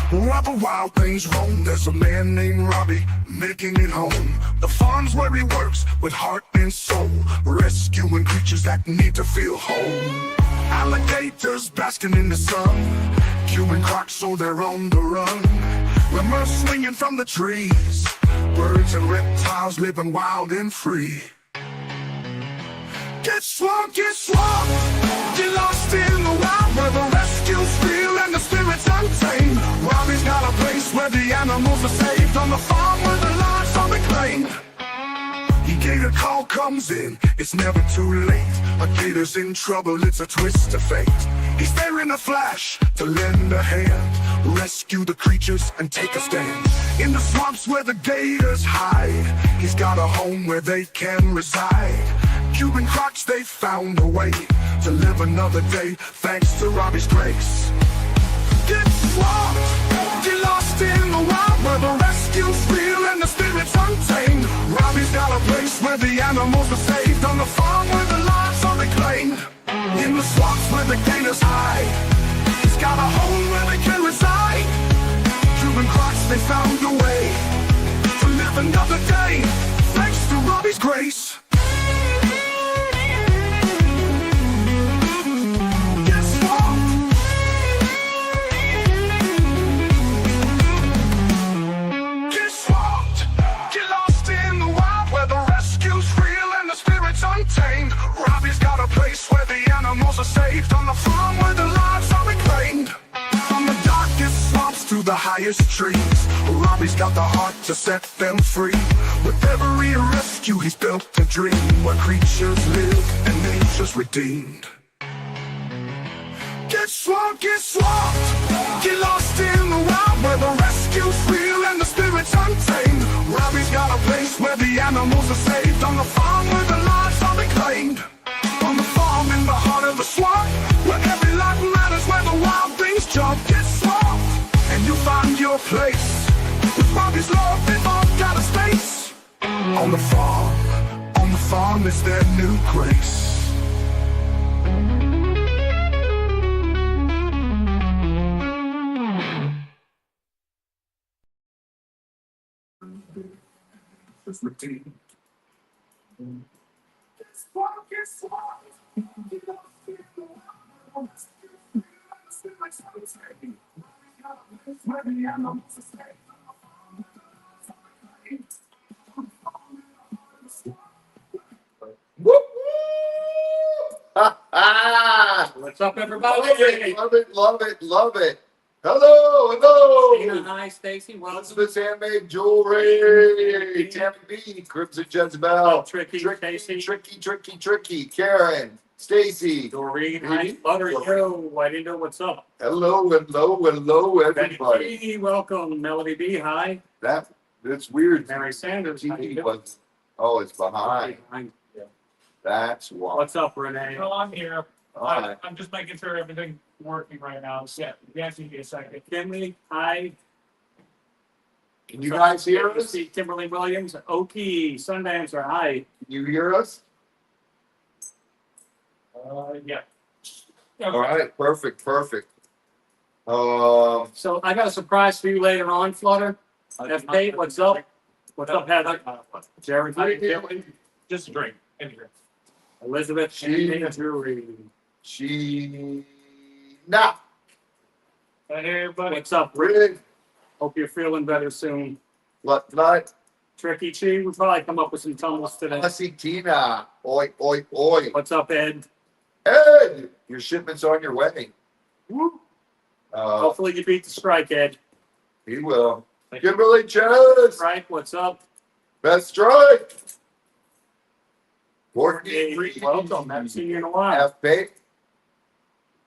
Wherever wild things roam, there's a man named Robbie making it home. The farm's where he works with heart and soul, rescuing creatures that need to feel home. Alligators basking in the sun, human crocs so they're on the run. Lemurs swinging from the trees, birds and reptiles living wild and free. Get swamped, get lost in the wild where the rescue's real and the spirit's untamed. Robbie's got a place where the animals are saved, on the farm where the lives are reclaimed. He gator call comes in, it's never too late. A gator's in trouble, it's a twist of fate. He's there in a flash to lend a hand, rescue the creatures and take a stand. In the swamps where the gators hide, he's got a home where they can reside. Cuban crocs, they found a way to live another day, thanks to Robbie's grace. Get swamped, get lost in the wild where the rescue's real and the spirit's untamed. Robbie's got a place where the animals are saved, on the farm where the lives are reclaimed. In the swamps where the gators hide, he's got a home where they can reside. Cuban crocs, they found a way to live another day, thanks to Robbie's grace. Robbie's got a place where the animals are saved, on the farm where the lives are reclaimed. From the darkest swamps to the highest trees, Robbie's got the heart to set them free. With every rescue he's built a dream, where creatures live and nature's redeemed. Get swamped, get lost in the wild where the rescue's real and the spirit's untamed. Robbie's got a place where the animals are saved, on the farm where the lives are reclaimed. On the farm in the heart of the swamp, where every life matters, where the wild things jump. Get swamped, and you'll find your place. With Robbie's love, they've all got a space. On the farm is their new grace. It's routine. What's up, everybody? Love it. Hello. Tina, hi, Stacy. Welcome. Elizabeth's Handmade Jewelry. Tammy B. Crimson Jezebel. Tricky, Stacy. Tricky. Karen. Stacy. Doreen, hi. Butter, yo. I didn't know what's up. Hello, everybody. Betty, welcome. Melody B, hi. That's weird. Mary Sanders, how you doing? It's behind. That's why. What's up, Renee? Well, I'm here. Hi. I'm just making sure everything's working right now. Yeah, give me a second. Kimberly, hi. Can you guys hear us? See Kimberly Williams, Okie, Sundancer, hi. Can you hear us? Yeah. All right, perfect. So I got a surprise for you later on, Flutter. F8, what's up? What's up, Heather? Jerry, how you doing? Just a drink. In here. Elizabeth, Jewelry. Nah. Hey, everybody. What's up, Rick? Really? Hope you're feeling better soon. What tonight? Tricky Chi, we'll probably come up with some tumbles today. I see Tina. Oi. What's up, Ed? Ed, your shipment's on your way. Woo. Hopefully you beat the strike, Ed. He will. Kimberly Chess. Right, what's up? Best strike. Courtney. Welcome. Haven't seen you in a while. F-Bait.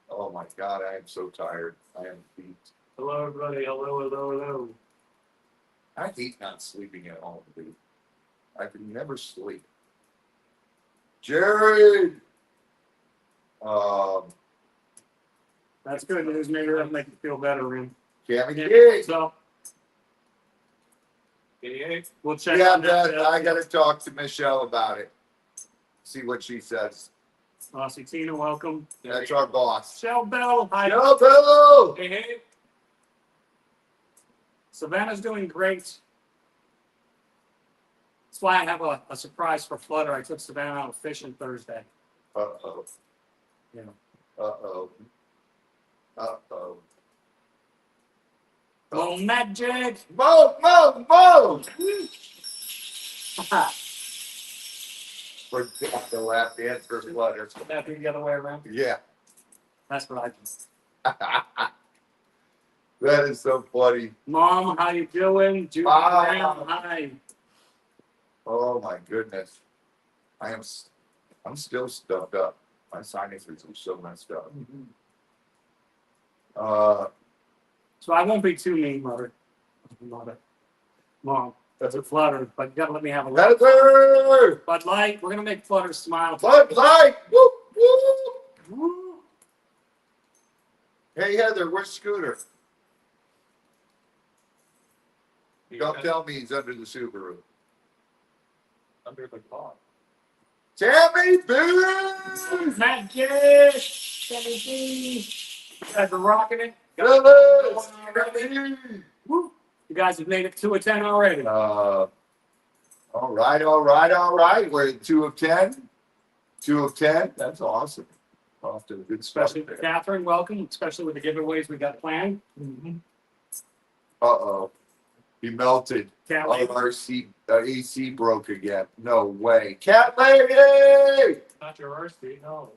Oh my God, I am so tired. I am beat. Hello, everybody. Hello. I hate not sleeping at all, dude. I can never sleep. Jared. That's good news. Maybe that'll make you feel better, Rim. Cammy Gig. So, we'll check Yeah, on that. I got to talk to Michelle about it. See what she says. Aussie Tina, welcome. That's our boss. Shell Bell, hi. Hello. Hey. Savannah's doing great. That's why I have a surprise for Flutter. I took Savannah out fishing Thursday. Uh-oh. Yeah. Uh-oh. Uh-oh. Little magic. Mo! Forget the lap dance for Flutter. That be the other way around. Yeah. That's what I do. That is so funny. Mom, how you doing? Judy Mom. Brown, hi. Oh my goodness. I'm still stuffed up. My sinuses are so messed up. So I won't be too mean, mother. Mom, that's a Flutter, but you gotta let me have a little. Heather! Bud Light, we're gonna make Flutter smile. Bud Light! Woo, woo. Woo. Hey Heather, where's Scooter? Don't tell me he's under the Subaru. Under the car. Tammy Boo! Magic! 17. You guys are rocking it. Woo. You guys have made it 2 of 10 already. All right. We're at 2 of 10. 2 of 10. That's awesome. Off to a good start Especially there. Catherine, welcome, especially with the giveaways we got planned. Uh-oh. He melted. Cat Our lady. AC broke again. No way. Cat lady! Not your RC, no.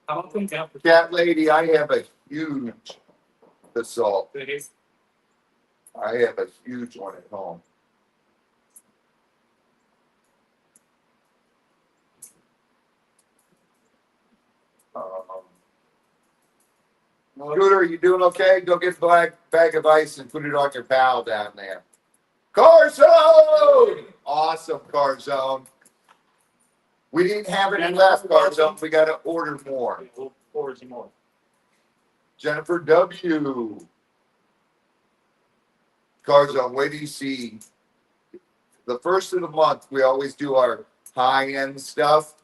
Welcome. Cat lady, I have a huge assault. I have a huge one at home. Scooter, you doing okay? Go get a black bag of ice and put it on your pal down there. Car Zone! Awesome, Car Zone. We didn't have any left, Car Zone. We got to order more. We'll order some more. Jennifer W. Car Zone, wait till you see. The first of the month, we always do our high-end stuff.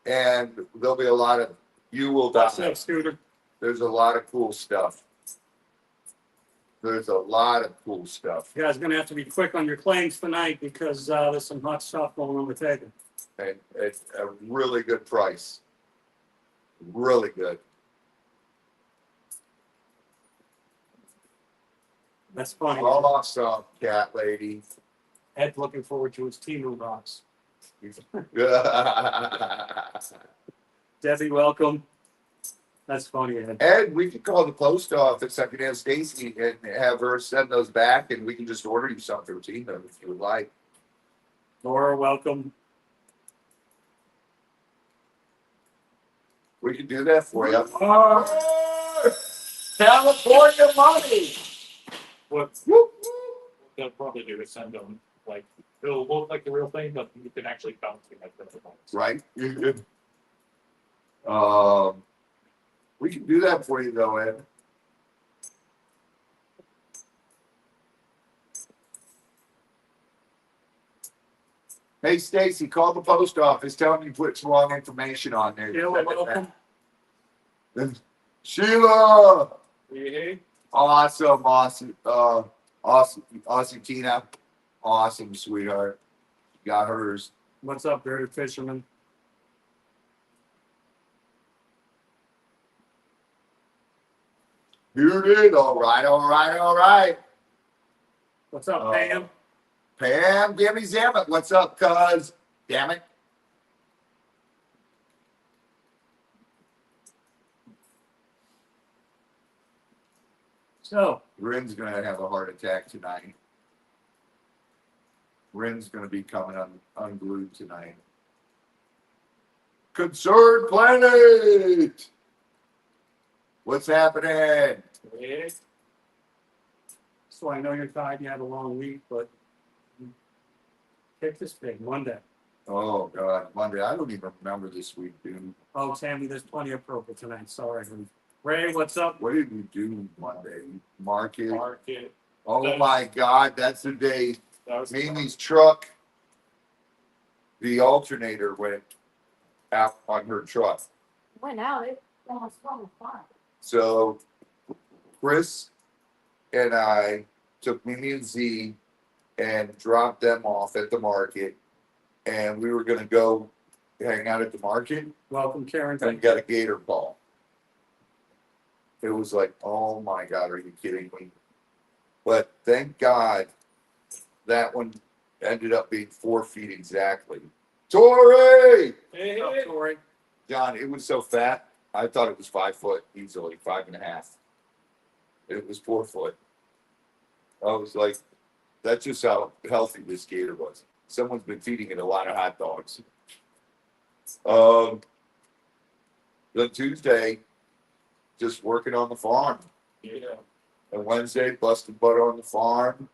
And there'll be a lot of, you will What's die. up, Scooter? There's a lot of cool stuff. There's a lot of cool stuff. You guys are gonna have to be quick on your claims tonight because there's some hot stuff going on the table. And it's a really good price. Really good. That's funny. Awesome, cat lady. Ed's looking forward to his Timu box. Debbie, welcome. That's funny, Ed. Ed, we could call the post office. I could have Stacy and have her send those back, and we can just order you something for Tina if you would like. Laura, welcome. We can do that for you. California money. What they'll probably do is send them, like, it'll look like the real thing, but you can actually bounce it like that. Right? We can do that for you, though, Ed. Hey, Stacy, call the post office. Tell them you put some wrong information on there. Sheila, welcome. Sheila! Yeah. Awesome. Awesome, Tina. Awesome, sweetheart. Got hers. What's up, Dirty Fisherman? Muted. All right. What's up, Pam? Pam, give me Zamet. What's up, cuz? Damn it. So, Rin's going to have a heart attack tonight. Rin's going to be coming unglued tonight. Concerned Planet! What's happening? Yeah. so I know you're tired. You had a long week, but kick this thing Monday. Oh, God. Monday. I don't even remember this week, dude. Oh, Tammy, there's plenty of purple tonight. Sorry. Ray, what's up? What did we do Monday? Market. Market. Oh, my God. That's the day That was Mimi's truck, the alternator went out on her truck. Went out, it almost fell apart. So Chris and I took Mimi and Z and dropped them off at the market, and we were gonna go hang out at the market, Welcome, Karen. and got a gator ball. It was like, oh my God, are you kidding me? But thank God that one ended up being 4 feet exactly. Tori! Hey, What's hey. up, Tori? John, it was so fat, I thought it was 5 foot easily, 5.5. It was 4 foot. I was like, that's just how healthy this gator was. Someone's been feeding it a lot of hot dogs. Then Tuesday, just working on the farm. Yeah. And Wednesday, busted butt on the farm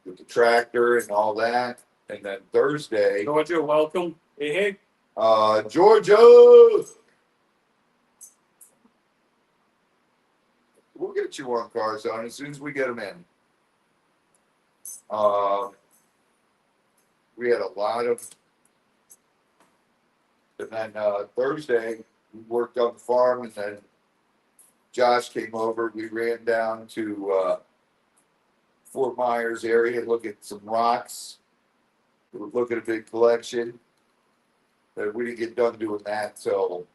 with the tractor and all that. And then Thursday, Georgia, welcome. Hey, hey. Georgia, we'll get you on cars on as soon as we get them in. We had a lot of, and then Thursday we worked on the farm, and then Josh came over. We ran down to Fort Myers area, look at some rocks. We were looking at a big collection. But we didn't get done doing that till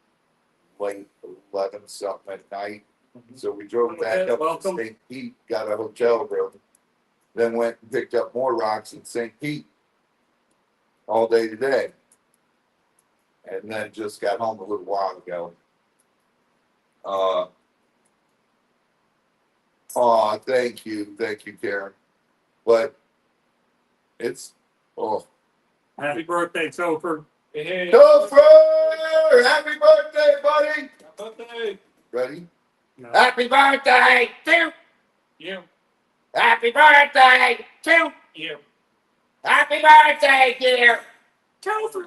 late 11 something at night. So we drove back up Welcome. to St. Pete, got a hotel room, then went and picked up more rocks in St. Pete all day today. And then just got home a little while ago. Oh, thank you, Karen. But it's Happy birthday, Topher. Hey, hey. Topher! Happy birthday, buddy! Birthday. Ready? No. Happy birthday to You. Happy birthday to You. Happy birthday, dear Topher.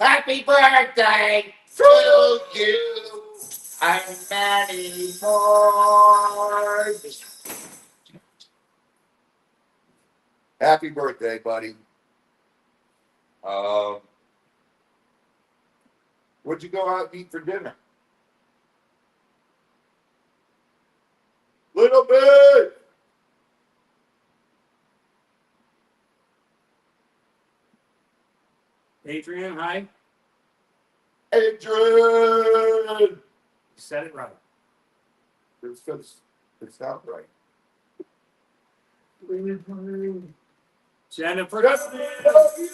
Happy birthday to you and many more. Happy birthday, buddy. What'd you go out and eat for dinner? Little bit. Adrian, hi. Adrian. You said it right. It's not right. Jennifer. Just love you.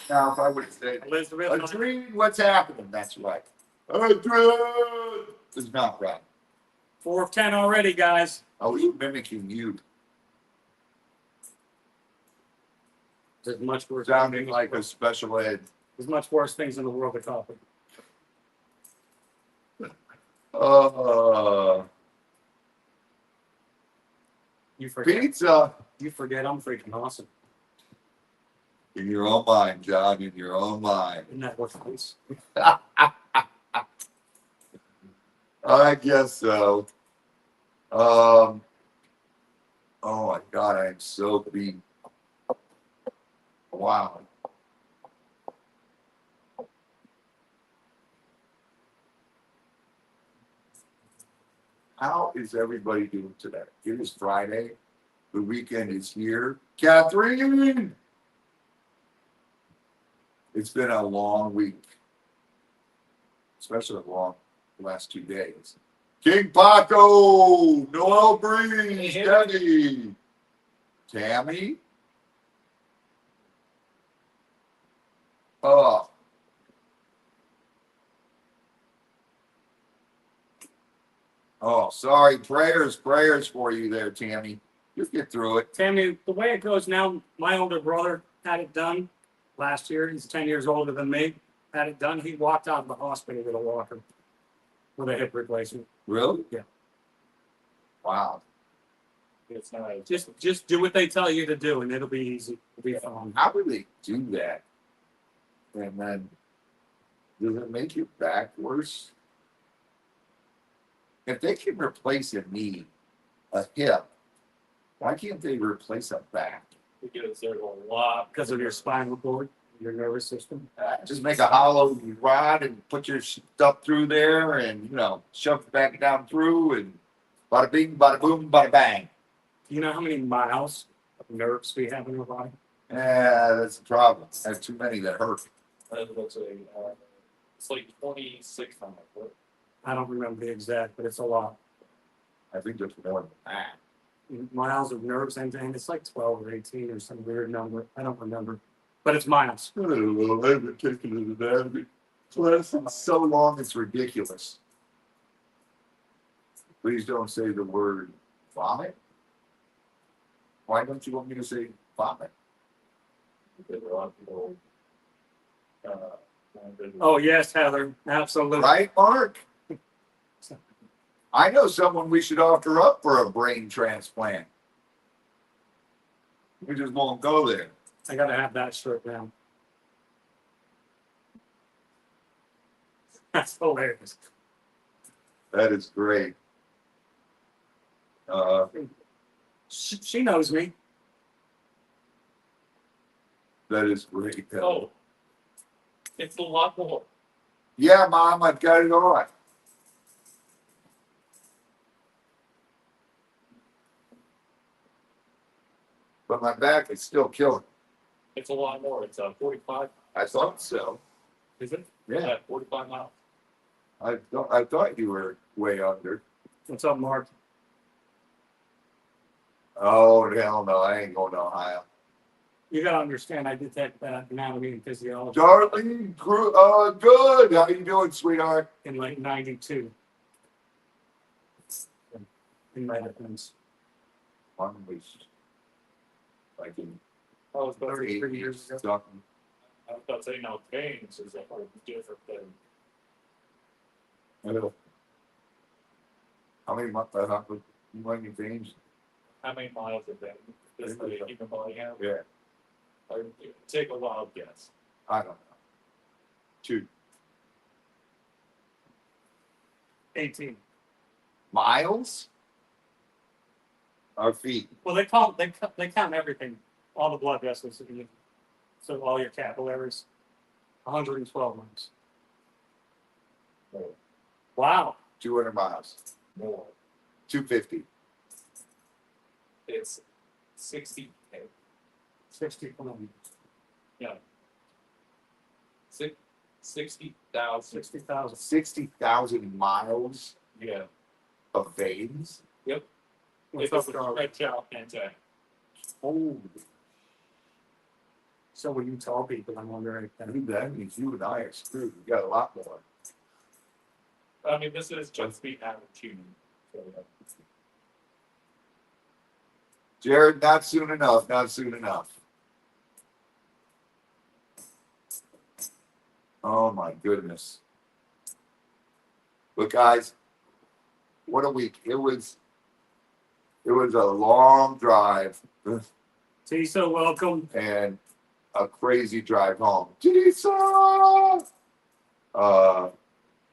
Now, if I would say Elizabeth. Adrian, what's happening? That's right. Adrian is not right. 4 of 10 already, guys. I was mimicking you, There's much worse. sounding like a special ed. There's much worse things in the world to copy. You forget. Pizza. You forget I'm freaking awesome. In your own mind, John, in your own mind. Isn't that what's nice? I guess so. Oh my God, I am so beat. Wow. How is everybody doing today? It is Friday. The weekend is here. Catherine! It's been a long week, especially the last 2 days. King Paco, Noel Breeze, Debbie, Tammy. Oh. Oh, sorry. Prayers for you there, Tammy. You'll get through it. Tammy, the way it goes now, my older brother had it done last year. He's 10 years older than me. Had it done. He walked out of the hospital with a walker with a hip replacement. Really? Yeah. Wow. It's not. Just do what they tell you to do, and it'll be easy. It'll be fun. How do they do that? And then, does it make your back worse? If they can replace a knee, a hip, why can't they replace a back? Because there's a lot. Because of your spinal cord. Your nervous system. Just make a hollow rod and put your stuff through there, and shove it back down through, and bada bing, bada boom, bada bang. Do you know how many miles of nerves we have in our body? Yeah, that's the problem. I have too many that hurt. It's like 26 on my foot. I don't remember the exact, but it's a lot. I think there's more than that. Miles of nerves, and it's like 12 or 18 or some weird number. I don't remember, but it's miles. I don't know. I haven't taken an anatomy class in so long, it's ridiculous. Please don't say the word vomit. Why don't you want me to say vomit? Because a lot of people. Oh yes, Heather, absolutely. Right, Mark? I know someone we should offer up for a brain transplant. We just won't go there. I gotta have that shirt now. That's hilarious. That is great. She knows me. That is great. Oh, it's a lot more. Yeah, Mom, I've got it on. But my back is still killing. It's a lot more. It's 45. I thought so. Is it? Yeah, 45 miles. I thought you were way under. What's up, Mark? Oh hell no, I ain't going to Ohio. You gotta understand, I did that anatomy and physiology Darling, good. How you doing, sweetheart? in like '92. In my defense, One was like in I was about 33 years ago. something. I was about to say now pains is a whole different thing. I know. How many veins? How many miles of that does the human body have? Yeah, Take a wild guess. I don't know. 2 18. miles? Our feet. Well, they count everything, all the blood vessels, so all your capillaries. 112 miles. More. Wow. 200 miles. More. 250. It's 60. 60 kilometers. Yeah. 60,000. 60,000. 60,000 miles Yeah. of veins. Yep. What's If up, it's a Charlie? red cow and Oh, So when you tell people, I'm wondering. that means you and I are screwed. We got a lot more. I mean, this is just the average human. So, Jared, not soon enough. Not soon enough. Oh my goodness. Look, guys, what a week. It was a long drive Tisa, welcome. and a crazy drive home. Tisa!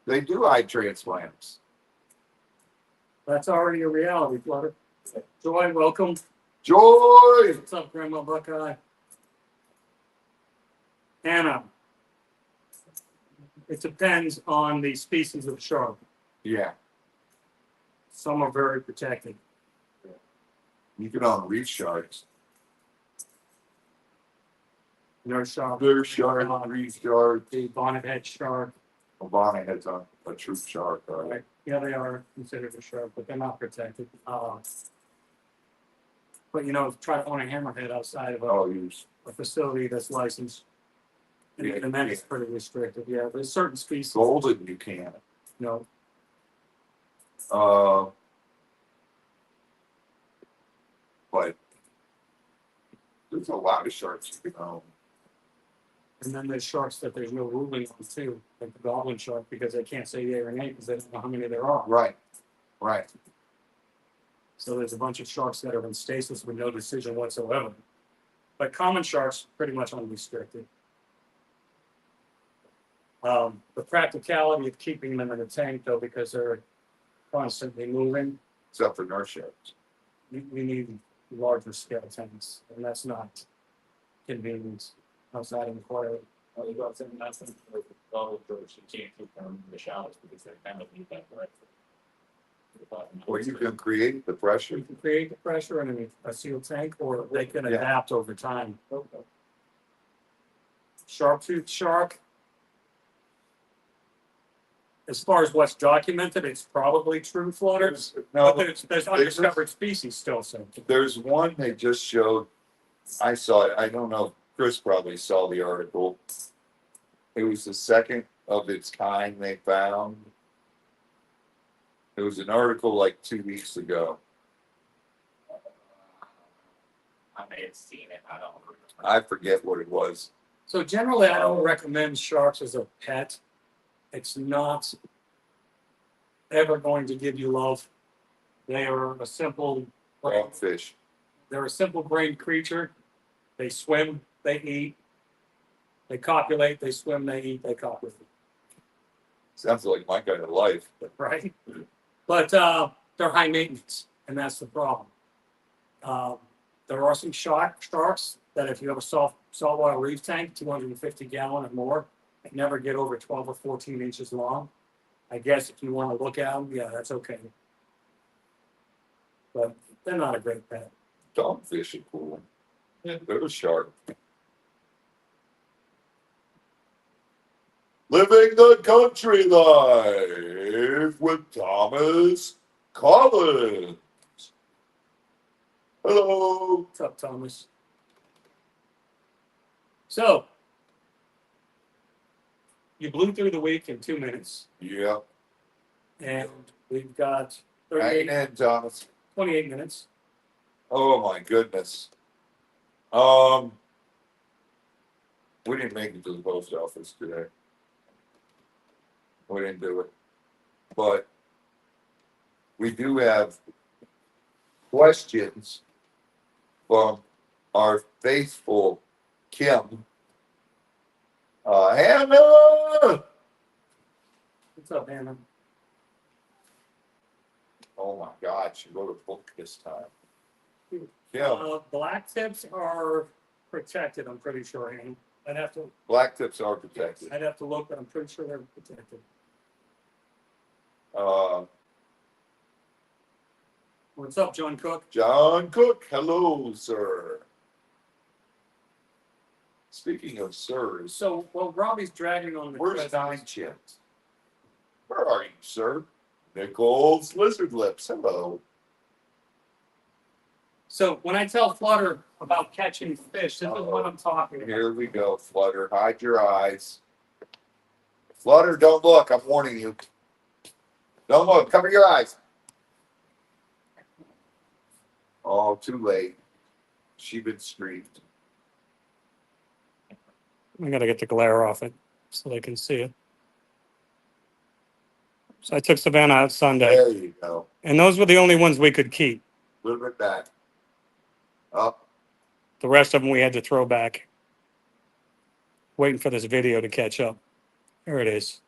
They do eye transplants. That's already a reality, Flutter. Joy, welcome. Joy! What's up, Grandma Buckeye? Anna. It depends on the species of shark. Yeah, Some are very protected. you can own reef sharks. Nurse shark, Blue shark, reef shark. the bonnethead shark, A bonnethead's a true shark, all right? right? Yeah, they are considered a shark, but they're not protected. But try to own a hammerhead outside of Oh, you. a facility that's licensed. And Yeah, even then, it's pretty restricted. Yeah, there's certain species. Golden, you can. No, But there's a lot of sharks you can own. and then there's sharks that there's no ruling on too, like the goblin shark, because they can't say yay or nay because they don't know how many there are. Right, right. So there's a bunch of sharks that are in stasis with no decision whatsoever. But common sharks pretty much unrestricted. The practicality of keeping them in a tank though, because they're constantly moving, Except for nurse sharks. we need larger scale tanks, and that's not convenient. outside of the quarry. Oh, you got some nothing with bottle jars, you can't keep them in the showers because they kind of need that, right? Or you can create the pressure. You can create the pressure in a sealed tank, or they can Yeah. adapt over time. Sharp-toothed shark. As far as what's documented, it's probably true flutter, but there's undiscovered species still, so. There's one they just showed. I saw it. I don't know. If Chris probably saw the article. It was the second of its kind they found. It was an article like 2 weeks ago. I may have seen it, I don't remember. I forget what it was. So generally, I don't recommend sharks as a pet. It's not ever going to give you love. They are a simple, Dogfish. they're a simple brained creature. They swim, they eat, they copulate, they swim, they eat, they copulate. Sounds like my kind of life. Right? But they're high maintenance, and that's the problem. There are some sharks that if you have a saltwater reef tank, 250 gallon or more, they never get over 12 or 14 inches long. I guess if you want to look at them, yeah, that's okay. But they're not a great pet. Dogfish are cool. Yeah, they're sharp. Living the country life with Thomas Collins. Hello. What's up, Thomas? So, you blew through the week in 2 minutes, Yeah. and we've got Hang in, Thomas. 28 minutes. Oh my goodness. We didn't make it to the post office today. We didn't do it. But we do have questions from our faithful Kim. Hannah! What's up, Hannah? Oh my God, she wrote a book this time. Kim, Black tips are protected, I'm pretty sure, Hannah. black tips are protected. I'd have to look, but I'm pretty sure they're protected. What's up, John Cook? John Cook, hello, sir. Speaking of sirs, So, well, Robbie's dragging on the where's questions. Nine Chins? Where are you, sir? Nichols Lizard Lips, hello. So, when I tell Flutter about catching fish, this is what I'm talking about. Here we go, Flutter. Hide your eyes. Flutter, don't look. I'm warning you. Don't look. Cover your eyes. Oh, too late. She been streaked. I gotta get the glare off it so they can see it. So I took Savannah out Sunday, There you go. and those were the only ones we could keep. A little bit back. Up. The rest of them we had to throw back. Waiting for this video to catch up. There it is.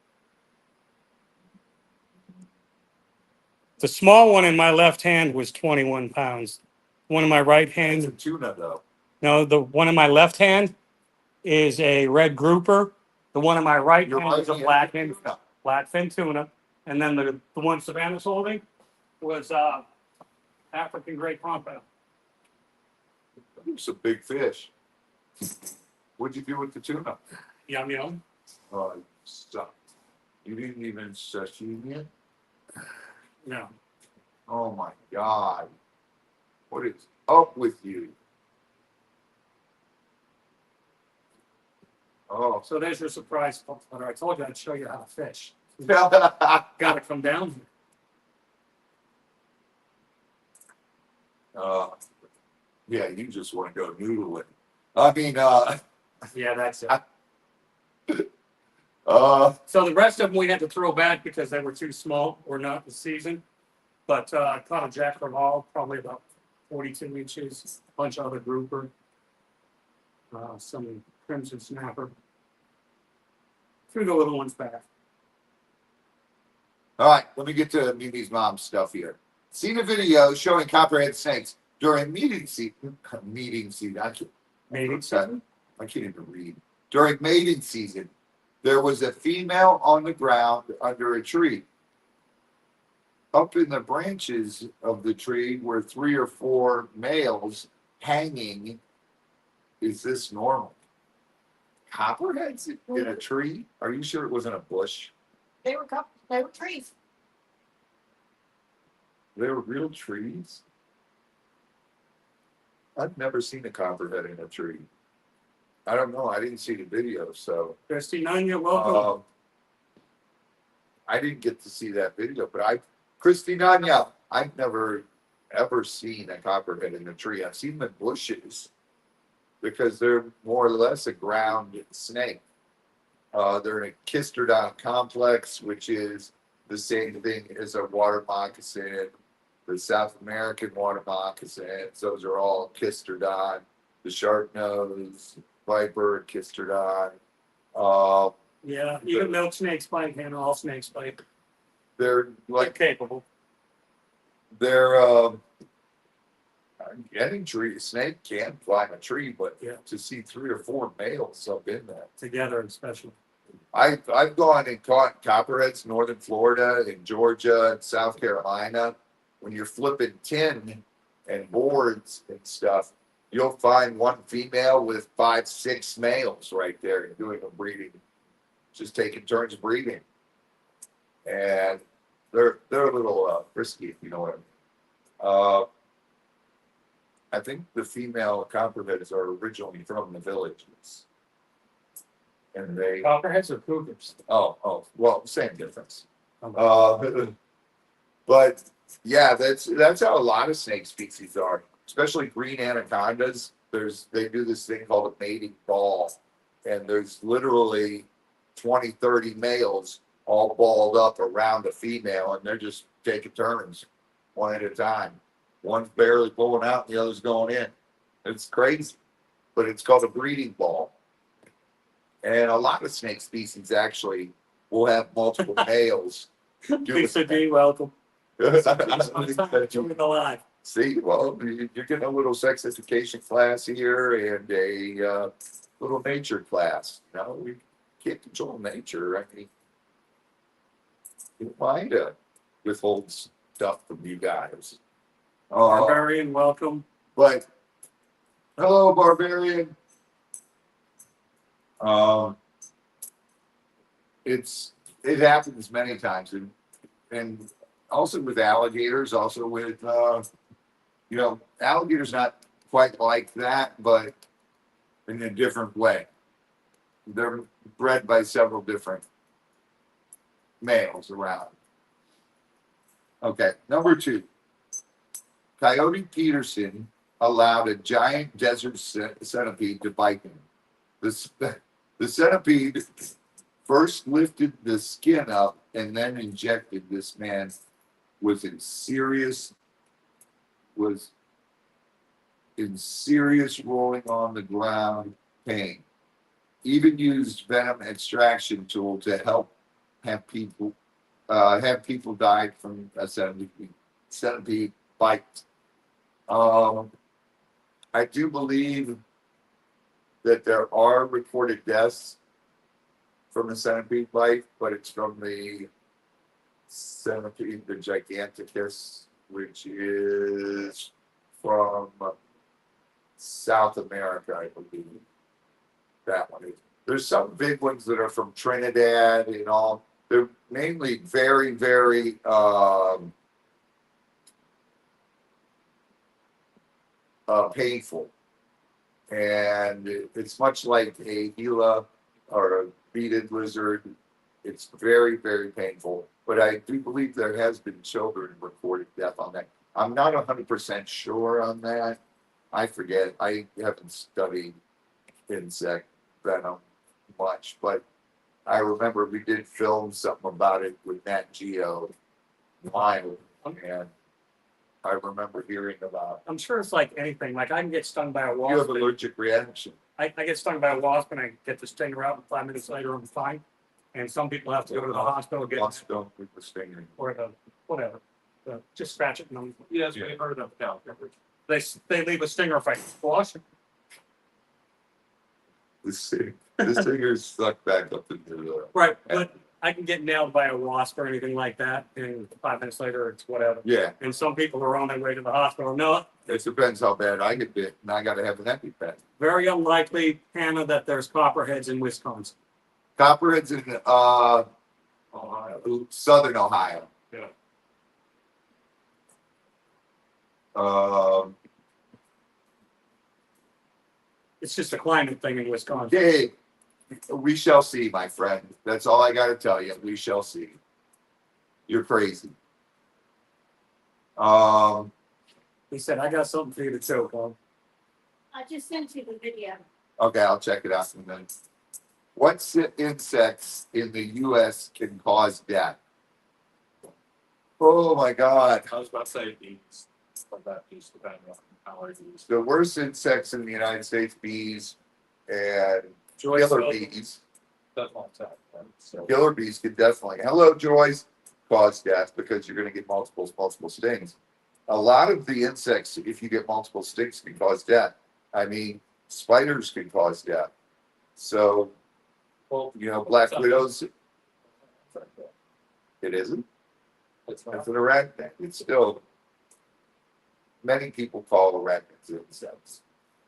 The small one in my left hand was 21 pounds. One in my right It's hand, a tuna, though. no, the one in my left hand is a red grouper. The one in my right Your hand is a right hand, blackfin tuna. And then the one Savannah's holding was African gray pompano. It's a big fish. What'd you do with the tuna? Yum yum. Oh, you sucked. You didn't even sashimi it? No. Oh my God. What is up with you? Oh. So there's your surprise, Flutter. I told you I'd show you how to fish. Yeah, Got to come down. you just want to go noodling. I mean, Yeah, that's it. uh, So the rest of them we had to throw back because they were too small or not in season. But I caught a jack from Hall, probably about 42 inches, a bunch of other grouper, some crimson snapper. Threw the little ones back. all right, let me get to Mimi's mom stuff here. Seen a video showing copperhead snakes during meeting season. I Mating can't- season? I can't even read. During mating season, there was a female on the ground under a tree. Up in the branches of the tree were 3 or 4 males hanging. Is this normal? Copperheads in a tree? Are you sure it wasn't a bush? They were trees. They were real trees? I've never seen a copperhead in a tree. I don't know. I didn't see the video, so. Christina, you're welcome. I didn't get to see that video, but Christina, I've never ever seen a copperhead in a tree. I've seen them in bushes because they're more or less a ground snake. They're in a Kistrodon complex, which is the same thing as a water moccasin. The South American water moccasins, those are all Kistrodon. The shark nose, viper, Kistrodon. Yeah, even milk snakes bite, and all snakes bite. They're They're like capable. they're getting tree. A snake can climb a tree, but Yeah. to see 3 or 4 males up in that. Together, especially. I've gone and caught copperheads, northern Florida, in Georgia, and South Carolina. When you're flipping tin and boards and stuff, you'll find one female with 5, 6 males right there doing a breeding, just taking turns breeding, and they're a little frisky, if you know what I mean. I think the female copperheads are originally from the villages, and they Copperheads or cougars? well, same difference. But yeah, that's how a lot of snake species are, especially green anacondas. They do this thing called a mating ball, and there's literally 20, 30 males all balled up around a female, and they're just taking turns, one at a time. One's barely pulling out, and the other's going in. It's crazy, but it's called a breeding ball. And a lot of snake species actually will have multiple males. Lisa D, welcome. Join the live. See, well, you're getting a little sex education class here and a little nature class. You know, we can't control nature. I mean, you don't mind withhold stuff from you guys. Barbarian, welcome. But hello, barbarian. It happens many times, and also with alligators, also with alligators not quite like that, but in a different way. They're bred by several different males around. Okay, number 2. Coyote Peterson allowed a giant desert centipede to bite him. The centipede first lifted the skin up and then injected this man was in serious rolling on the ground pain. Even used venom extraction tool to help have people die from a centipede bite. I do believe that there are reported deaths from a centipede bite, but it's from the centipede, the giganticus, which is from South America, I believe. That one is. There's some big ones that are from Trinidad and all. They're mainly very, very painful. And it's much like a Gila or a beaded lizard. It's very, very painful. But I do believe there has been children reported death on that. I'm not 100% sure on that. I forget. I haven't studied insect venom much, but I remember we did film something about it with Nat Geo Wild, and I remember hearing about I'm sure it's like anything. Like I can get stung by a it. You have wasp. allergic reaction. I get stung by a wasp and I get the stinger out, and 5 minutes later I'm fine. And some people have to go to the hospital, get Lots don't with the stinger. or the whatever. Just scratch it and Yes, Yeah. we heard of that. they leave a stinger if I wash it. This thing is stuck back up into the. Right, but I can get nailed by a wasp or anything like that, and 5 minutes later, it's whatever. Yeah, And some people are on their way to the hospital. No, it depends how bad I get bit, and I gotta have an EpiPen. very unlikely, Hannah, that there's copperheads in Wisconsin. Copperheads in southern Ohio. Yeah. Um, It's just a climate thing in Wisconsin. hey, we shall see, my friend. That's all I gotta tell you. We shall see. You're crazy. He said, I got something for you to choke on. I just sent you the video. Okay, I'll check it out in a minute. What insects in the U.S. can cause death? Oh my God. I was about to say bees, but that piece depending on allergies. The worst insects in the United States, bees and Joyce, killer bees. That's one type, right? So Killer bees could definitely, hello, Joyce, cause death because you're going to get multiple stings. A lot of the insects, if you get multiple stings, can cause death. I mean, spiders can cause death. So, well, black widows, it isn't. It's It's not. an arachnid. It's still, many people call arachnids insects.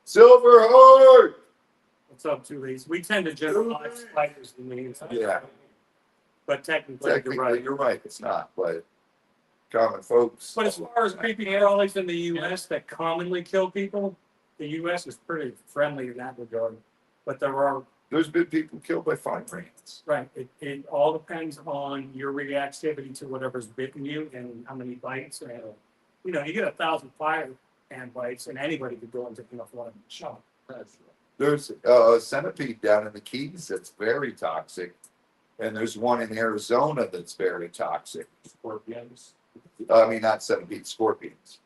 Silverheart! What's up, Julies? We tend to generalize spiders in the inside. Yeah. But technically, Technically, you're right. you're right. It's not, but common folks. But as far as creepy crawlies in the U.S. that commonly kill people, the U.S. is pretty friendly in that regard. But there are, There's been people killed by fire ants. right, it all depends on your reactivity to whatever's bitten you and how many bites. And, you get 1,000 fire ant bites, and anybody could go into one shot. There's a centipede down in the Keys that's very toxic. And there's one in Arizona that's very toxic. Scorpions. I mean, not centipede, scorpions.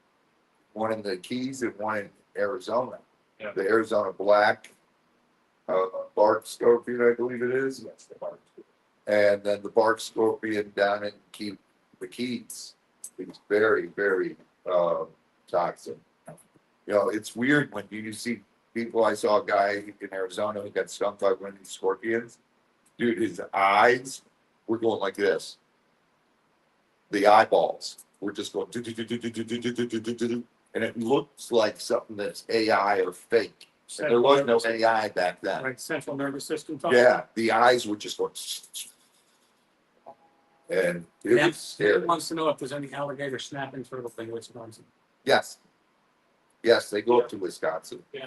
One in the Keys and one in Arizona. Yeah. The Arizona black bark scorpion, I believe it is. Yes, the bark. And then the bark scorpion down in the Keys. It's very, very toxic. It's weird when you see people. I saw a guy in Arizona who got stung by one of these scorpions. Dude, his eyes were going like this. The eyeballs were just going, and it looks like something that's AI or fake. And there was no AI back then. Right, central nervous system. Yeah, the eyes were just going, and it was He scary. wants to know if there's any alligator snapping turtle thing in Wisconsin. Yes, they go up to Wisconsin. Yeah.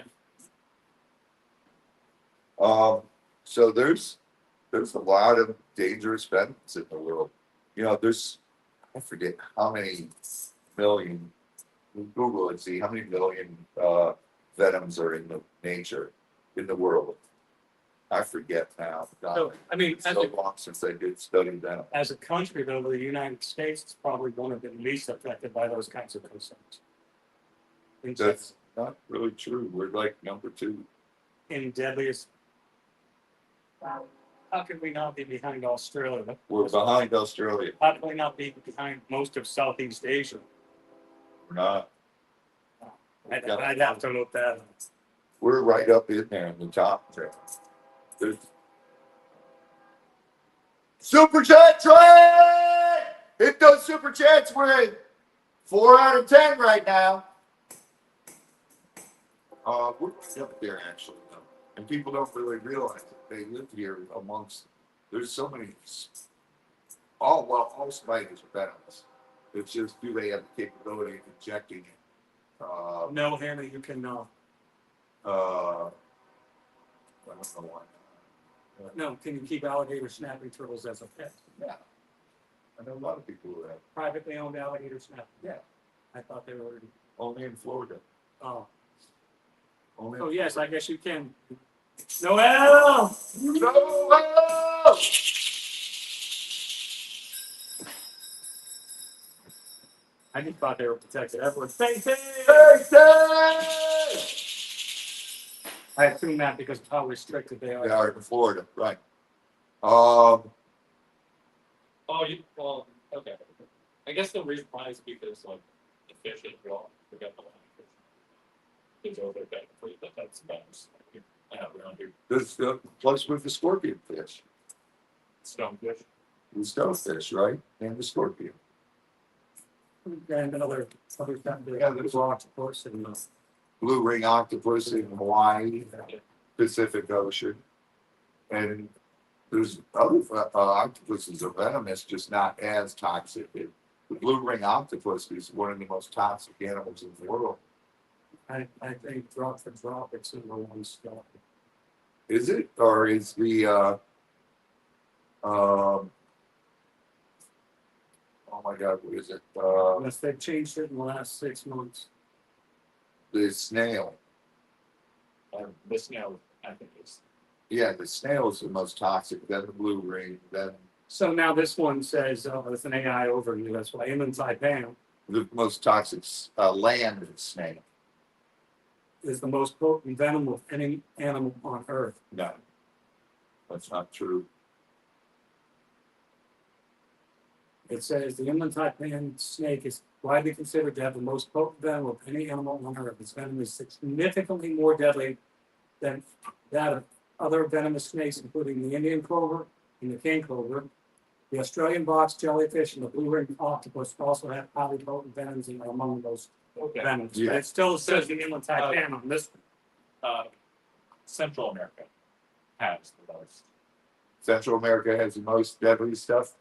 So there's a lot of dangerous venoms in the world. I forget how many million. Google and see how many million venoms are in the nature in the world. I forget now. So, I mean, It's so long since I did study venom. as a country, though, the United States is probably one of the least affected by those kinds of concerns. That's not really true. We're like number 2. In deadliest. How could we not be behind Australia? We're behind Australia. How can we not be behind most of Southeast Asia? We're not. I'd have to look that up. We're right up in there in the top there. There's Super Chat train! Hit those Super Chats. We're at 4 out of 10 right now. We're right up there actually, though. And people don't really realize it. They live here amongst. There's so many. All spiders are venomous. It's just, do they have the capability of injecting it? No, Hannah, you can know. I don't know why. No, can you keep alligator snapping turtles as a pet? Yeah. I know a lot of people who have. Privately owned alligator snapping? Yeah. I thought they were. Only in Florida. Oh, Only oh yes, I guess you can. Noel! No! I just thought they were protected. Everyone, say, I assume that because of how restricted they They are. are in Florida, right? Oh, well, okay. I guess the reason why is because like the fish is raw. We got the land fish. It's over there, but that's best. around here, There's the place with the scorpion fish, stonefish. the stonefish, right? And the scorpion. And other Yeah, there's octopus and Blue ring octopus in Hawaii, Pacific Ocean. And there's other octopuses are venomous, just not as toxic. The blue ring octopus is one of the most toxic animals in the world. I think drop for drop, it's in the one stuff. Is it? Or is the oh my god, what is it? Unless they've changed it in the last 6 months. The snail. The snail, I think is. Yeah, the snail is the most toxic, then the blue ring, then So now this one says, it's an AI overview, that's why Inland Saipan the most toxic land snail. is the most potent venom of any animal on Earth. No, that's not true. It says the inland taipan snake is widely considered to have the most potent venom of any animal on Earth. Its venom is significantly more deadly than that of other venomous snakes, including the Indian cobra and the king cobra. The Australian box jellyfish and the blue ringed octopus also have highly potent venoms and are among those Okay. venoms. Yeah. But it still says the inland taipan on this. Central America has the most. Central America has the most deadly stuff,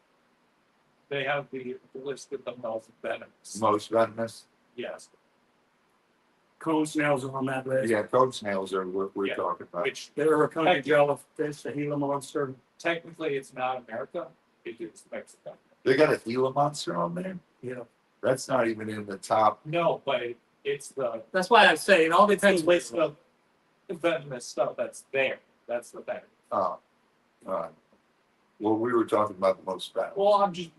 They have the list with the most venomous. most venomous. Yes, Cone snails are on that list. Yeah, code snails are what we're Yeah. talking about. which There are country jellyfish, the Gila monster. technically it's not America, it is Mexico. They got a Gila monster on there? Yeah, That's not even in the top. No, but it's the that's why I say it all depends. list of venomous stuff that's there. That's the thing. All right. Well, we were talking about the most venomous. Well, I'm just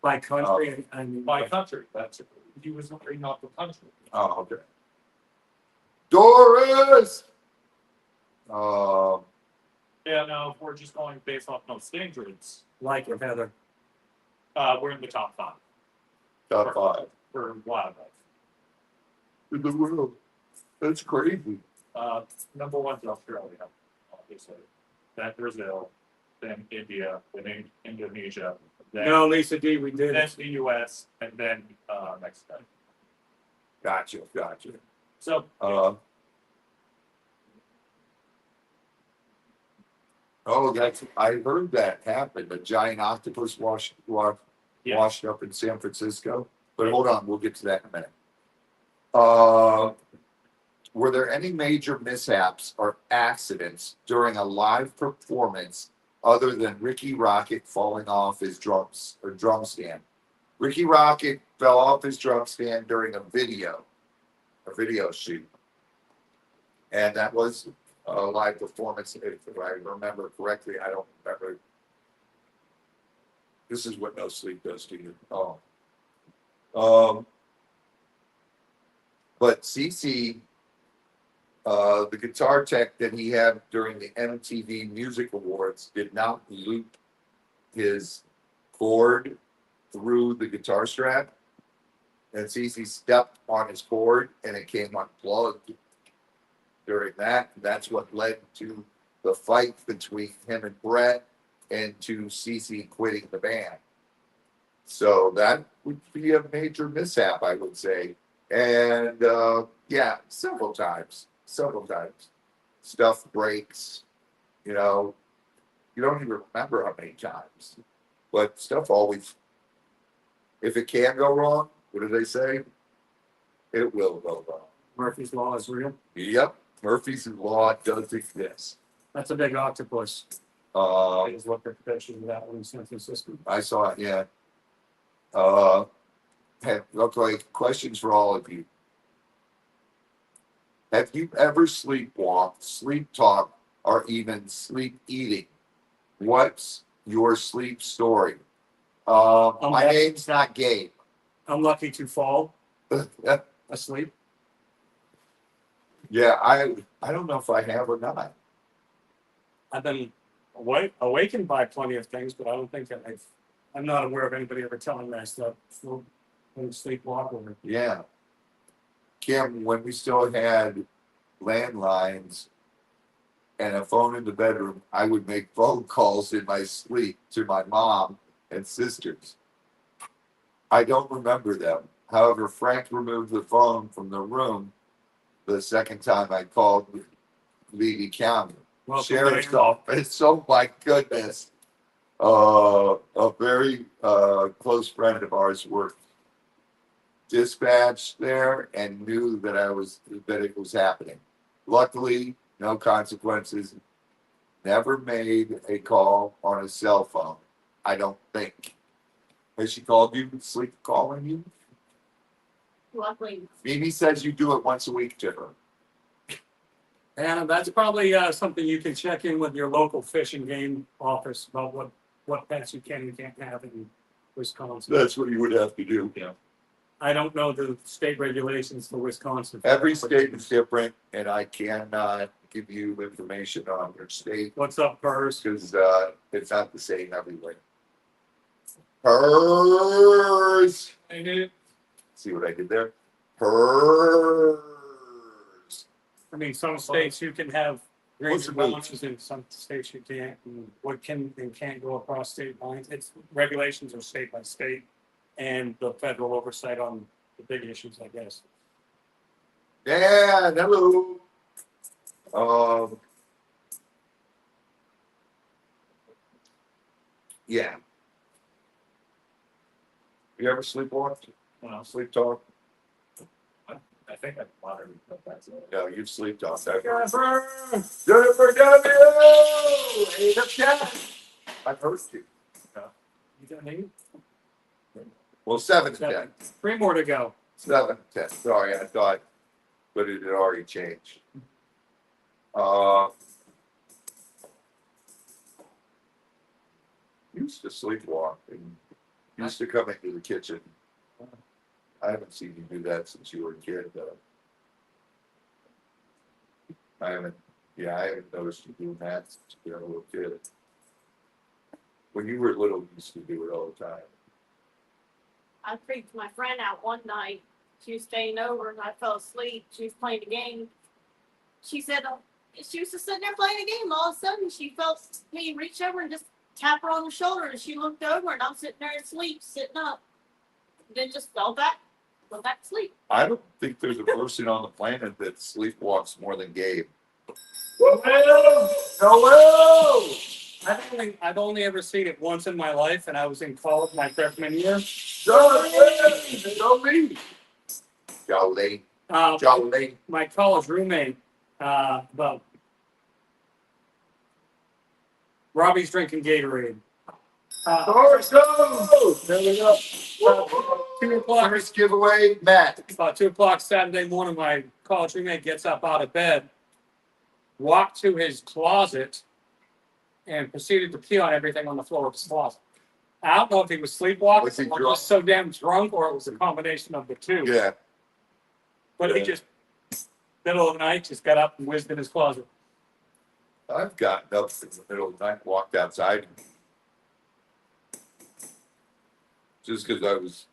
By country, I mean. by country. That's he was reading off the country. Oh, okay. Doris! Yeah, no, if we're just going based off most dangerous, Like your Heather. we're in the top 5 top 5 for wildlife. in the world. That's crazy. Number 1's Australia, obviously. Then Brazil, then India, then Indonesia, then, No, Lisa D, we did then it. the US, and then Mexico. Gotcha. So I heard that happened. A giant octopus Yeah. washed up in San Francisco. But hold on, we'll get to that in a minute. Were there any major mishaps or accidents during a live performance other than Ricky Rocket falling off his drum stand? Ricky Rocket fell off his drum stand during a video shoot. And that was a live performance, if I remember correctly. I don't remember. This is what no sleep does to you. But CC, the guitar tech that he had during the MTV Music Awards did not loop his cord through the guitar strap. And CC stepped on his cord and it came unplugged during that. That's what led to the fight between him and Brett and to CC quitting the band. So that would be a major mishap, I would say. And yeah, several times. Stuff breaks, you don't even remember how many times. But stuff always, if it can go wrong, what do they say? It will go wrong. Murphy's Law is real. Yep, Murphy's Law does exist. That's a big octopus. I Uh, just looked at the pictures of that one in San Francisco. I saw it, yeah. Okay, questions for all of you. Have you ever sleepwalked, sleep talked, or even sleep eating? What's your sleep story? My name's not Gabe. I'm lucky to fall asleep. Yeah, I don't know if I have or not. I've been awakened by plenty of things, but I don't think that I'm not aware of anybody ever telling me I slept when sleepwalk or. Yeah. Kim, when we still had landlines, and a phone in the bedroom, I would make phone calls in my sleep to my mom and sisters. I don't remember them. However, Frank removed the phone from the room the second time I called Levy County Sheriff's Office. Oh my goodness. A very close friend of ours worked dispatched there and knew that it was happening. Luckily, no consequences. Never made a call on a cell phone. I don't think. Has she called you? Sleep calling you? Luckily, Mimi says you do it once a week to her. And that's probably something you can check in with your local fish and game office about what pets you can and can't have in Wisconsin. That's what you would have to do. Yeah. I don't know the state regulations for Wisconsin. Every state is different, and I cannot give you information on your state What's up, Purrs? because it's not the same everywhere. Purrs. See what I did there? Purrs. I mean, some states you can have What's great the move? launches, in some states you can't. And what can and can't go across state lines. It's regulations are state by state, and the federal oversight on the big issues, I guess. Yeah, hello. Yeah. You ever sleepwalk? Sleep talk? I think I'm modern, but that's it. No, you've sleep talked. Jennifer! Jennifer W. 8 of 10. I've heard you. You got me? Well, 7 to 10. 3 more to go. 7 to 10. Sorry, I thought, but it had already changed. Used to sleepwalk and used to come into the kitchen. I haven't seen you do that since you were a kid, though. I haven't noticed you doing that since you were a little kid. When you were little, you used to do it all the time. I freaked my friend out one night. She was staying over and I fell asleep. She was playing a game. She said she was just sitting there playing a game. All of a sudden, she felt me reach over and just tap her on the shoulder. And she looked over and I'm sitting there asleep, sitting up. Then just fell back, went back to sleep. I don't think there's a person on the planet that sleepwalks more than Gabe. Hello! I've only ever seen it once in my life, and I was in college my freshman year. Jolene. Jolene. My college roommate, Robbie's drinking Gatorade. There we go. 2 o'clock. First giveaway, Matt. About 2 o'clock Saturday morning, my college roommate gets up out of bed, walked to his closet, and proceeded to pee on everything on the floor of his closet. I don't know if he was sleepwalking Was he or drunk? just so damn drunk, or it was a combination of the two. Yeah. But he just, middle of the night, just got up and whizzed in his closet. I've gotten up in the middle of the night, walked outside. Just because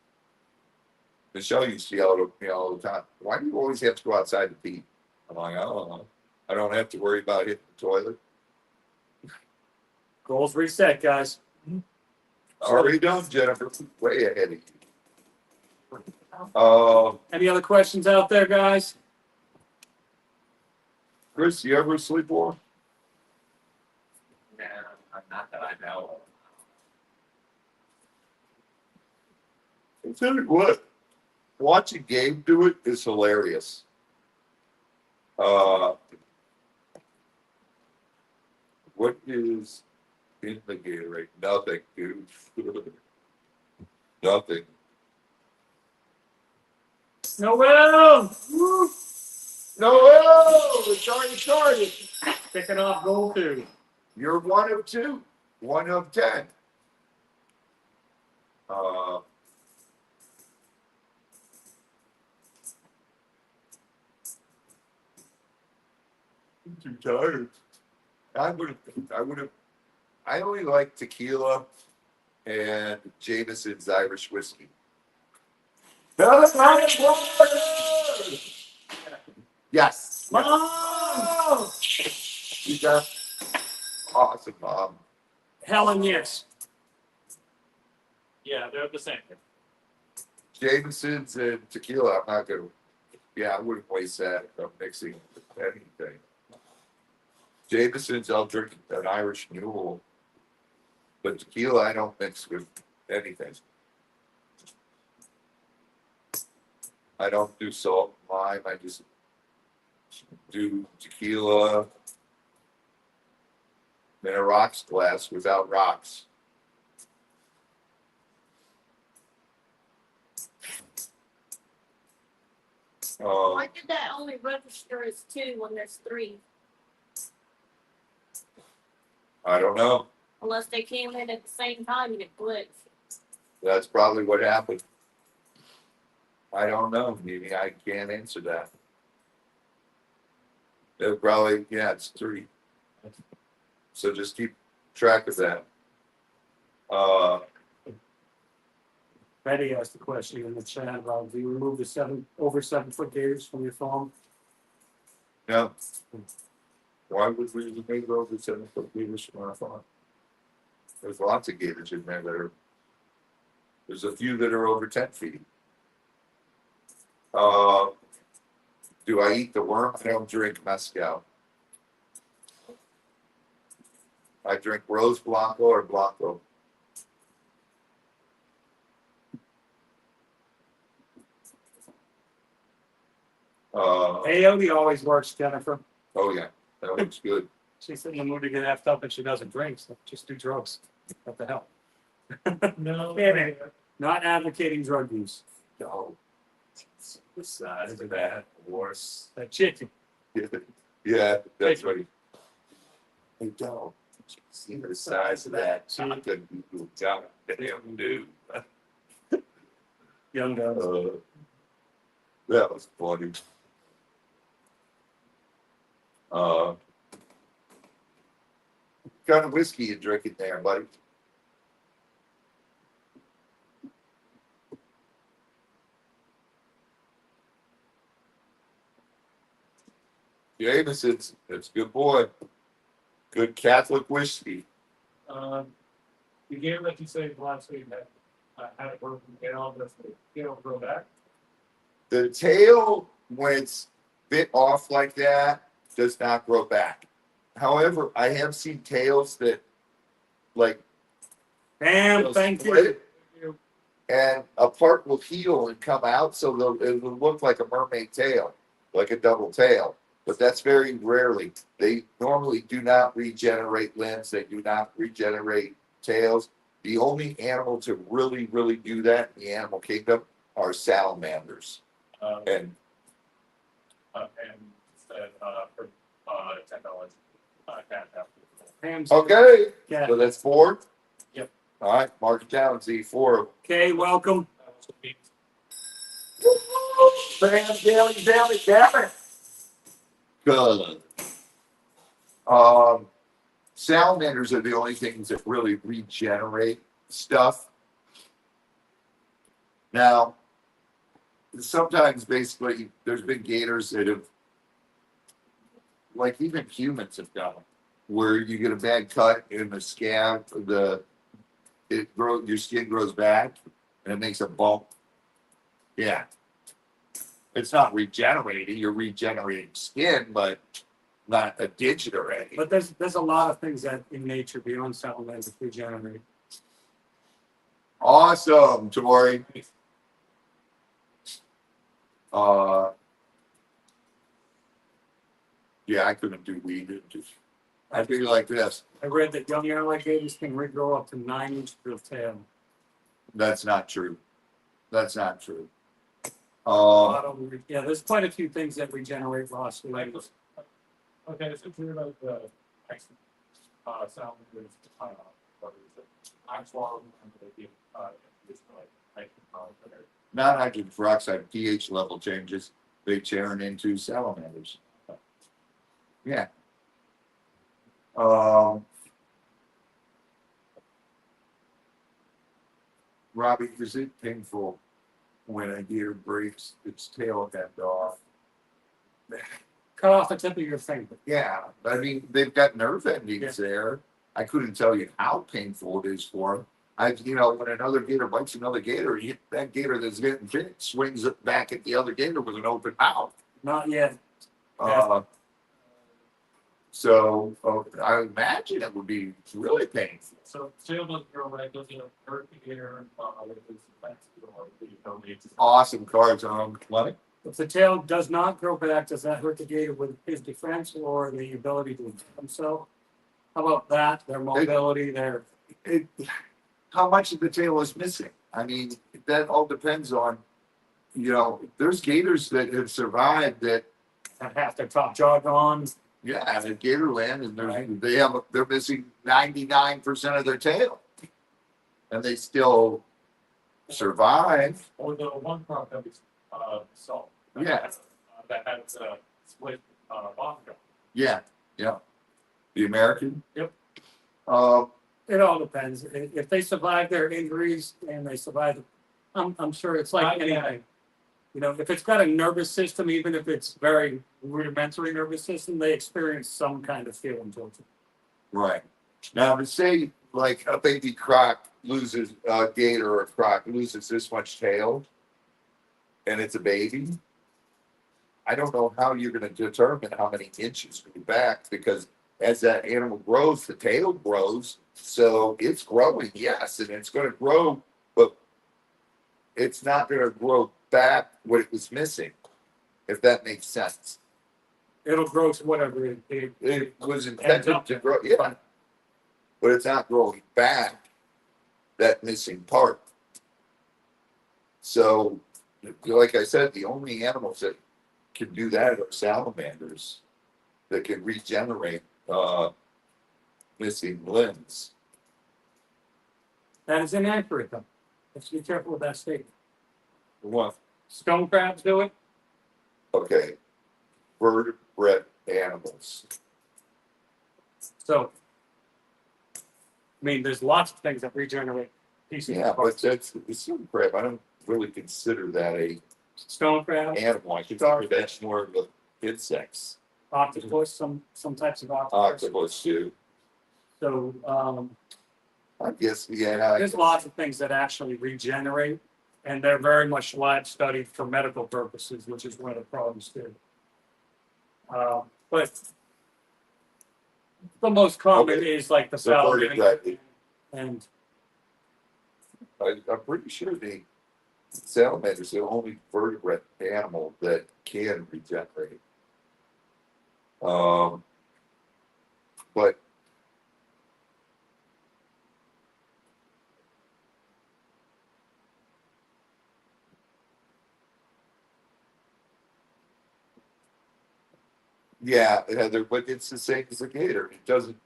Michelle used to yell at me all the time. Why do you always have to go outside to pee? I'm like, I don't know. I don't have to worry about hitting the toilet. Goals reset, guys. Already done, Jennifer. Way ahead of you. Any other questions out there, guys? Chris, you ever sleepwalk? Yeah, not that I know. I'll tell you what, watching Gabe do it is hilarious. What is in the Gatorade? Nothing, dude. Nothing. Noel! No, it's already started. Picking off goal 2. You're 1 of 2, 1 of 10. I'm too tired. I only like tequila and Jameson's Irish whiskey. Yes. Mom! You got awesome, Helen, yes. Yeah, they're the same. Jameson's and tequila. I'm not gonna. Yeah, I wouldn't waste that if I'm mixing anything. Jameson's, I'll drink an Irish mule, but tequila I don't mix with anything. I don't do salt and lime. I just do tequila in a rocks glass without rocks. Why did that only register as 2 when there's 3? I don't know. Unless they came in at the same time and it glitched. That's probably what happened. I don't know. Maybe I can't answer that. They'll probably, yeah, it's 3. So just keep track of that. Betty asked the question in the chat about, do you remove the over 7-foot gators from your farm? No. Why would we remove over 7-foot gators from our farm? There's lots of gators in there that are. There's a few that are over 10 feet. Do I eat the worm? I don't drink mezcal. I drink Rose Blanco or Blanco. Peyote always works, Jennifer. Oh yeah, that looks good. She's in the mood to get effed up and she doesn't drink, so just do drugs. What the hell? No. Yeah, not advocating drug use. No. The size of that horse. That chicken. Yeah, that's what he. Hey, don't. See the size of that chicken you got damn do. Young guns. That was funny. What kind of whiskey you drinking there, buddy? Jameson's, that's a good boy. Good Catholic whiskey. The game that you saved last week that had it work and get all this, grow back. The tail, when it's bit off like that, does not grow back. However, I have seen tails that, like, Bam, they'll thank split, you. and a part will heal and come out, so it will look like a mermaid tail, like a double tail. But that's very rarely. They normally do not regenerate limbs. They do not regenerate tails. The only animal to really, really do that in the animal kingdom are salamanders. And For $10, Bam's- okay, Yeah. so that's 4. Yep. All right, mark it down. See 4. Okay, welcome. Bam, damn it. Good. Salamanders are the only things that really regenerate stuff. Now, sometimes basically there's been gators that have, like even humans have done, where you get a bad cut in the scab, your skin grows back and it makes a bump. Yeah. It's not regenerating, you're regenerating skin, but not a digit or anything. But there's a lot of things that in nature beyond salamanders regenerate. Awesome, Tori. Yeah, I couldn't do weed. I'd be like this. I read that young alligators can regrow up to 9 inches of tail. That's not true. That's not true. Yeah, there's quite a few things that regenerate lost legs. Okay, so we're about the sound with what is it? Actual Non-hydrogen peroxide pH level changes, they turn into salamanders. Yeah. Robbie, is it painful when a deer breaks its tail end off? cut off the tip of your finger. Yeah, I mean, they've got nerve endings there. I couldn't tell you how painful it is for them. When another gator bites another gator, that gator that's getting bit swings it back at the other gator with an open mouth. Not yet. Uh, I imagine it would be really painful. So tail doesn't grow back, doesn't hurt the gator, it's Awesome cards on money. If the tail does not grow back, does that hurt the gator with his defense or the ability to defend himself? How about that? Their mobility, their How much of the tail is missing? I mean, that all depends on, there's gators that have survived that, half their top jaw gone. yeah, in Gatorland, and Right. they're missing 99% of their tail, and they still survive. or the one crop that we saw. Yeah. That had split bottom jaw. Yeah, the American. Yep. Uh, It all depends. If they survive their injuries and they survive, I'm sure it's like Yeah. anything. If it's got a nervous system, even if it's very rudimentary nervous system, they experience some kind of feeling towards it. right. Now, to say like a baby croc loses a gator or a croc loses this much tail, and it's a baby, I don't know how you're going to determine how many inches go back, because as that animal grows, the tail grows. So it's growing, yes, and it's going to grow, but it's not going to grow back what it was missing, if that makes sense. It'll grow to whatever it It was intended to grow, yeah, but it's not growing back that missing part. So, like I said, the only animals that can do that are salamanders that can regenerate missing limbs. That is inaccurate, though. Let's be careful with that statement. What? Stone crabs do it. Okay, vertebrate animals. So, there's lots of things that regenerate pieces Yeah, of but parts. that's the stone crab. I don't really consider that a Stone crab, animal. I consider that's more of a insects. octopus, some types of octopus. Octopus too. So, I guess, yeah. there's lots of things that actually regenerate, and they're very much lab studied for medical purposes, which is one of the problems too. But the most common Okay. is like the The vertebrate. salamander, and I'm pretty sure the salamander is the only vertebrate animal that can regenerate. But yeah, Heather, but it's the same as a gator. It doesn't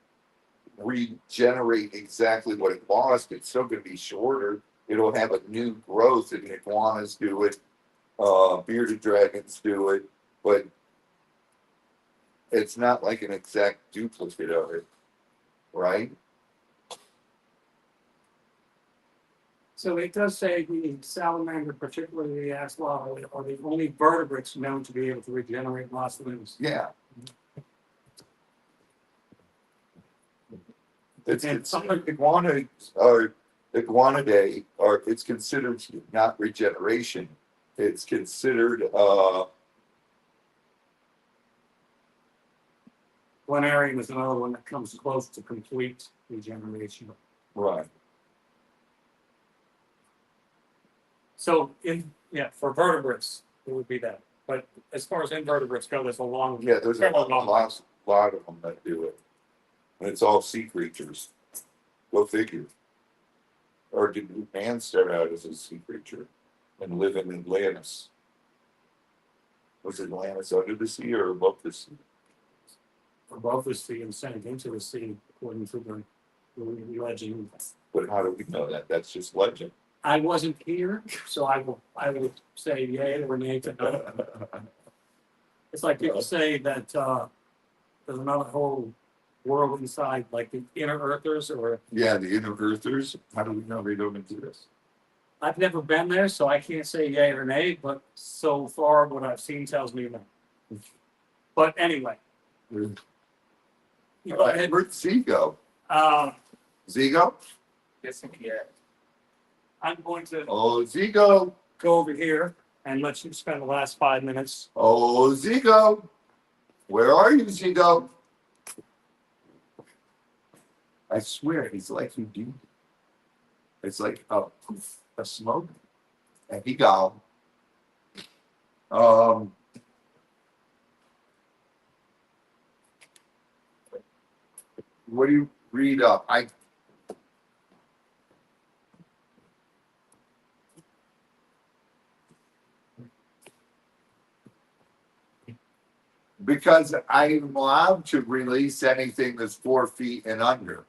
regenerate exactly what it lost. It's still going to be shorter. It'll have a new growth, and iguanas do it. Bearded dragons do it, but it's not like an exact duplicate of it, right? so it does say the salamander, particularly the axolotl, are the only vertebrates known to be able to regenerate lost limbs. Yeah. It's iguana or iguanidae, or it's considered not regeneration. It's considered Planarian is another one that comes close to complete regeneration. right. So for vertebrates, it would be that. But as far as invertebrates go, there's a long. Yeah, there's a fairly long- lot of them that do it. And it's all sea creatures. Go figure. Or did man start out as a sea creature and live in Atlantis? Was Atlantis under the sea or above the sea? Above the sea and sank into the sea, according to the legend. But how do we know that? That's just legend. I wasn't here, so I will say yay or nay to that. It's like people say that there's another whole world inside, like the inner earthers, or Yeah, the inner earthers. How do we know they don't exist? I've never been there, so I can't say yay or nay, but so far what I've seen tells me no. But anyway, you go ahead. Where'd Z go? Uh, Z go? I'm going to Oh, Z go. go over here and let you spend the last 5 minutes. Oh, Z go. Where are you, Z go? I swear, he's like you do. It's like a smoke. And he gone. What do you read up? Because I'm allowed to release anything that's 4 feet and under.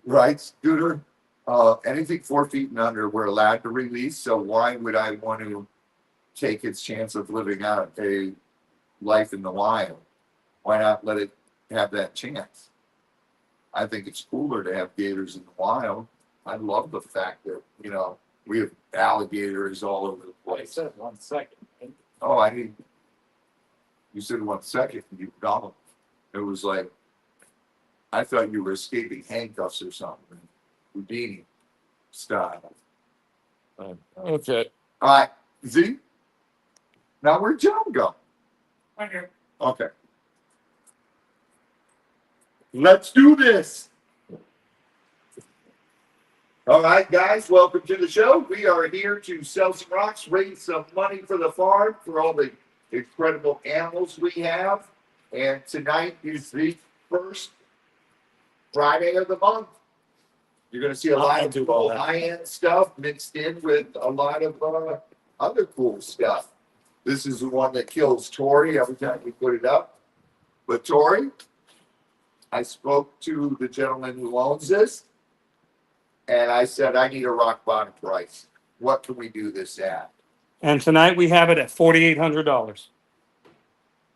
Right, Scooter? Anything 4 feet and under, we're allowed to release. So why would I want to take its chance of living out a life in the wild? Why not let it have that chance? I think it's cooler to have gators in the wild. I love the fact that, we have alligators all over the I place. said 1 second. Oh, I didn't. You said 1 second, you gone. It was like, I thought you were escaping handcuffs or something. Houdini style. Okay. All right, Z. Now where'd John go? Right here. Okay. Let's do this. All right, guys, welcome to the show. We are here to sell some rocks, raise some money for the farm, for all the incredible animals we have. And tonight is the first Friday of the month. You're going to see a lot I'll of do all cool that. high-end stuff mixed in with a lot of other cool stuff. This is the one that kills Tori every time we put it up. But Tori, I spoke to the gentleman who owns this, and I said, I need a rock bottom price. What can we do this at? And tonight we have it at $4,800.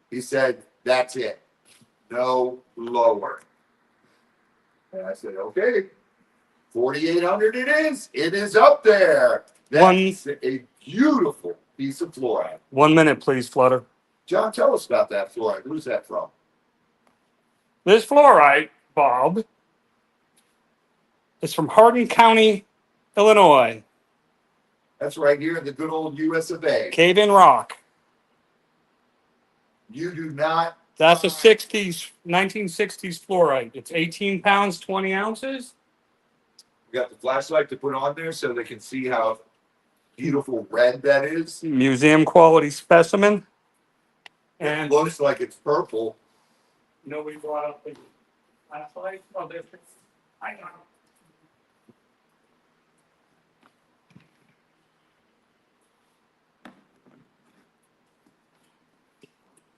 He said, that's it. No lower. And I said, okay, 4,800 it is. It is up there. That's a beautiful piece of fluoride. 1 minute, please, Flutter. John, tell us about that fluoride. Who's that from? This fluorite, Bob, is from Hardin County, Illinois. That's right here in the good old US of A. Cave-in rock. You do not. That's a 1960s fluorite. It's 18 pounds, 20 ounces. You got the flashlight to put on there so they can see how beautiful red that is. Museum quality specimen. And And it looks like it's purple. nobody brought up the flashlight. Oh, there's. I know.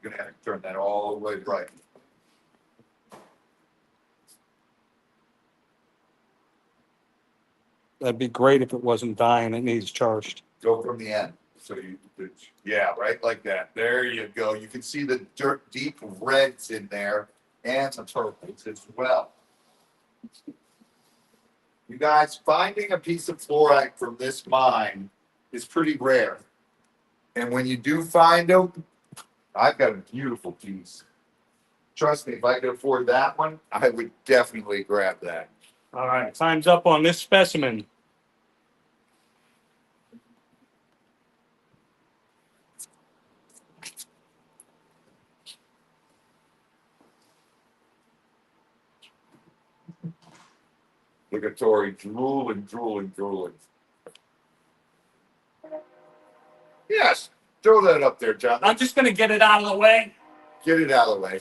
You're gonna have to turn that all the way bright. That'd be great if it wasn't dying. It needs charged. Go from the end. So yeah, right like that. There you go. You can see the deep reds in there and the purples as well. You guys, finding a piece of fluorite from this mine is pretty rare. And when you do find them, I've got a beautiful piece. Trust me, if I could afford that one, I would definitely grab that. All right, time's up on this specimen. Look at Tori drooling. Yes, throw that up there, John. I'm just gonna get it out of the way. Get it out of the way.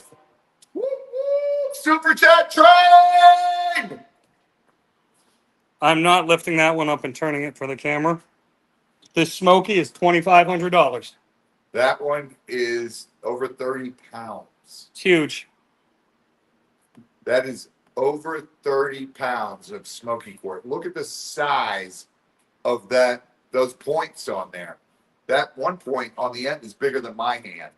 Woo, woo, Super chat train! I'm not lifting that one up and turning it for the camera. This Smoky is $2,500. That one is over 30 pounds. It's huge. That is over 30 pounds of smoky quartz. Look at the size of those points on there. That one point on the end is bigger than my hand.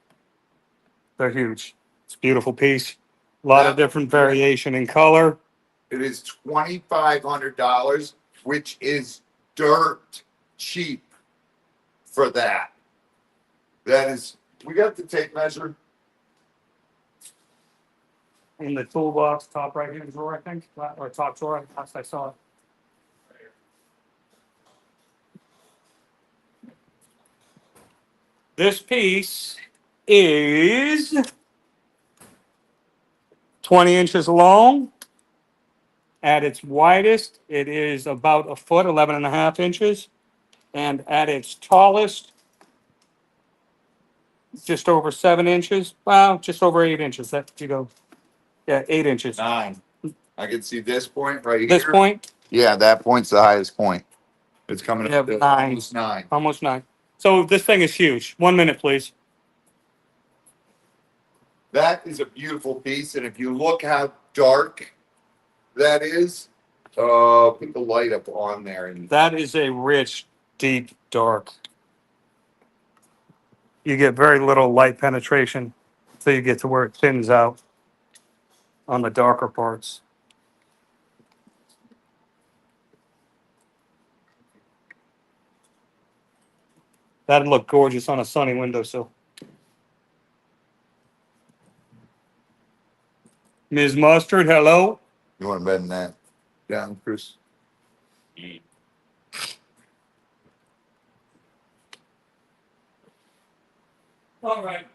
They're huge. It's a beautiful piece. A lot of different variation in color. It is $2,500, which is dirt cheap for that. That is We got the tape measure. In the toolbox, top right hand drawer, I think, or top drawer, last I saw it. This piece is 20 inches long. At its widest, it is about a foot, 11 and a half inches. And at its tallest, just over 7 inches. Well, just over 8 inches. That you go. Yeah, 8 inches. 9. I can see this point right here. This point, Yeah, that point's the highest point. It's coming Yeah, up to 9. almost 9. almost 9. So this thing is huge. 1 minute, please. That is a beautiful piece, and if you look how dark that is, put the light up on there, and That is a rich, deep, dark. You get very little light penetration until you get to where it thins out on the darker parts. That'd look gorgeous on a sunny windowsill. Ms. Mustard, hello. you want to bend that down, Chris? All right.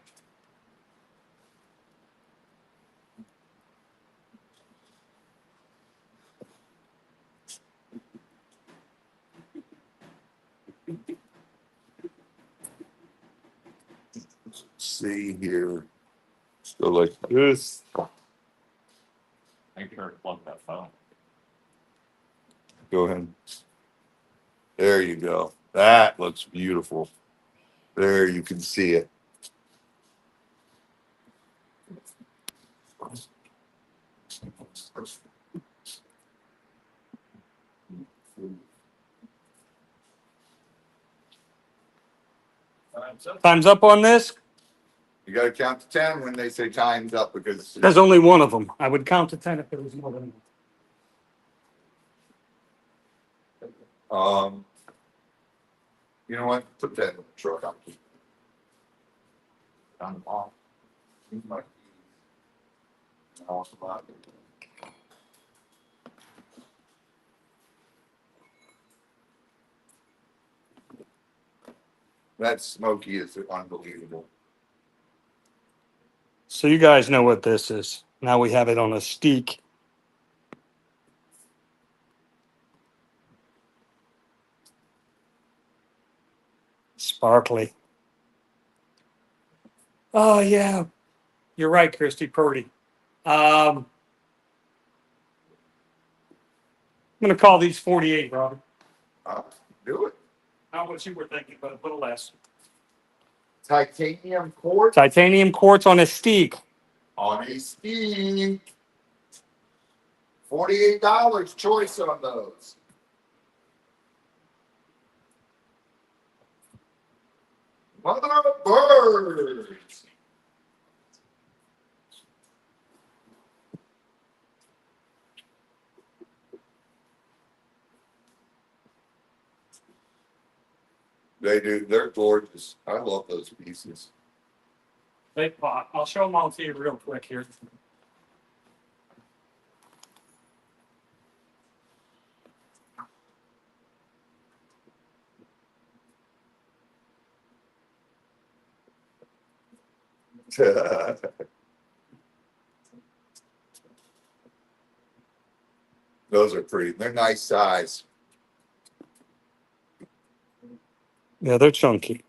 See here. Go like this. Make sure to plug that phone. Go ahead. There you go. That looks beautiful. There you can see it. Time's up on this. You got to count to 10 when they say time's up because There's only one of them. I would count to 10 if there was more than one. you know what? Put that in the truck. I'm off. Use my keys. Awesome. That smoky is unbelievable. So you guys know what this is. Now we have it on a steak. Sparkly. Oh yeah, you're right, Christy Purdy. I'm gonna call these 48, Robert. Do it. Not what you were thinking, but a little less. Titanium quartz Titanium quartz on a steak. on a steak. $48 choice on those. Mother of birds. They do. They're gorgeous. I love those pieces. They pop. I'll show them all to you real quick here. Those are pretty. They're nice size. Yeah, they're chunky.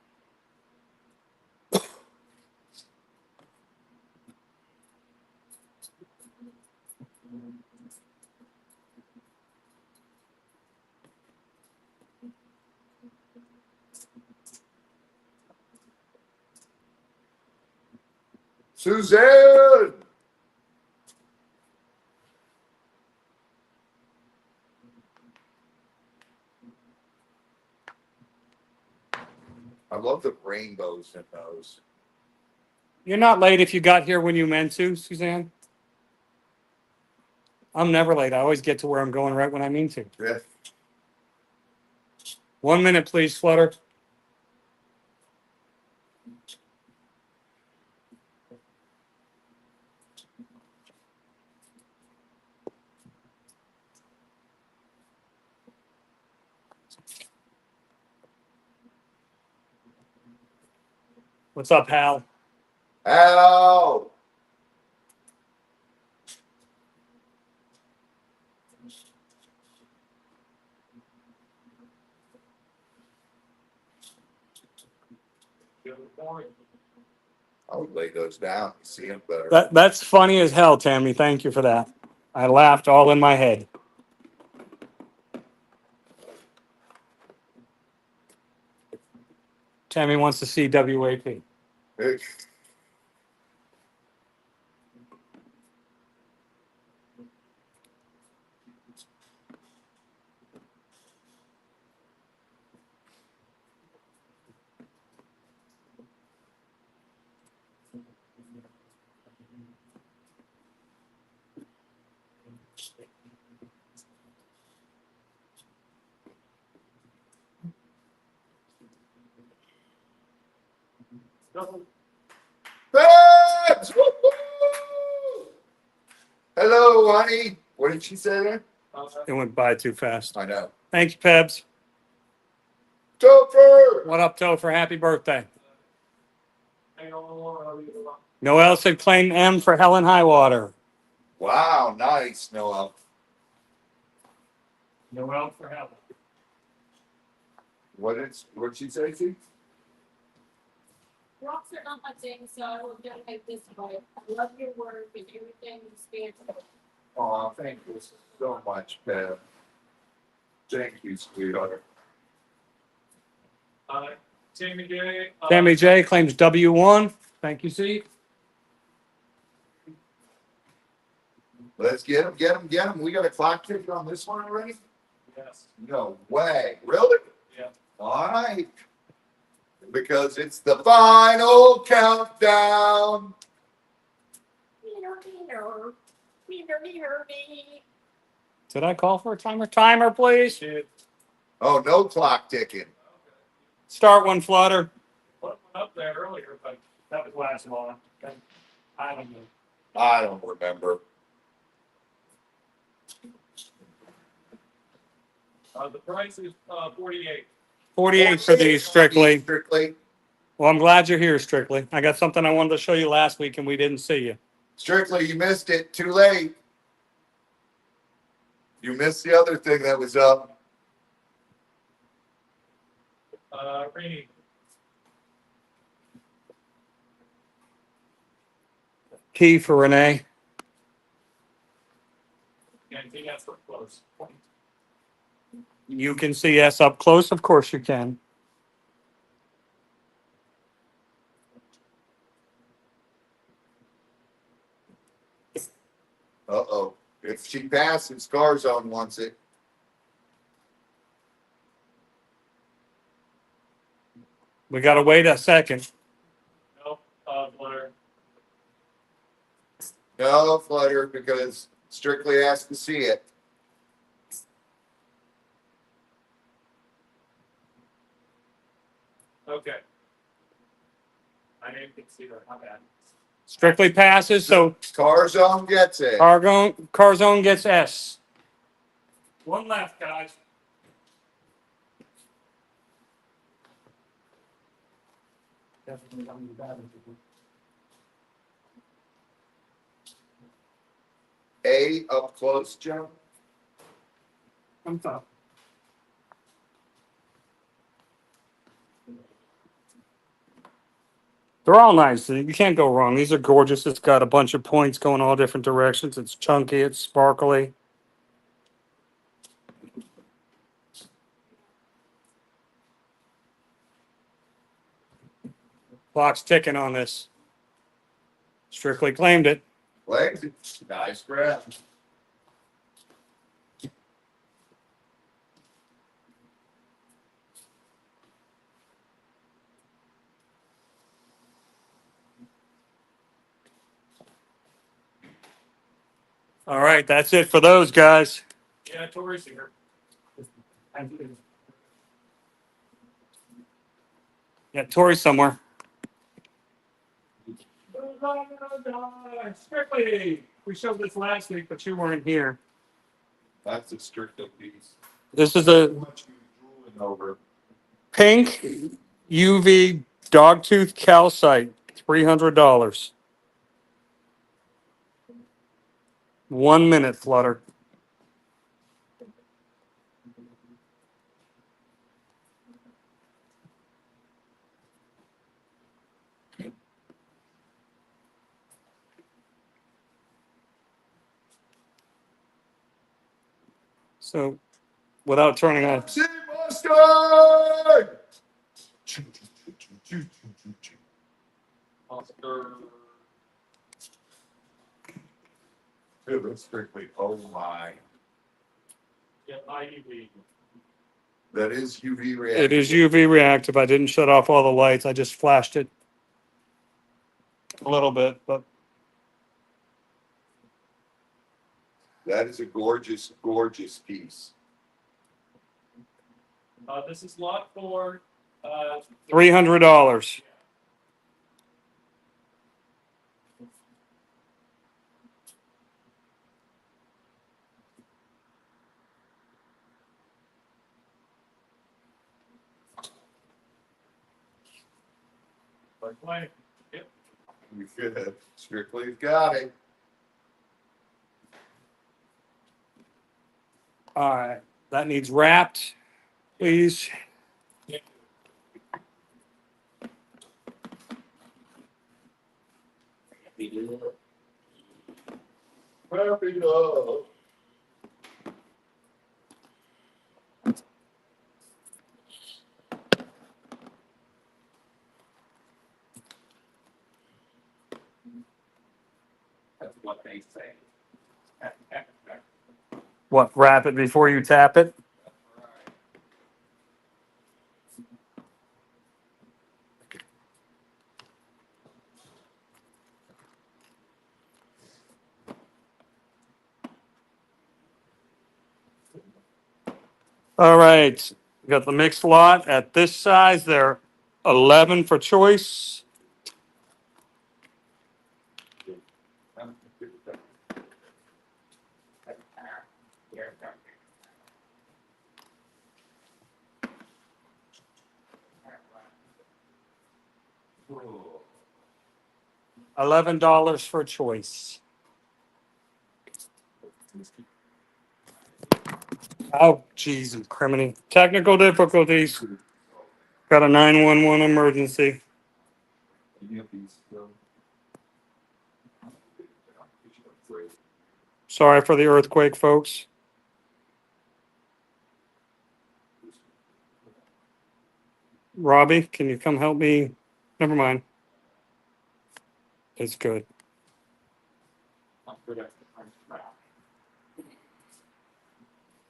Suzanne. I love the rainbows in those. You're not late if you got here when you meant to, Suzanne. I'm never late. I always get to where I'm going right when I mean to. Yeah. 1 minute, please, Flutter. What's up, Hal? Ow! I would lay those down. You see them better. That's funny as hell, Tammy. Thank you for that. I laughed all in my head. Tammy wants to see WAP. Babs! Woo-hoo! Hello, honey. What did she say there? It went by too fast. I know. Thank you, Pebs. Topher! What up, Topher? Happy birthday. Noel said claim M for Helen Highwater. Wow, nice, Noel. Noel for Helen. What'd she say, T? Rocks are not my thing, so I will dedicate this way. I love your work and everything you stand for. Oh, thank you so much, Bev. Thank you, sweetheart. Tammy J. Tammy J claims W1. Thank you, C. Let's get him. We got a clock ticket on this one already? Yes. No way. Really? Yeah. All right. Because it's the final countdown. Did I call for a timer? Timer, please. Oh, no clock ticking. Start one, Flutter. Put one up there earlier, but that was last long. I don't know. I don't remember. The price is 48. 48 for these, Strictly. Strictly. Well, I'm glad you're here, Strictly. I got something I wanted to show you last week and we didn't see you. Strictly, you missed it. Too late. You missed the other thing that was up. Rainy. Key for Renee. Yeah, I think that's close. You can see us up close. Of course you can. Uh-oh. If she passes, Scarzone wants it. We got to wait a second. Nope. Blair. No, Flutter, because Strictly has to see it. Okay. I didn't see that. Not bad. Strictly passes, so Scarzone gets it. Carzone gets S. One left, guys. A up close, Joe. I'm tough. They're all nice. You can't go wrong. These are gorgeous. It's got a bunch of points going all different directions. It's chunky. It's sparkly. Clock's ticking on this. Strictly claimed it. Legs. Nice grab. All right, that's it for those guys. Yeah, Tori's here. Yeah, Tori's somewhere. Strictly. We showed this last week, but you weren't here. That's a Strictly piece. This is a How much you drew over. Pink UV dogtooth calcite, $300. 1 minute, Flutter. So, without turning on, See mustard! Dude, that's strictly, oh my. Yeah, IUV. That is UV reactive. it is UV reactive. I didn't shut off all the lights. I just flashed it a little bit, but That is a gorgeous, gorgeous piece. This is lot 4. $300. Like mine. Yep. We should have strictly got it. All right, that needs wrapped, please. Wrap it up. That's what they say. What, wrap it before you tap it? All right, we got the mixed lot at this size. They're 11 for choice. $11 for choice. Oh, geez, and criminy. Technical difficulties. Got a 911 emergency. Sorry for the earthquake, folks. Robbie, can you come help me? Never mind. It's good. I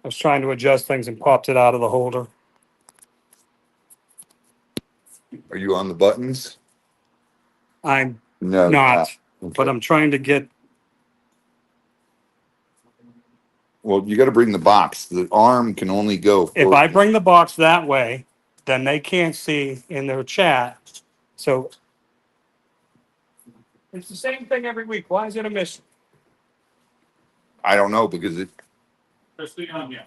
was trying to adjust things and popped it out of the holder. Are you on the buttons? I'm No. not, Okay. but I'm trying to get. Well, you got to bring the box. The arm can only go If forward. I bring the box that way, then they can't see in their chat. So it's the same thing every week. Why is it a mission? I don't know because it. Just the onion.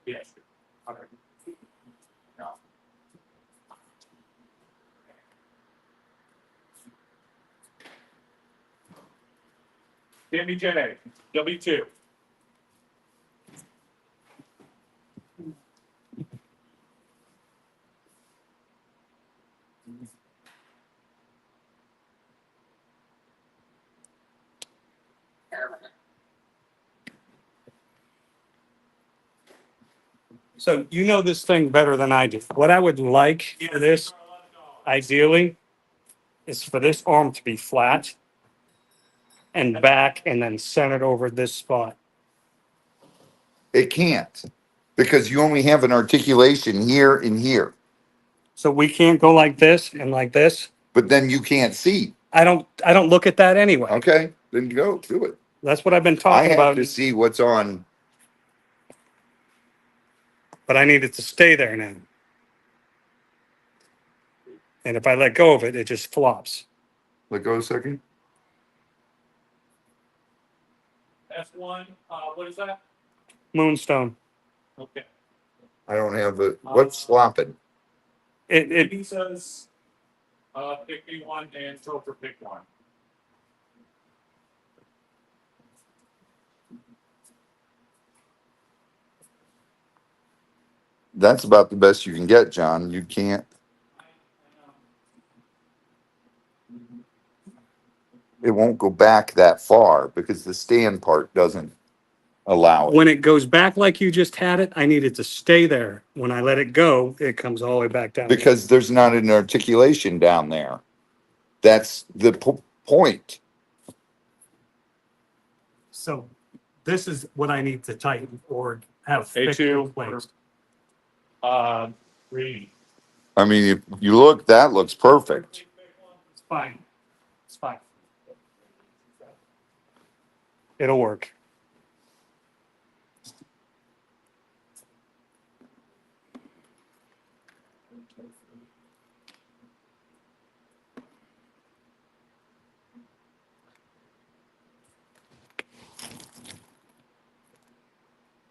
Yes. Okay. No. Tammy J. W2. So you know this thing better than I do. What I would like for this, ideally, is for this arm to be flat and back and then centered over this spot. It can't because you only have an articulation here and here, So we can't go like this and like this. but then you can't see. I don't look at that anyway. Okay, then go do it. That's what I've been I talking have about, to see what's on. but I need it to stay there now. And if I let go of it, it just flops. Let go a second. S1, what is that? Moonstone. Okay. I don't have it. What's swamping? It He says, pick me one and Topher pick one. That's about the best you can get, John. You can't. It won't go back that far because the stand part doesn't allow it. when it goes back like you just had it, I need it to stay there. When I let it go, it comes all the way back down. Because there's not an articulation down there. That's the point. So this is what I need to tighten or have fixed A2 in place. Three. I mean, if you look, that looks perfect. It's fine. It's fine. It'll work.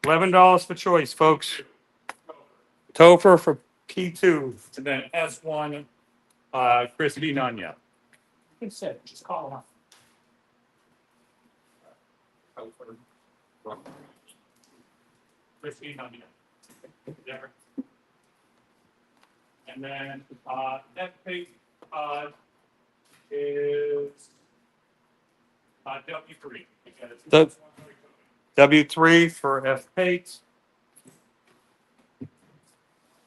$11 for choice, folks. Topher for P2. And then S1, crispy Nanya. Good set. Just call it off. Crispy Nanya. There. And then, that pig, is, W3. Because The- W3 for F8.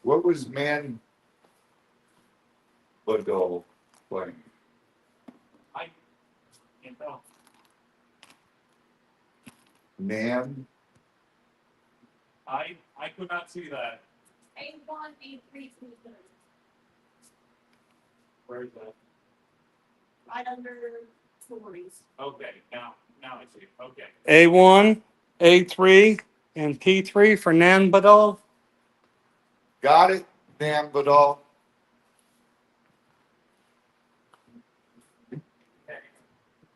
What was man? Badal playing? I can't tell. Man, I could not see that. A1, A3, P3. Where is that? Right under stories. Okay, now I see. Okay. A1, A3, and P3 for Nan Badal. got it. Man, Badal.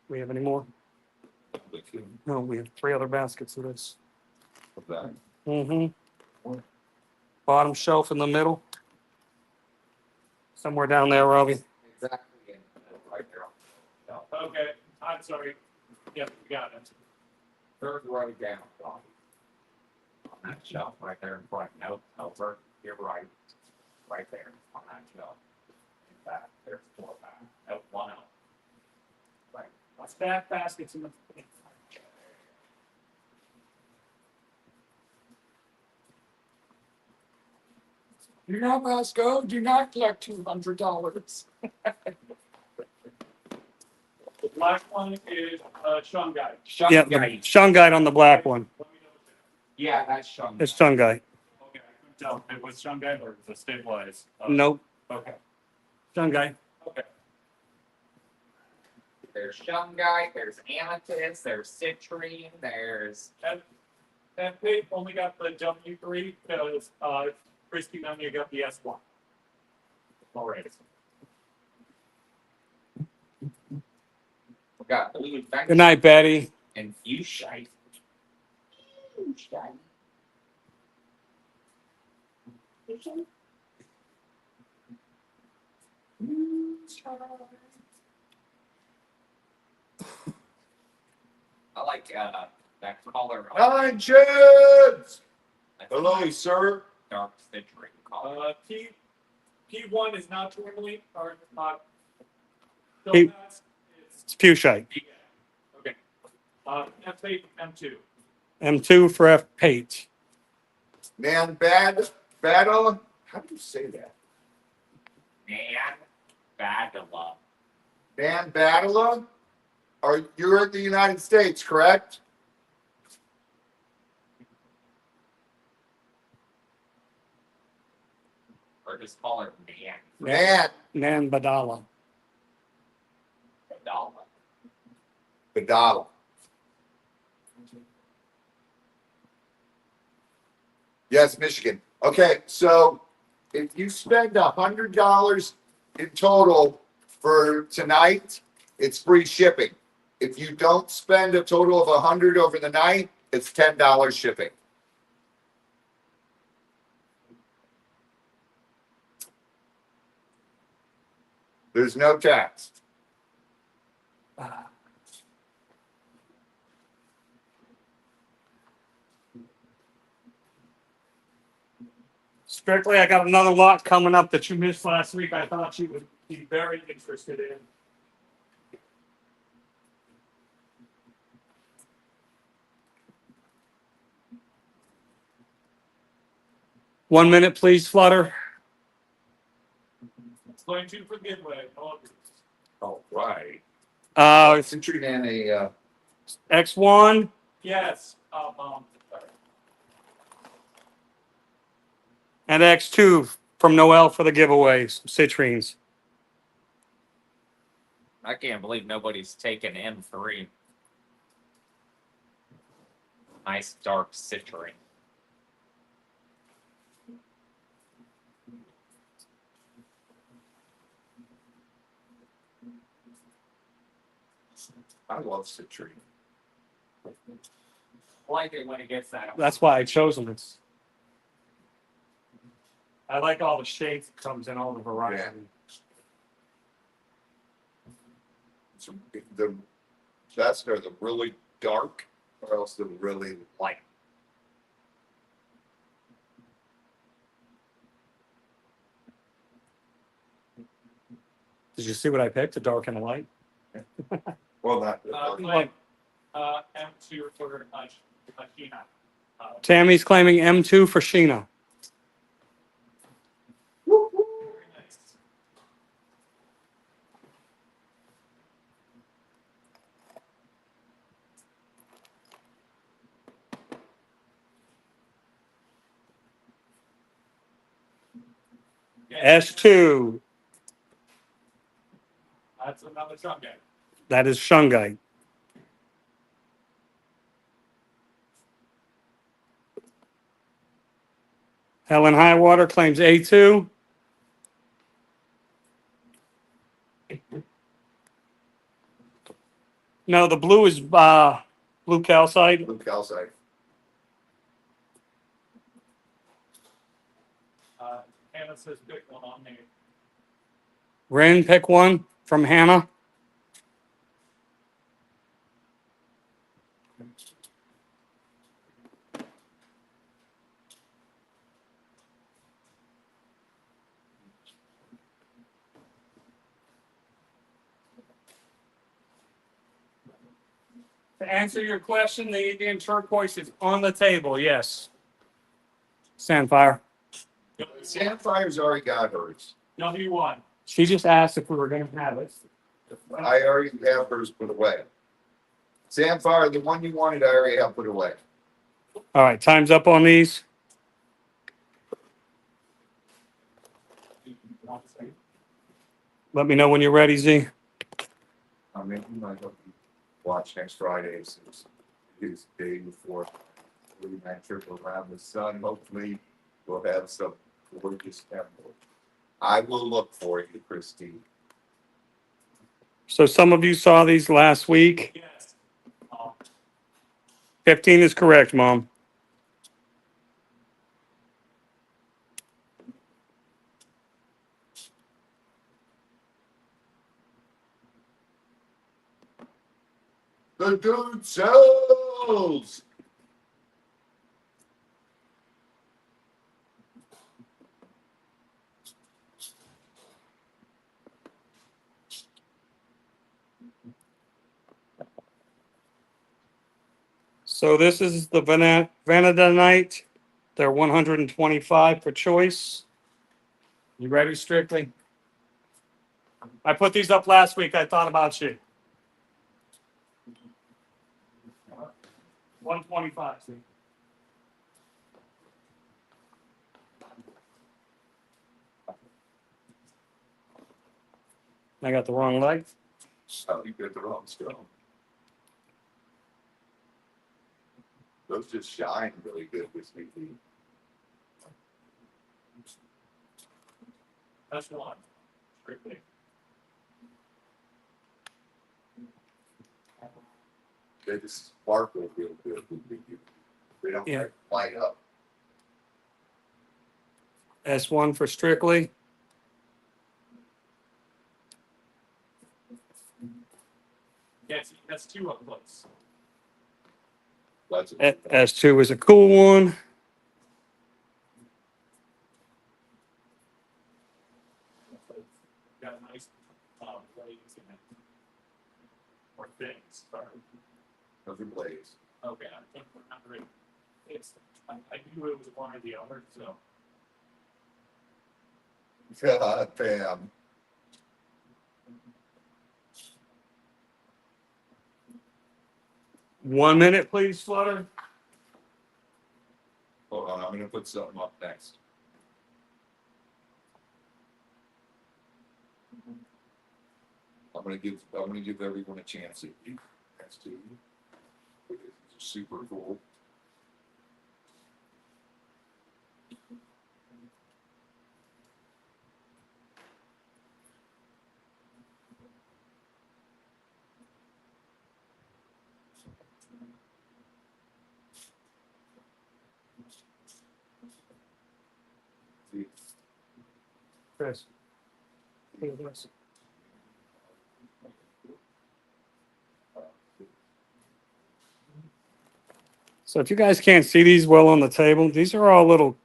We have any more? No, we have 3 other baskets of this. Mm-hmm. Bottom shelf in the middle. Somewhere down there, Robbie. Exactly. Right there. Okay, I'm sorry. Yep, we got it. Third row down, Bobby. On that shelf right there in front. No, over. You're right. Right there on that shelf. In back. There's 4 back. No, 1 out. Right. Let's back baskets in the. Do not Vasco. Do not collect $200. The black one is Shungai. Yeah, the Shungite on the black one. Let me know what's Yeah, that's Sean. It's Shungite. there. Okay, I couldn't tell if it was Shungai or the stabilized. Nope, Okay. Shungite. Okay. There's Shungite, there's Amethyst, there's Citrine, there's That pig only got the W3 because Crispy Nanya got the S1. Alright. we got blue Good night, Betty. and fuchsia. I like that color. Nine Chins! Hello, sir. Dark citrine color. P1 is not tourmaline or not. P- It's Fuchsite. Okay. F8, M2. M2 for F8. Man, battle. How do you say that? Man, Badala. Man, Badala? You're in the United States, correct? Or just call it Man. Man, Nan Badala. Badala. Badala. Yes, Michigan. Okay, so if you spend $100 in total for tonight, it's free shipping. If you don't spend a total of 100 over the night, it's $10 shipping. There's no tax. Strictly, I got another lot coming up that you missed last week. I thought you would be very interested in. One minute, please, Flutter. It's going to forgive way. Oh, right. Uh, Citrine and a, X1 Yes, and X2 from Noel for the giveaways, citrines. I can't believe nobody's taken M3. Nice dark citrine. I love citrine. I like it when it gets that. That's why I chose them. I like all the shades it comes in, all the variety. So the best are the really dark or else the really light. Did you see what I picked? The dark and the light. Well, not. M2 for Sheena. Tammy's claiming M2 for Sheena. Very nice. S2. That's another Trump game. That is Shungite. Helen Highwater claims A2. No, the blue is blue calcite. Blue calcite. Hannah says pick one on me. Ren, pick one from Hannah. To answer your question, the Indian turquoise is on the table, yes. Sandfire. Sandfire's already got hers. W1. She just asked if we were going to have it. I already have hers put away. Sandfire, the one you wanted, I already have put away. All right, time's up on these. Let me know when you're ready, Z. I'm making my watch next Friday. So it's his day before we that trip around the sun. Hopefully, we'll have some gorgeous temple. I will look for you, Christine. So some of you saw these last week. Yes. 15 is correct, Mom. The dude sells. So this is the Vanadinite. They're 125 per choice. You ready, Strictly? I put these up last week. I thought about you. 125. See? I got the wrong leg. Oh, you got the wrong stone. Those just shine really good with me. That's one. Strictly. They just sparkle real good. They don't Yeah. light up. S1 for Strictly. Yeah, that's two up close. That's S2 is a cool one. Got a nice, blades in it. Or things, sorry. those are blades. Okay, I think we're not ready. I knew it was one or the other, so. God damn. One minute, please, Flutter. Hold on, I'm gonna put something up next. I'm gonna give everyone a chance at you. That's to you. It's super cool. See, Chris. Look at this. So if you guys can't see these well on the table, these are all little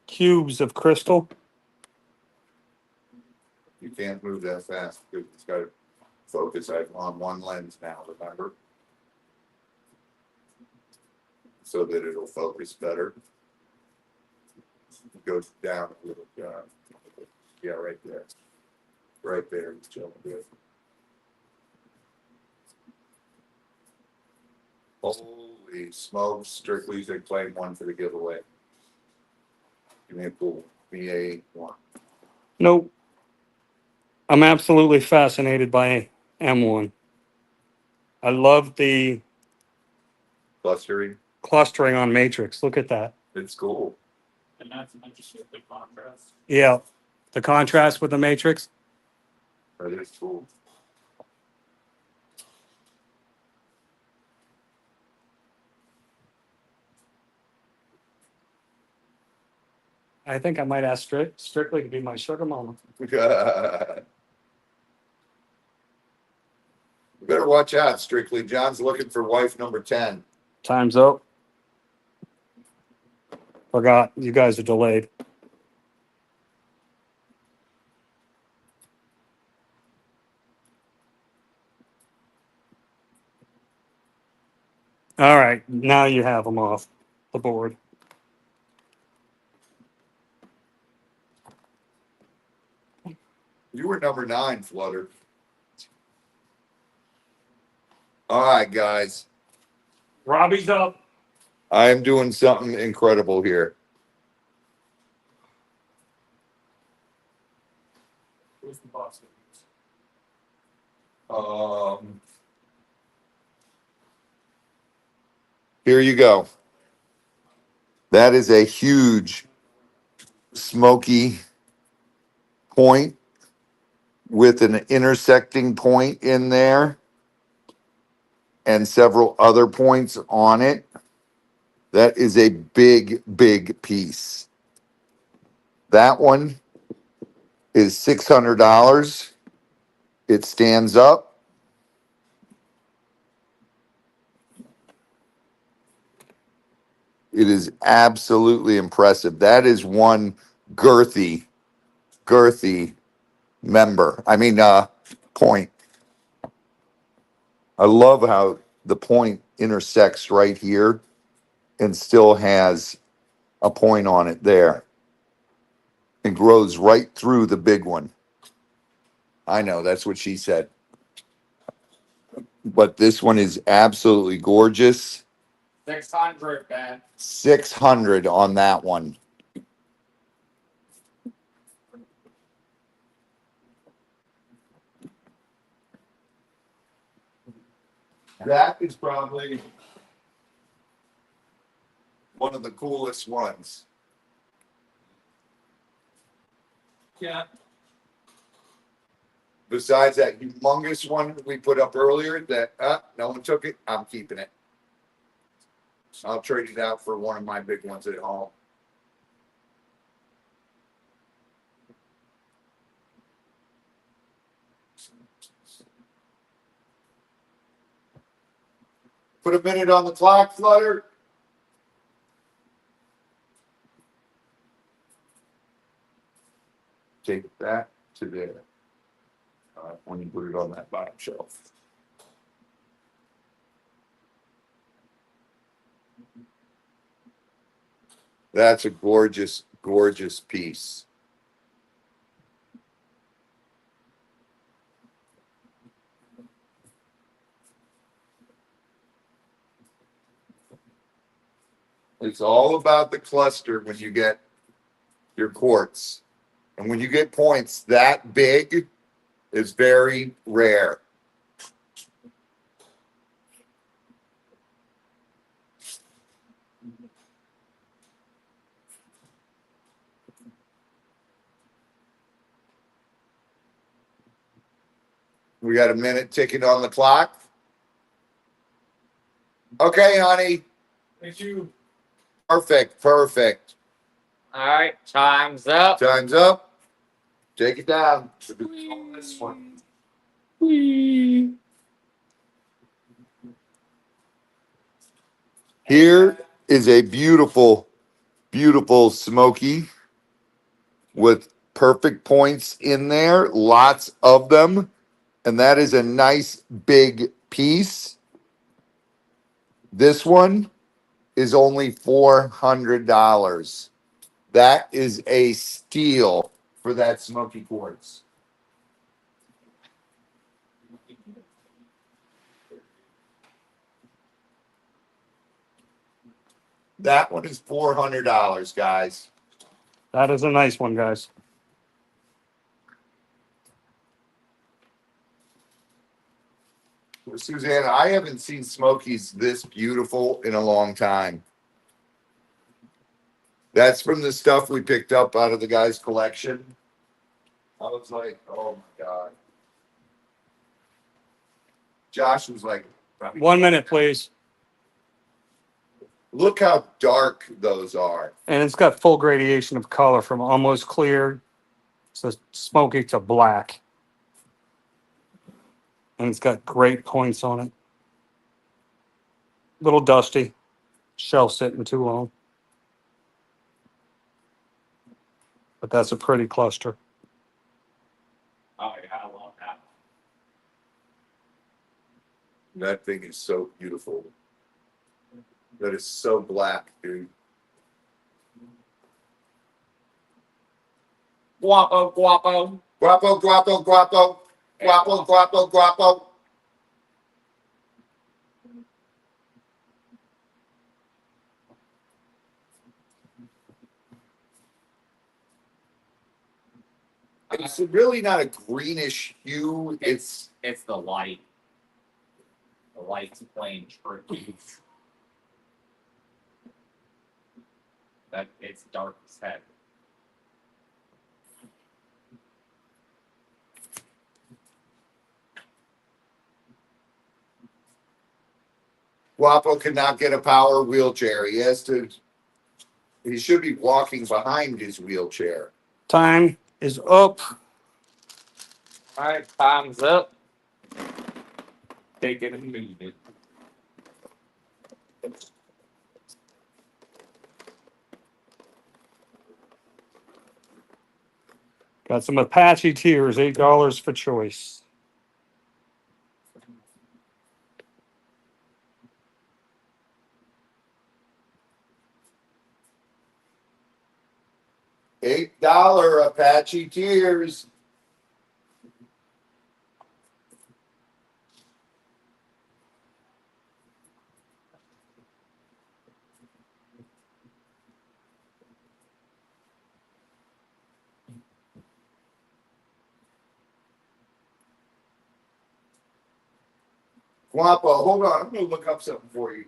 cubes of crystal. you can't move that fast because it's got to focus on one lens now, remember? So that it'll focus better. It goes down a little, yeah, right there. Right there, it's showing good. Holy smokes, Strictly's they claim one for the giveaway. Give me a cool VA1. Nope. I'm absolutely fascinated by M1. I love the Clustering, clustering on matrix. Look at that. it's cool. And that's just a big contrast. Yeah. The contrast with the matrix. That is cool. I think I might ask Strictly to be my sugar mama. You better watch out, Strictly. John's looking for wife number 10. Time's up. Forgot you guys are delayed. All right, now you have them off the board. You were number 9, Flutter. All right, guys. Robbie's up. I am doing something incredible here. Who's the boss? Here you go. That is a huge smoky point with an intersecting point in there and several other points on it. That is a big, big piece. That one is $600. It stands up. It is absolutely impressive. That is one girthy point. I love how the point intersects right here and still has a point on it there. It grows right through the big one. I know, that's what she said. But this one is absolutely gorgeous. 600, man. 600 on that one. That is probably one of the coolest ones. Yeah. Besides that humongous one we put up earlier that no one took it, I'm keeping it. I'll trade it out for one of my big ones at home. Put a minute on the clock, Flutter. Take that to there. When you put it on that bottom shelf. That's a gorgeous, gorgeous piece. It's all about the cluster when you get your quartz. And when you get points that big, it's very rare. We got a minute ticking on the clock. Okay, honey. Thank you. Perfect, perfect. All right, time's up. Time's up. Take it down. On this one. Here is a beautiful, beautiful smoky with perfect points in there, lots of them. And that is a nice big piece. This one is only $400. That is a steal for that smoky quartz. That one is $400, guys. That is a nice one, guys. Susanna, I haven't seen smokies this beautiful in a long time. That's from the stuff we picked up out of the guy's collection. I was like, oh my God. Josh was like, 1 minute, please. look how dark those are. And it's got full gradation of color from almost clear to smoky to black. And it's got great points on it. Little dusty. Shelf sitting too long. But that's a pretty cluster. Oh, yeah, I love that. That thing is so beautiful. That is so black, dude. Guapo, guapo. Guapo, guapo, guapo. Guapo, guapo, guapo. It's really not a greenish hue. It's It's the light. The light's playing tricky. That it's dark as heck. Guapo cannot get a power wheelchair. He has to. He should be walking behind his wheelchair. Time is up. All right, time's up. Take it and move it. Got some Apache tears, $8 for choice. $8 Apache tears. Guapo, hold on. I'm going to look up something for you.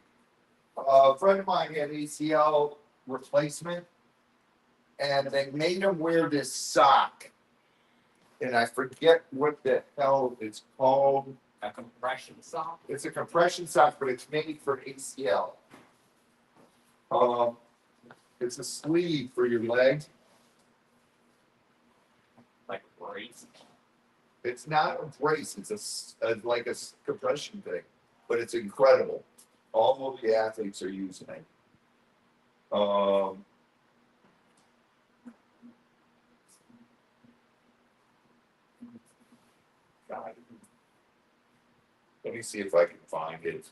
A friend of mine had ACL replacement, and they made him wear this sock. and I forget what the hell it's called. A compression sock. It's a compression sock, but it's made for ACL. It's a sleeve for your leg. Like brace. It's not a brace. It's like a compression thing, but it's incredible. All of the athletes are using it. God. Let me see if I can find it.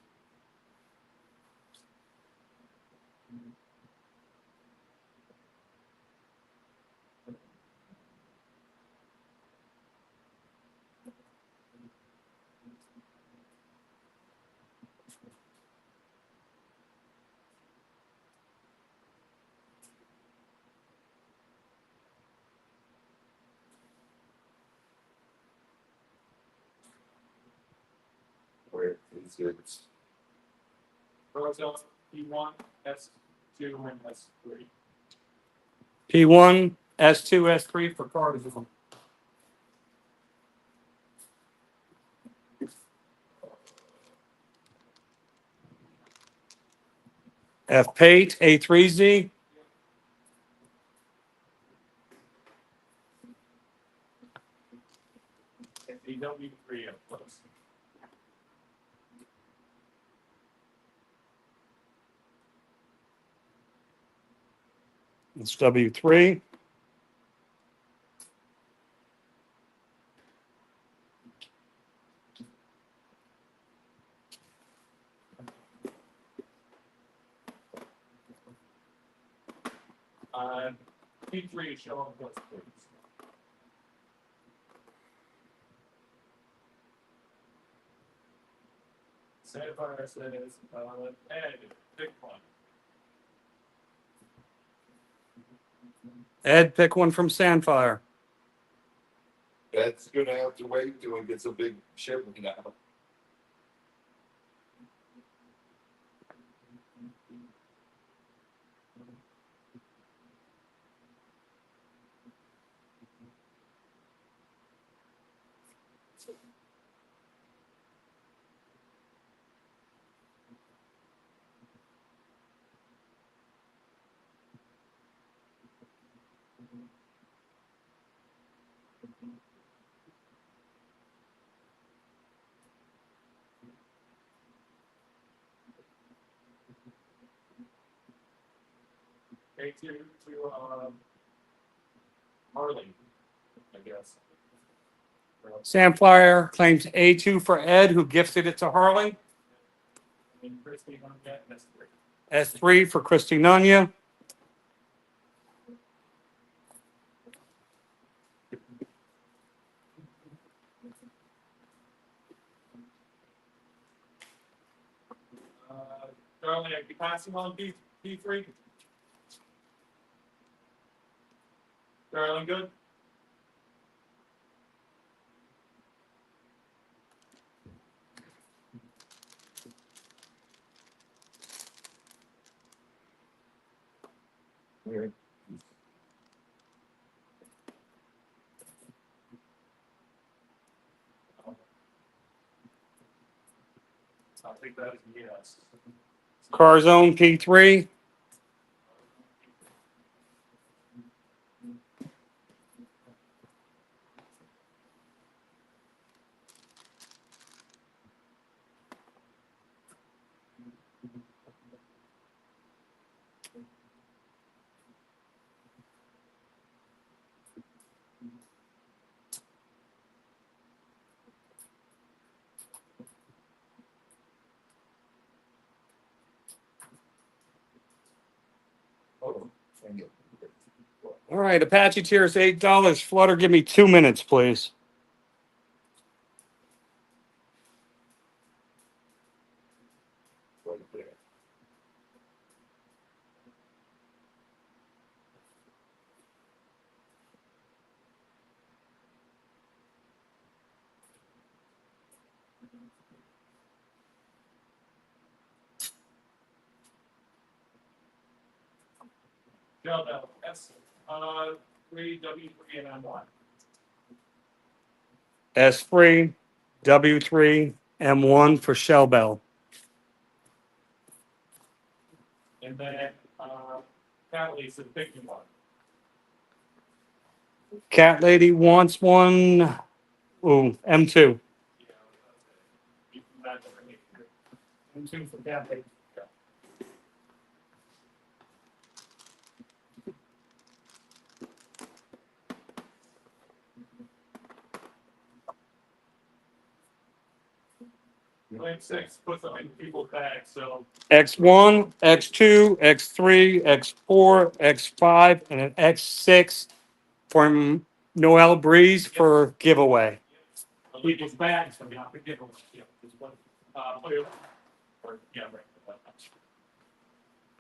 Where is it? Ozone, P1, S2, and S3. P1, S2, S3 for cortisone. F Pate, A3Z. And DW3 of close. It's W3. P3 is showing plus 3. Sapphire says, Ed, big one. Ed, pick one from Sandfire. That's gonna have to wait till it gets a big shipment now. A2 to Harley, I guess. Sandfire claims A2 for Ed, who gifted it to Harley. And Christie on that, S3. S3 for Christy Nunya. Darling, are you passing on P3? Darling, good? I'll take that as a yes. Carzone, P3. Oh, thank you. All right, Apache tiers $8. Flutter, give me 2 minutes, please. Right there. No, S, 3, W3, and M1. S3, W3, M1 for shell bell. And then, Natalie's the big one. Cat lady wants one. Ooh, M2. You know, that's it. M2 for cat lady. Lane 6 puts them in people's bags, so X1, X2, X3, X4, X5, and an X6 from Noel Breeze for giveaway. people's bags, so not the giveaway. Yeah, is what, put it- or, yeah, right.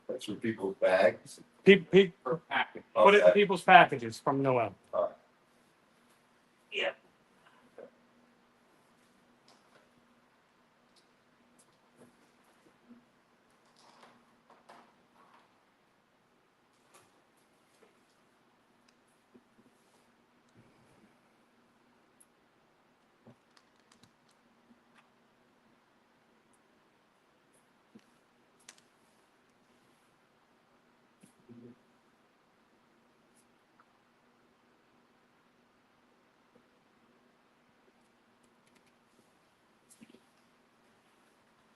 That's for people's bags. Pe- pe- For packing. Put it in Okay. people's packages from Noel. All right. Yeah.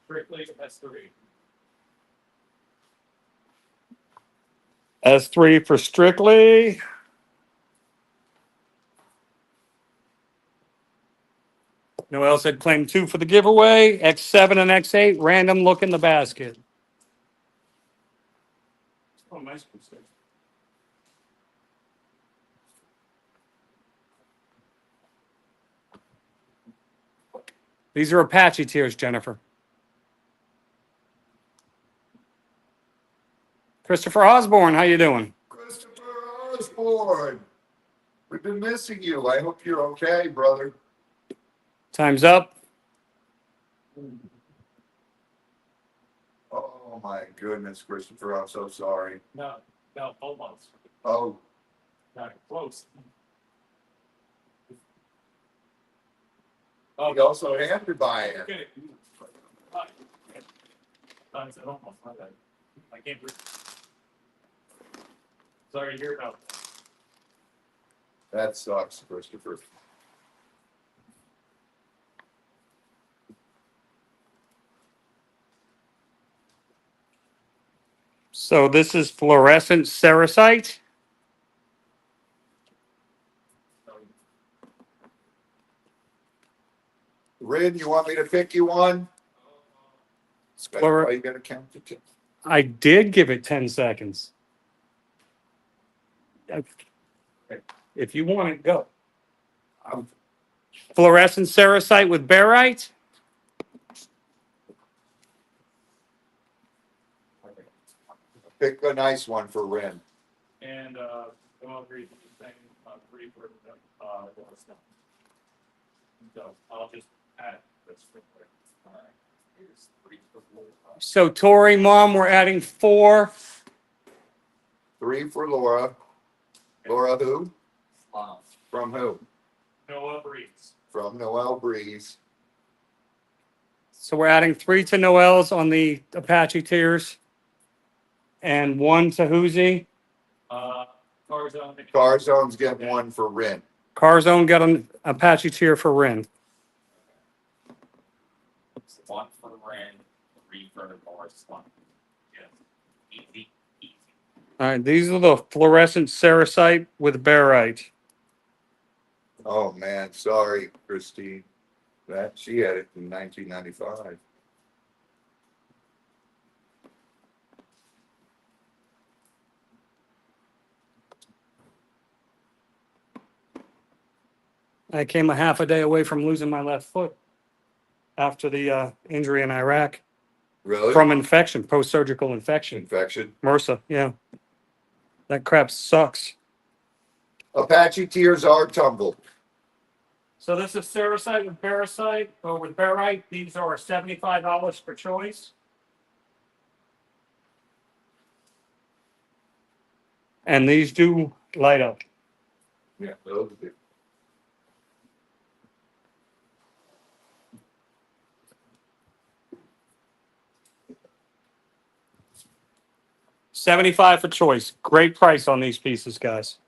Strictly S3. S3 for Strictly. Noel said claim 2 for the giveaway. X7 and X8, random look in the basket. Oh, nice mistake. These are Apache tiers, Jennifer. Christopher Osborne, how you doing? Christopher Osborne. We've been missing you. I hope you're okay, brother. Time's up. Oh my goodness, Christopher, I'm so sorry. No, almost. Oh, Not close. he also had to buy it. Okay. I said almost, my bad. I can't breathe. Sorry to hear about that. That sucks, Christopher. So this is fluorescent cerussite. Rin, you want me to pick you one? Fluor- Are you gonna count to 10? I did give it 10 seconds. If you want it, go. Fluorescent cerussite with barite. Pick a nice one for Rin. And, I'll agree with you saying, 3 for, Doris. So I'll just add this real quick. All right. Here's 3 for Laura. So Tori, Mom, we're adding 4. 3 for Laura. Laura who? Wow. From who? Noah Breeze. From Noel Breeze. So we're adding 3 to Noel's on the Apache tiers. And 1 to Hoosie. Tarzan. Carzone's getting one for Rin. Carzone got an Apache tier for Rin. 1 for Ren, 3 for Morris, 1. Yes. Easy, easy. All right, these are the fluorescent cerussite with barite. Oh man, sorry, Christine. That she had it in 1995. I came a half a day away from losing my left foot after the injury in Iraq Really? from infection, post-surgical infection. Infection. MRSA, yeah. That crap sucks. Apache tears are tumbled. So this is cerussite with barite, or with barite. These are $75 per choice. And these do light up. Yeah, those do. $75 for choice. Great price on these pieces, guys.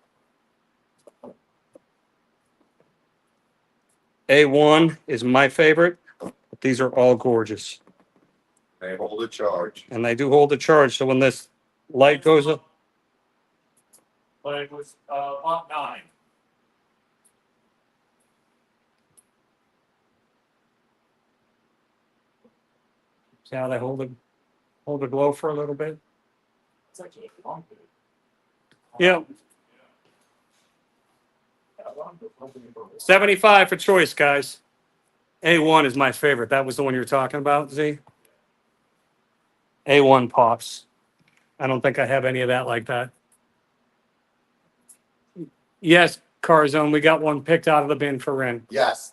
A1 is my favorite, but these are all gorgeous. They hold a charge. And they do hold the charge, so when this light goes up, But it was, lot 9. see how they hold the glow for a little bit? It's actually a long bit. Yeah, Yeah, a long bit, opening for this. 75 for choice, guys. A1 is my favorite. That was the one you were talking about, Z? A1 pops. I don't think I have any of that like that. Yes, Carzone, we got one picked out of the bin for Ren. Yes.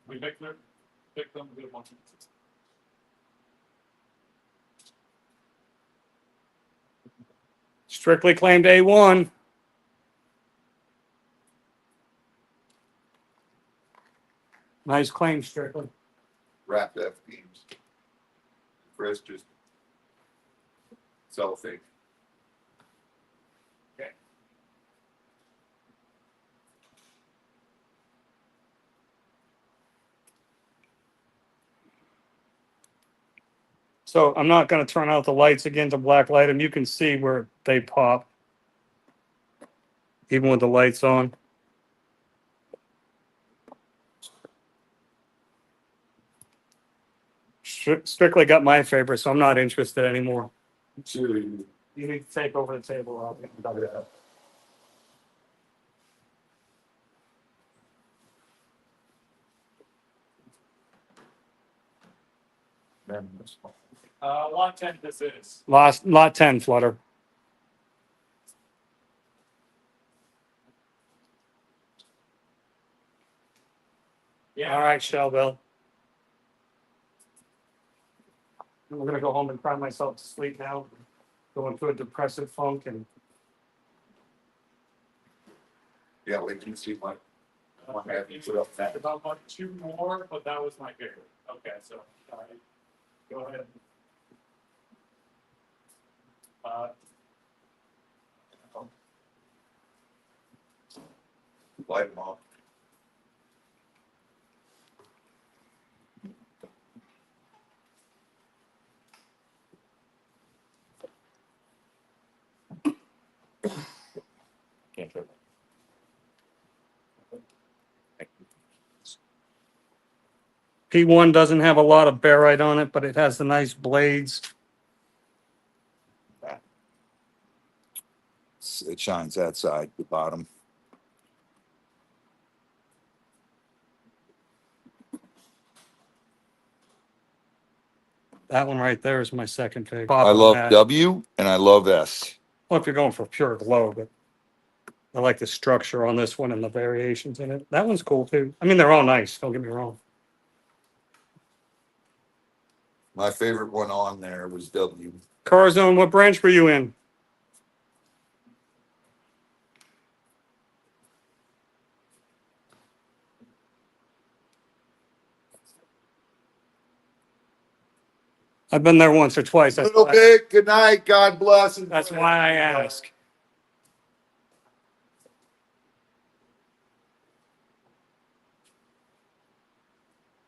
We picked them, we did one. Strictly claimed A1. Nice claim, Strictly. Wrapped F beams. Chris just cellophane. So I'm not going to turn out the lights again to black light them. You can see where they pop, even with the lights on. Strictly got my favorite, so I'm not interested anymore. Two. You need to take over the table. Lot 10 this is. Lot 10, Flutter. Yeah. All right, Shellville. I'm going to go home and cry myself to sleep now. Go into a depressive funk and Yeah, wait till you see my. Okay, you put up that. about like 2 more, but that was my favorite. Okay, so, all right, go ahead. Light them off. Can't do it. P1 doesn't have a lot of barite on it, but it has the nice blades. It shines that side, the bottom. That one right there is my second favorite. I love W and I love S. Well, if you're going for pure glow, but I like the structure on this one and the variations in it. That one's cool too. I mean, they're all nice. Don't get me wrong. My favorite one on there was W. Carzone, what branch were you in? I've been there once or twice. That's Little why, bit. Good night. God bless. And that's why I ask.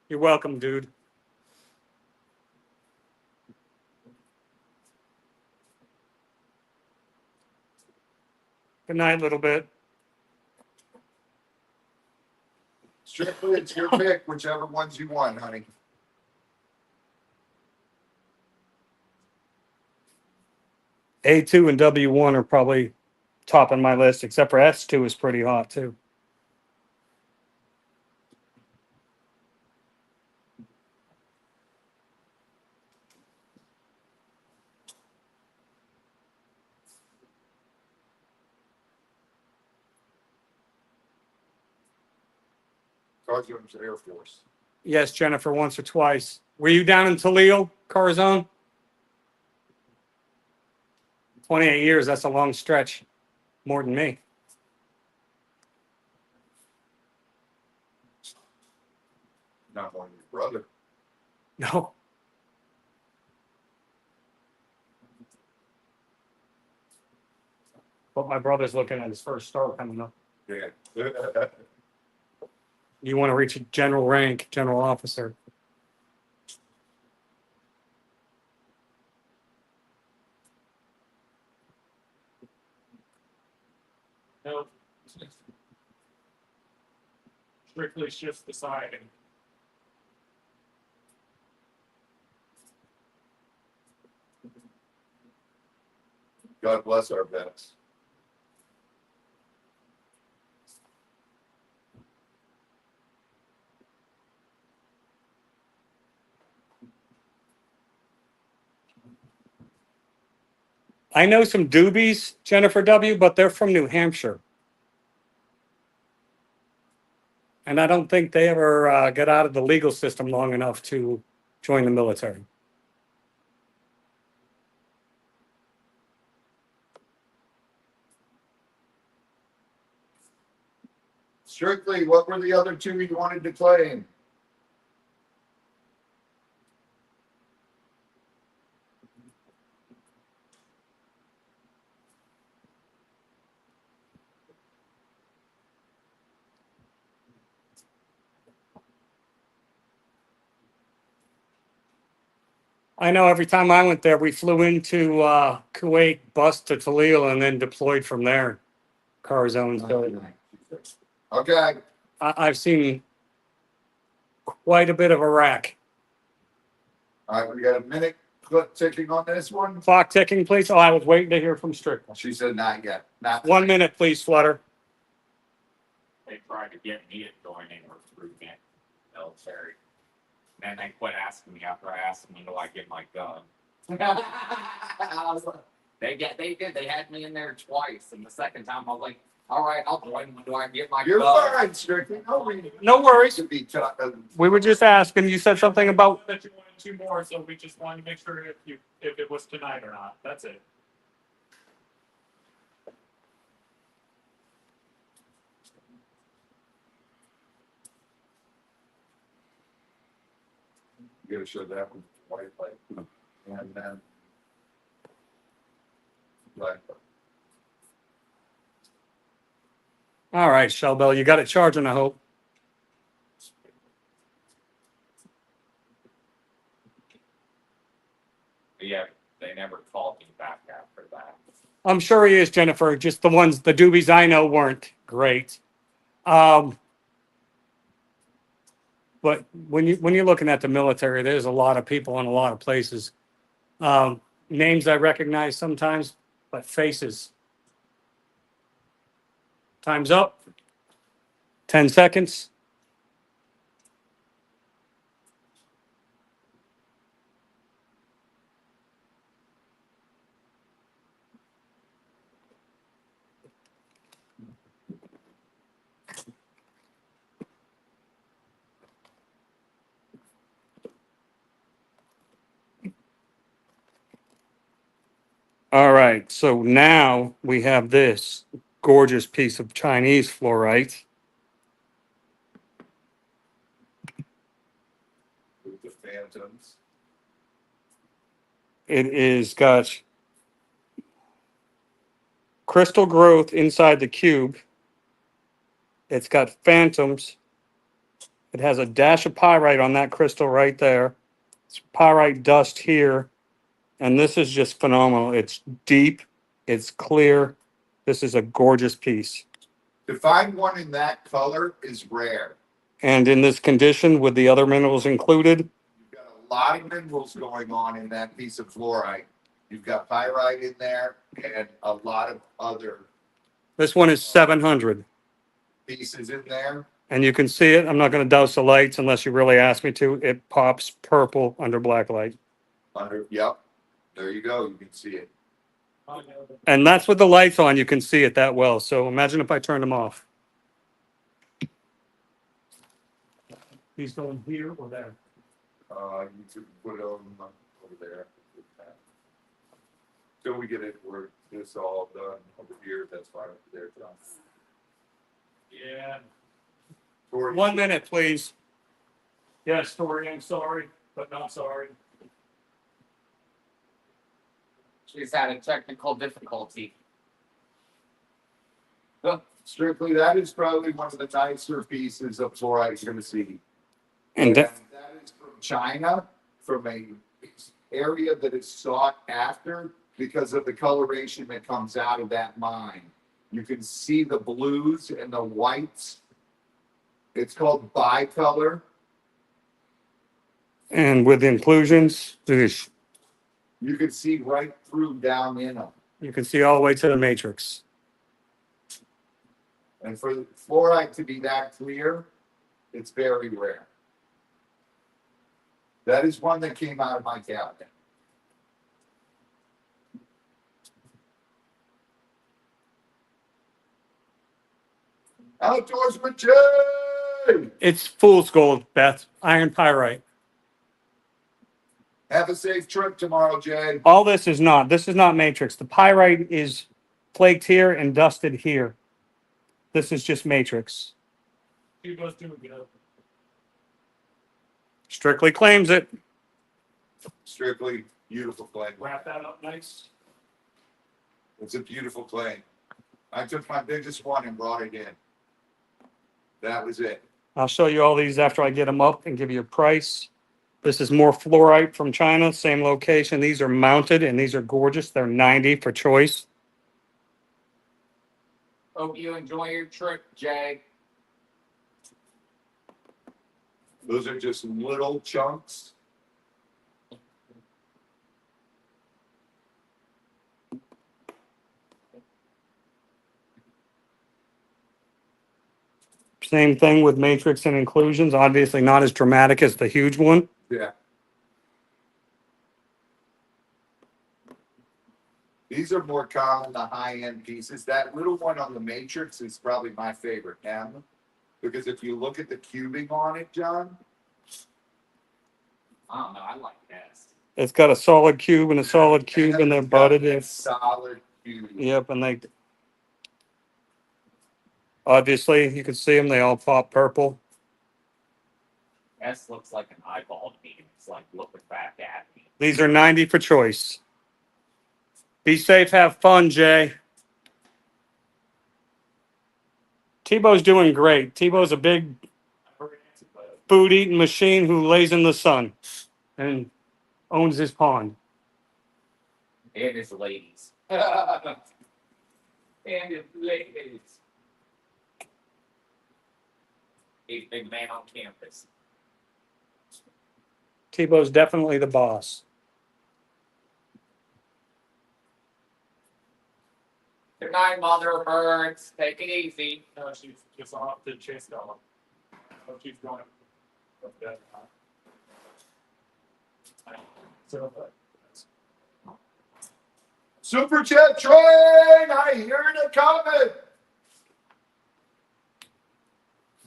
You're welcome, dude. Good night, little bit. Strictly, it's your pick, whichever ones you want, honey. A2 and W1 are probably top on my list, except for S2 is pretty hot too. Carjo's Air Force. Yes, Jennifer, once or twice. Were you down in Toledo, Carzone? 28 years, that's a long stretch. More than me. Not one of your brother. No. but my brother's looking at his first star coming up. Yeah. You want to reach a general rank, general officer. No. Strictly shift deciding. God bless our vets. I know some doobies, Jennifer W., but they're from New Hampshire. And I don't think they ever get out of the legal system long enough to join the military. Strictly, what were the other two you wanted to claim? I know every time I went there, we flew into Kuwait, bus to Talil, and then deployed from there. Car zones. So Okay. I've seen quite a bit of Iraq. All right, we got a minute clip ticking on this one. Clock ticking, please. Oh, I was waiting to hear from Strickland. She said not yet. Not 1 minute, please, Flutter. They tried to get me to join in recruitment military. And then they quit asking me after I asked them, when do I get my gun? I was like, they did. They had me in there twice. And the second time I was like, all right, I'll join. When do I get my You're gun? fine, Strictly. No worries. To be tough. We were just asking. You said something about. That you wanted two more, so we just wanted to make sure if it was tonight or not. That's it. You gotta show that one. White light. And then. Black light. All right, Shellbell, you got it charging, I hope. But yeah, they never called me back after that. I'm sure he is, Jennifer. Just the doobies I know weren't great. But when you're looking at the military, there's a lot of people in a lot of places. Names I recognize sometimes, but faces. Time's up. 10 seconds. All right, so now we have this gorgeous piece of Chinese fluorite. With the phantoms. It is got crystal growth inside the cube. It's got phantoms. It has a dash of pyrite on that crystal right there. It's pyrite dust here. And this is just phenomenal. It's deep. It's clear. This is a gorgeous piece. To find one in that color is rare. And in this condition with the other minerals included, You've got a lot of minerals going on in that piece of fluorite. You've got pyrite in there and a lot of other this one is 700. pieces in there. And you can see it. I'm not going to douse the lights unless you really ask me to. It pops purple under black light. Yep. There you go. You can see it. And that's with the lights on. You can see it that well. So imagine if I turned them off. He's going here or there? You can put it on over there. Till we get it where it's all done over here, that's fine over there, John. Yeah. Tori, 1 minute, please. Yes, Tori, I'm sorry, but not sorry. She's had a technical difficulty. Strictly, that is probably one of the nicer pieces of fluorite you're gonna see. And That is from China, from a area that is sought after because of the coloration that comes out of that mine. You can see the blues and the whites. It's called bicolor. and with inclusions, You can see right through down in them. you can see all the way to the matrix. And for fluorite to be that clear, it's very rare. That is one that came out of my cabinet. Outdoors with Jay. It's fool's gold, Beth. Iron pyrite. Have a safe trip tomorrow, Jay. All this is not. This is not matrix. The pyrite is flaked here and dusted here. This is just matrix. T-Bow's doing good. Strictly claims it. Strictly beautiful claim. Wrap that up nice. It's a beautiful claim. I took my biggest one and brought it in. That was it. I'll show you all these after I get them up and give you a price. This is more fluorite from China, same location. These are mounted and these are gorgeous. They're 90 for choice. Hope you enjoy your trip, Jay. Those are just little chunks. Same thing with matrix and inclusions. Obviously not as dramatic as the huge one. Yeah. These are more common, the high-end pieces. That little one on the matrix is probably my favorite, M. Because if you look at the cubing on it, John, I don't know, I like this. It's got a solid cube and a solid cube and they're it's got butted that in. solid cube. Yep, and they obviously you can see them. They all pop purple. S looks like an eyeball to me. It's like looking back at me. These are 90 for choice. Be safe, have fun, Jay. Tebow's doing great. Tebow's a big food eating machine who lays in the sun and owns his pond. And his ladies. And his ladies. He's a big man on campus. Tebow's definitely the boss. Good night, mother birds. Take it easy. No, she's just off to chase dog. Oh, she's going. Okay. So, Super Jet Train! I hear it coming!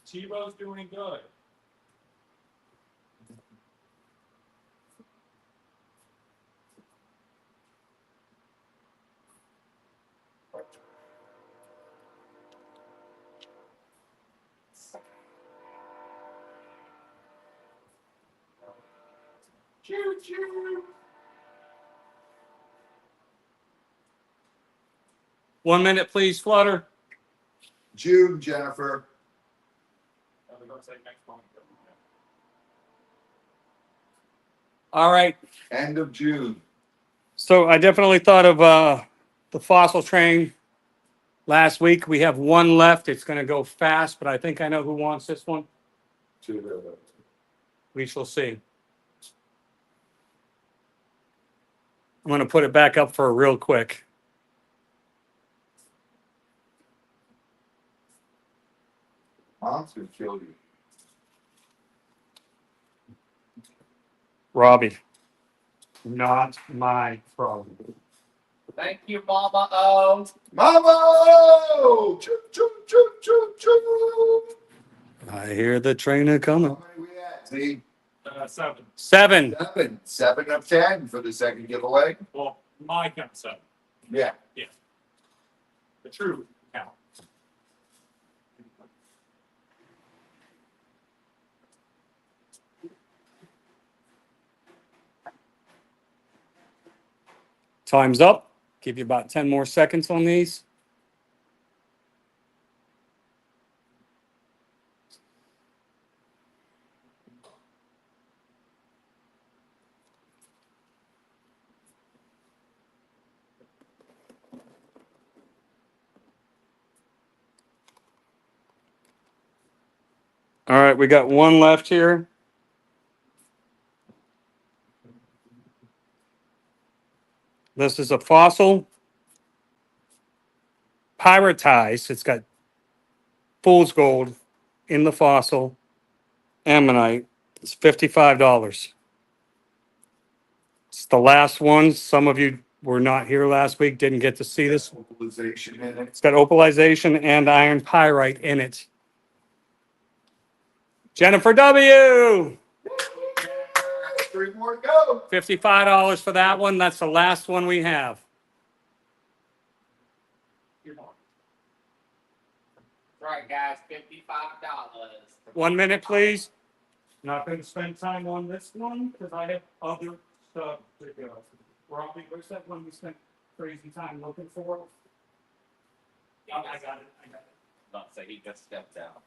T-Bow's doing good. Choo choo. 1 minute, please, Flutter. June, Jennifer. We're gonna say next month. All right. End of June. So I definitely thought of the fossil train last week. We have one left. It's going to go fast, but I think I know who wants this one. We shall see. I'm going to put it back up for real quick. Mom's gonna kill you. Robbie. Not my problem. Thank you, Mama O. Mama! Choo, choo, choo, choo, choo. I hear the train coming. How many we at? See? 7. 7. 7. 7 of 10 for the second giveaway. Well, my count 7. Yeah. The true count. Time's up. Give you about 10 more seconds on these. All right, we got one left here. This is a fossil pyritized. It's got fool's gold in the fossil ammonite. It's $55. It's the last one. Some of you were not here last week, didn't get to see this. Mobilization in it. It's got opalization and iron pyrite in it. Jennifer W. Three more to go. $55 for that one. That's the last one we have. Right, guys, $55. 1 minute, please. Not going to spend time on this one because I have other stuff to go. Robbie, where's that one we spent crazy time looking for? Oh, I got it. Not say he just stepped out.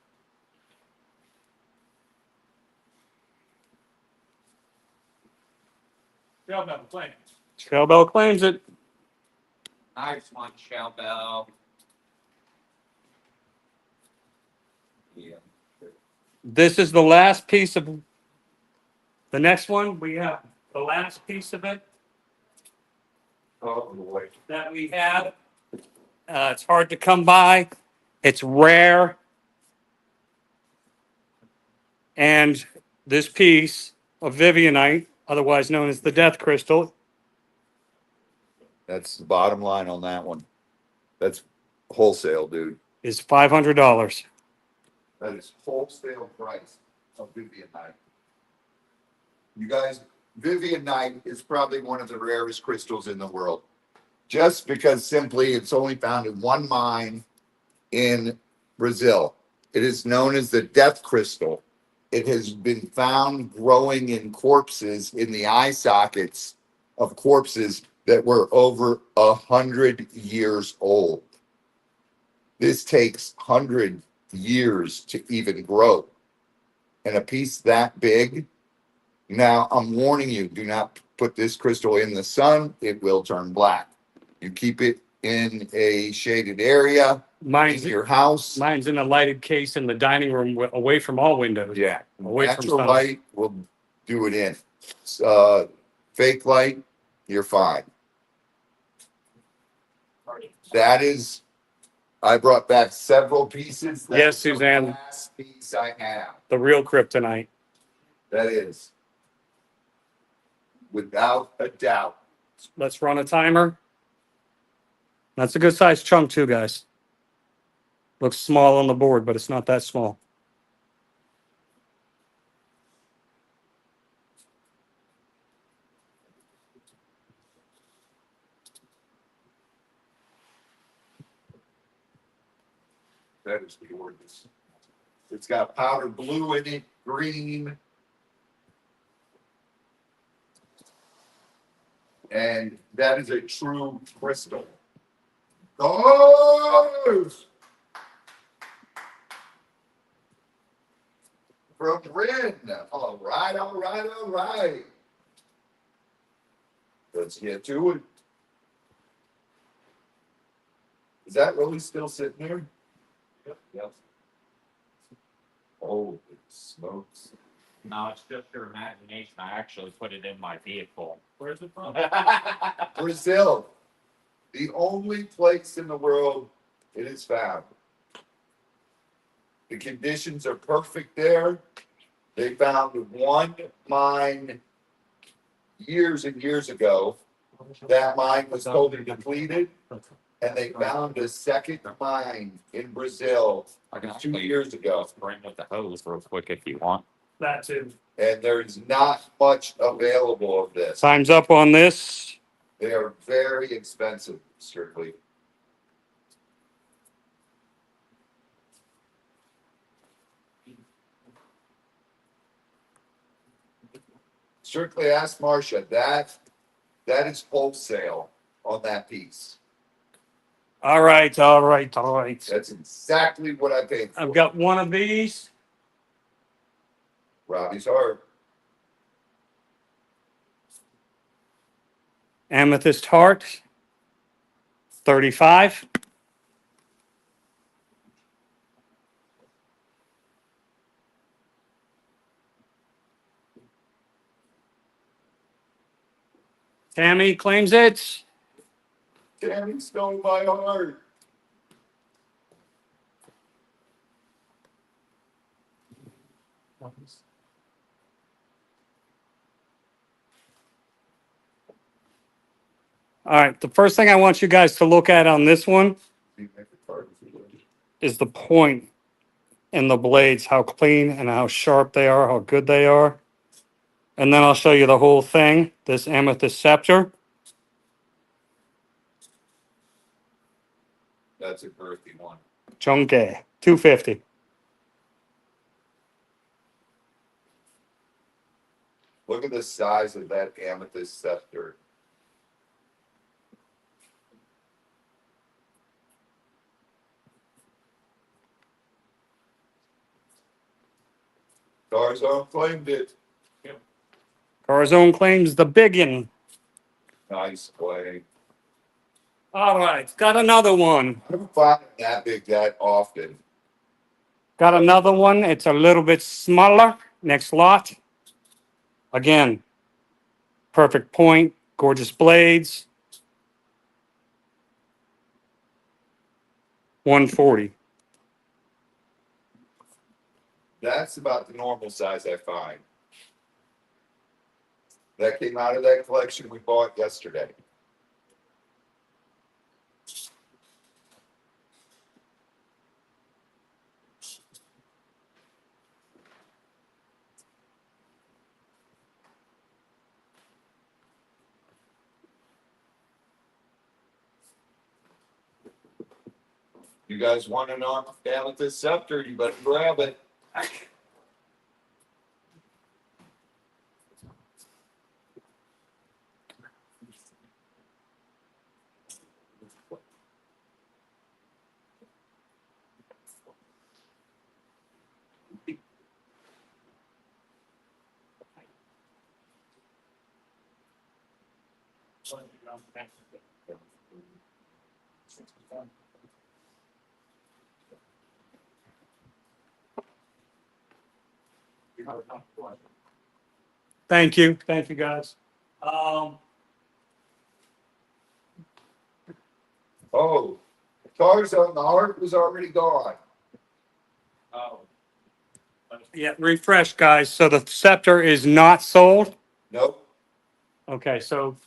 Shellbell claims. Shellbell claims it. Nice one, Shell Bell. Yeah. This is the last piece of the next one. We have the last piece of it Oh, boy. that we have. It's hard to come by. It's rare. And this piece of Vivianite, otherwise known as the death crystal, That's the bottom line on that one. That's wholesale, dude. is $500. That is wholesale price of Vivian Night. You guys, Vivian Night is probably one of the rarest crystals in the world. Just because simply it's only found in one mine in Brazil. It is known as the death crystal. It has been found growing in corpses in the eye sockets of corpses that were over 100 years old. This takes 100 years to even grow. And a piece that big, now I'm warning you, do not put this crystal in the sun. It will turn black. You keep it in a shaded area in Mine's, your house. mine's in a lighted case in the dining room away from all windows. Yeah, Away from natural sun. light will do it in. Fake light, you're fine. That is, I brought back several pieces. That Yes, is the Suzanne. last piece I have. The real kryptonite. That is, without a doubt. Let's run a timer. That's a good sized chunk too, guys. Looks small on the board, but it's not that small. That is gorgeous. It's got powder blue in it, green. And that is a true crystal. Oh! From Rin. All right, all right, all right. Let's get to it. Is that really still sitting there? Yep. Holy smokes. No, it's just your imagination. I actually put it in my vehicle. Where's it from? Brazil, the only place in the world it is found. The conditions are perfect there. They found one mine years and years ago. That mine was totally depleted, and they found a second mine in Brazil I can 2 actually years ago. bring with the hose real quick if you want. That too. And there's not much available of this. Time's up on this. They are very expensive, strictly. Strictly ask Marcia, that is wholesale on that piece. All right, all right, all right. That's exactly what I paid for. I've got one of these. Robbie's heart. Amethyst heart. 35. Tammy claims it. Tammy stole my heart. All right, the first thing I want you guys to look at on this one is the point in the blades, how clean and how sharp they are, how good they are. And then I'll show you the whole thing, this amethyst scepter. That's a girthy one. Chunky, 250. Look at the size of that amethyst scepter. Tarzan claimed it. Carzone claims the biggin. Nice play. All right, got another one. I don't find it that big that often. Got another one. It's a little bit smaller. Next lot. Again, perfect point, gorgeous blades. 140. That's about the normal size I find. That came out of that collection we bought yesterday. You guys want an amethyst scepter? You better grab it. Thank you. Thank you, guys. Oh, Tarzan, the heart was already gone. Oh. Yeah, refresh, guys. So the scepter is not sold. Nope. Okay, so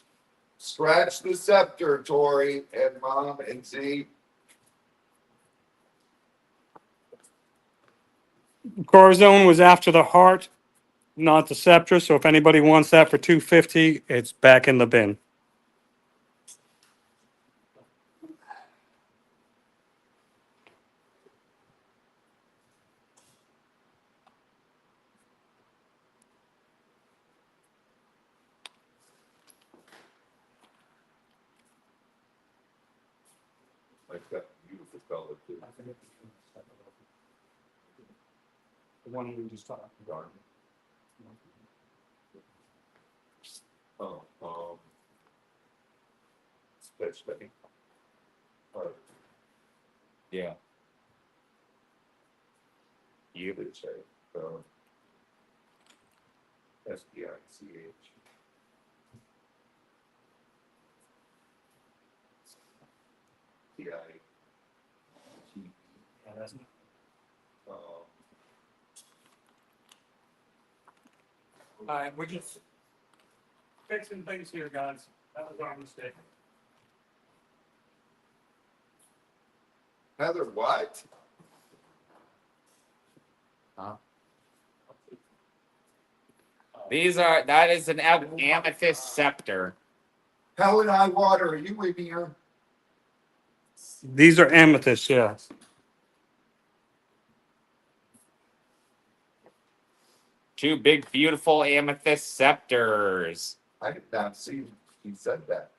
Scratch the scepter, Tori and Mom and Z. Corazon was after the heart, not the scepter. So if anybody wants that for 250, it's back in the bin. Like that beautiful color too. The one we just talked about. Oh, that's funny. Yeah. You would say, SPICH. TI. Yeah, that's not. All right, we're just fixing things here, guys. That was our mistake. Heather, what? That is an amethyst scepter. Hell and high water, are you with me here? These are amethysts, yeah. Two big, beautiful amethyst scepters. I did not see he said that.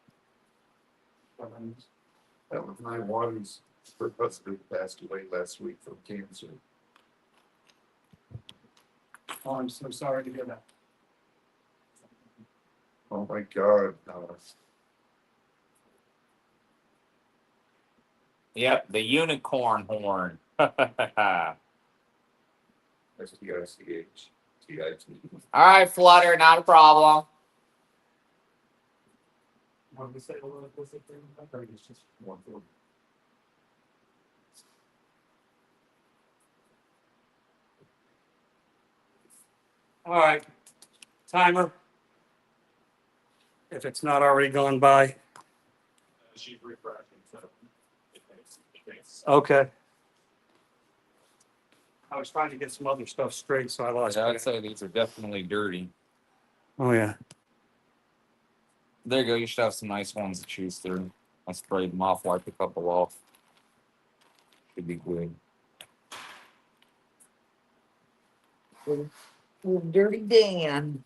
That was my water's her husband passed away last week from cancer. Oh, I'm so sorry to hear that. Oh my God. Yep, the unicorn horn. SPICH. TIT. All right, Flutter, not a problem. What did we say? What was it? I think it's just 140. All right, timer. If it's not already gone by. She's refreshing, so it takes. Okay. I was trying to get some other stuff straight, so I lost. I'd track. say these are definitely dirty. Oh yeah. There you go. You should have some nice ones to choose through. I sprayed them off, wiped a couple off. Should be good. Dirty Dan.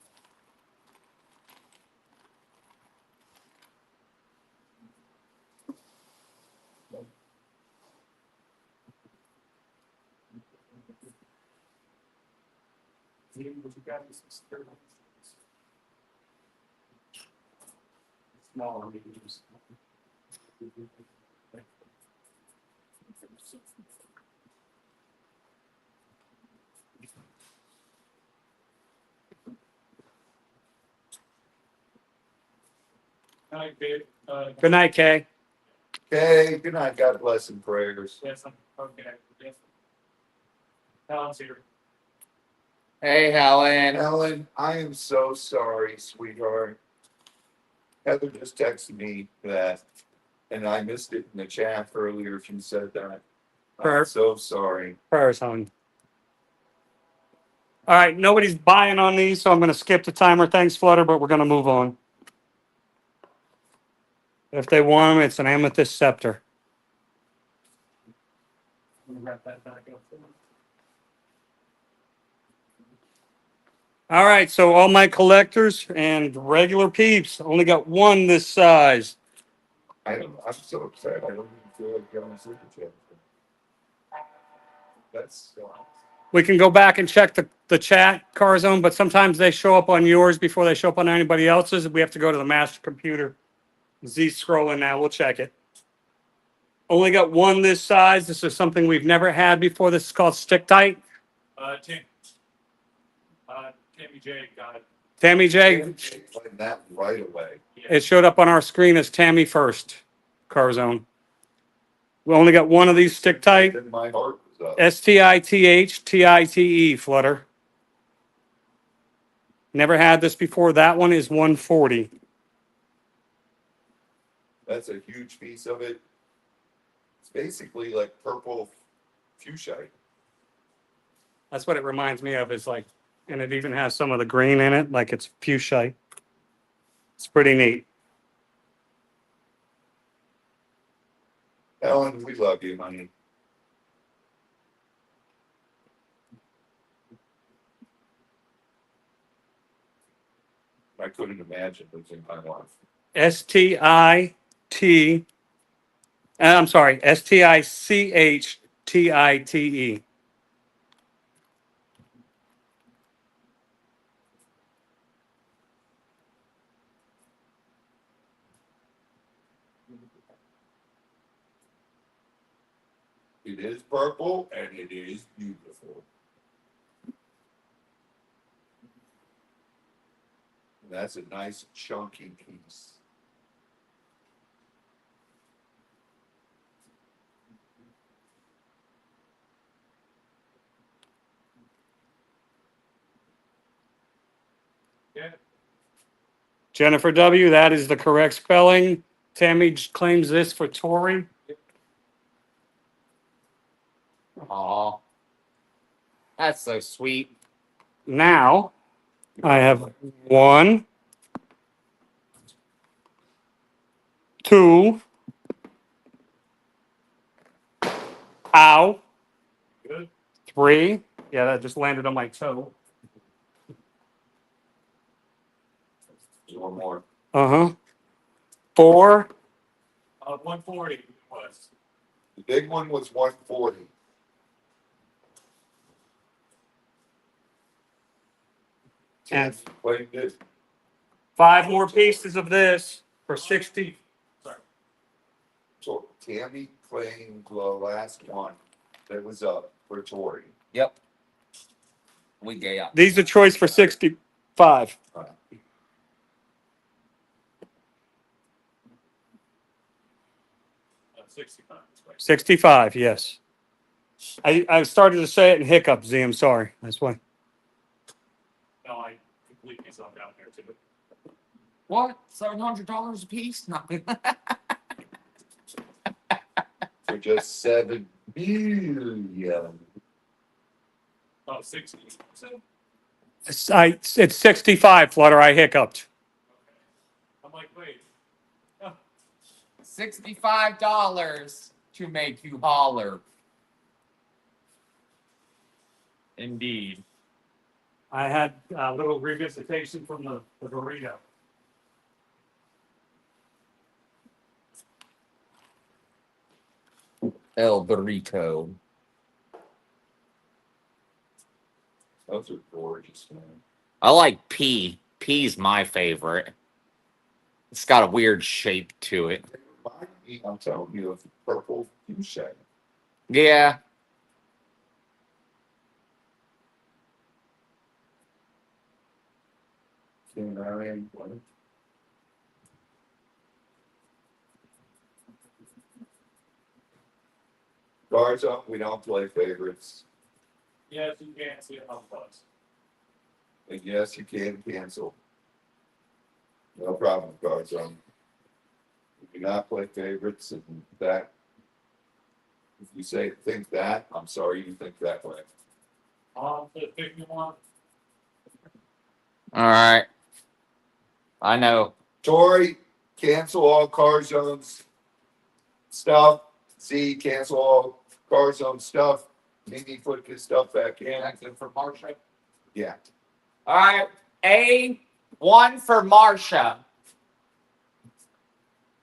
Smaller mediums. Hi, babe. Good night, Kay. Okay, good night, God bless and prayers. Yes, I'm okay. Yes. Helen's here. Hey, Helen. Ellen, I am so sorry, sweetheart. Heather just texted me that, and I missed it in the chat earlier. She said that. Prayer. I'm so sorry. Prayers, hon. All right, nobody's buying on these, so I'm going to skip the timer. Thanks, Flutter, but we're going to move on. If they want them, it's an amethyst scepter. I'm gonna wrap that back up. All right, so all my collectors and regular peeps only got one this size. I'm so upset. I don't even feel like going to sleep with you. That's, We can go back and check the chat, Carzone, but sometimes they show up on yours before they show up on anybody else's. We have to go to the master computer. Z scrolling now. We'll check it. Only got one this size. This is something we've never had before. This is called Stick Tight. Tammy J got it. Tammy J. find that right away. It showed up on our screen as Tammy first. Carzone. We only got one of these Stick Tight. Then my heart was up. STITHTITE Flutter. Never had this before. That one is 140. That's a huge piece of it. It's basically like purple fuchsia. That's what it reminds me of. Is like, and it even has some of the green in it, like it's fuchsia. It's pretty neat. Ellen, we love you, honey. I couldn't imagine losing my life. STIT. I'm sorry. STICHTITE. It is purple and it is beautiful. That's a nice chunky piece. Yeah. Jennifer W. That is the correct spelling. Tammy claims this for Tori. Aw. That's so sweet. Now I have 1, 2. Ow. Good. 3. Yeah, that just landed on my toe. One more. 4. 140 was. The big one was 140. And Claimed it. 5 more pieces of this for 60. So Tammy claimed the last one that was up for Tori. Yep. We gay up. These are choice for 65. 65. Right? 65, yes. I started to say it in hiccup, Z. I'm sorry. That's why. No, I completely zoned out there too. What? $700 a piece? No. For just 7 million. Oh, 60. So, okay. It's 65, Flutter. I hiccuped. I'm like, wait. $65 to make you holler. Indeed. I had a little revisitation from the burrito. El Burrito. Those are gorgeous, man. I like pea. Pea's my favorite. It's got a weird shape to it. They remind me, I'm telling you, of purple fuchsia. Yeah. Guards up, we don't play favorites. Yes, you can't see it on the bus. And yes, you can cancel. No problem, guards on. We do not play favorites, and that, if you think that, I'm sorry you think that way. Just pick me one. All right. I know. Tori, cancel all car zones stuff. Z, cancel all car zone stuff. Mimi, put his stuff back in. Good for Marsha. Yeah. All right. A1 for Marsha.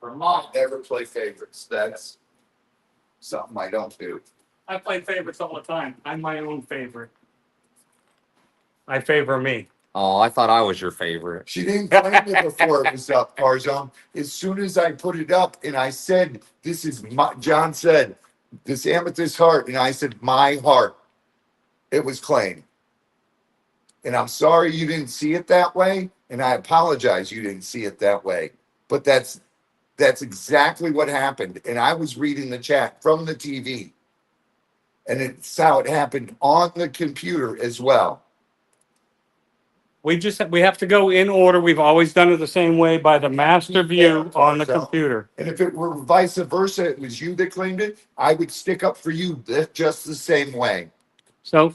For Mom. Never play favorites. That's something I don't do. I play favorites all the time. I'm my own favorite. I favor me. Oh, I thought I was your favorite. She didn't claim it before it was up, Tarzan. As soon as I put it up and I said, this is my, John said, this amethyst heart. And I said, my heart. It was claimed. And I'm sorry you didn't see it that way. And I apologize you didn't see it that way. But that's exactly what happened. And I was reading the chat from the TV. And it's how it happened on the computer as well. We have to go in order. We've always done it the same way by the master view on the computer. And if it were vice versa, it was you that claimed it, I would stick up for you just the same way. So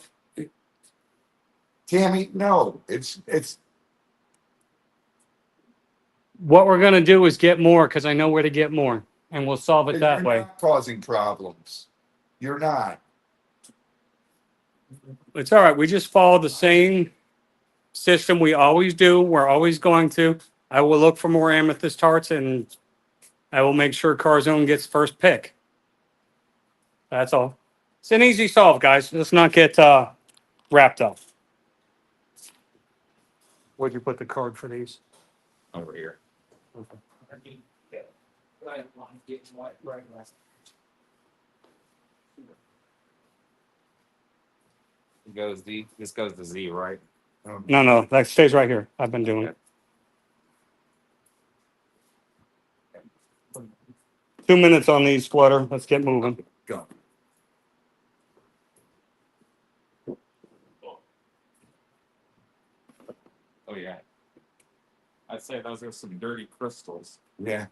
Tammy, no, it's what we're gonna do is get more because I know where to get more, and we'll solve it that you're way. not causing problems. You're not. It's all right. We just follow the same system we always do. We're always going to. I will look for more amethyst hearts, and I will make sure Carzone gets first pick. That's all. It's an easy solve, guys. Let's not get wrapped up. Where'd you put the card for these? Over here. This goes to Z, right? No, that stays right here. I've been doing it. 2 minutes on these, Flutter. Let's get moving. Go. Oh yeah. I'd say those are some dirty crystals. Yeah.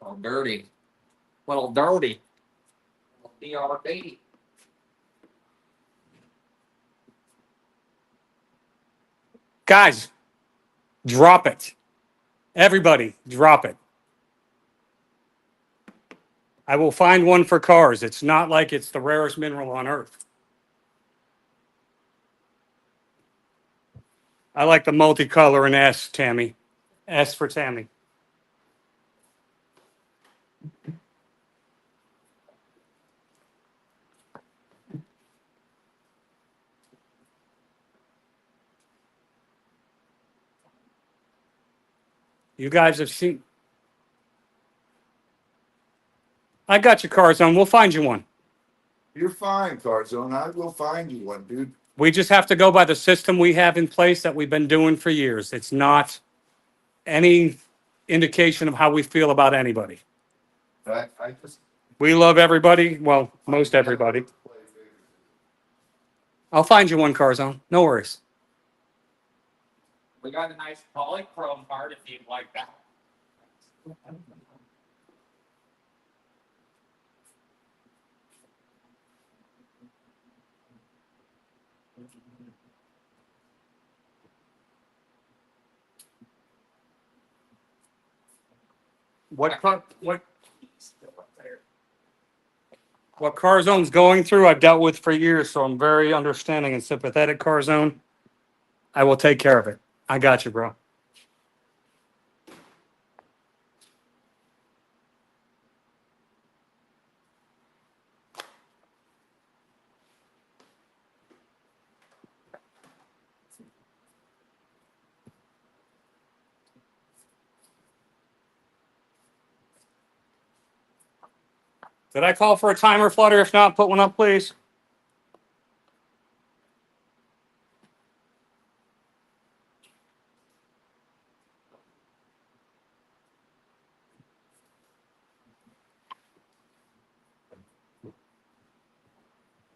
Oh, dirty. Little dirty. DRB. Guys, drop it. Everybody, drop it. I will find one for cars. It's not like it's the rarest mineral on earth. I like the multicolor in S, Tammy. S for Tammy. You guys have seen. I got your cars on. We'll find you one. You're fine, Carzone. I will find you one, dude. We just have to go by the system we have in place that we've been doing for years. It's not any indication of how we feel about anybody. I just We love everybody. Well, most everybody. I'll find you one, Carzone. No worries. We got a nice polychrome heart if you'd like that. What Carzone's going through, I've dealt with for years, so I'm very understanding and sympathetic, Carzone. I will take care of it. I got you, bro. Did I call for a timer, Flutter? If not, put one up, please.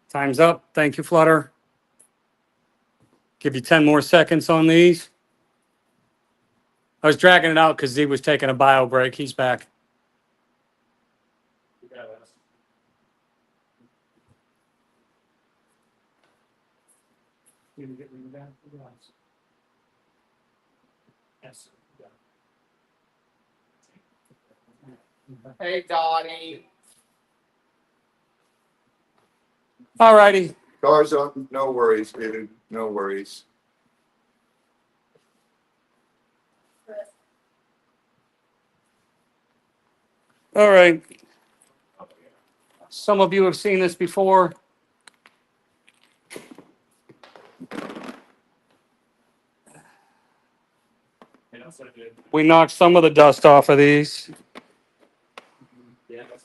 Time's up. Thank you, Flutter. Give you 10 more seconds on these. I was dragging it out because he was taking a bio break. He's back. Yeah, Yes. Hey, Donnie. All righty. Carzone, no worries, dude. No worries. All right. Some of you have seen this before. and also I did. We knocked some of the dust off of these. Yeah, that's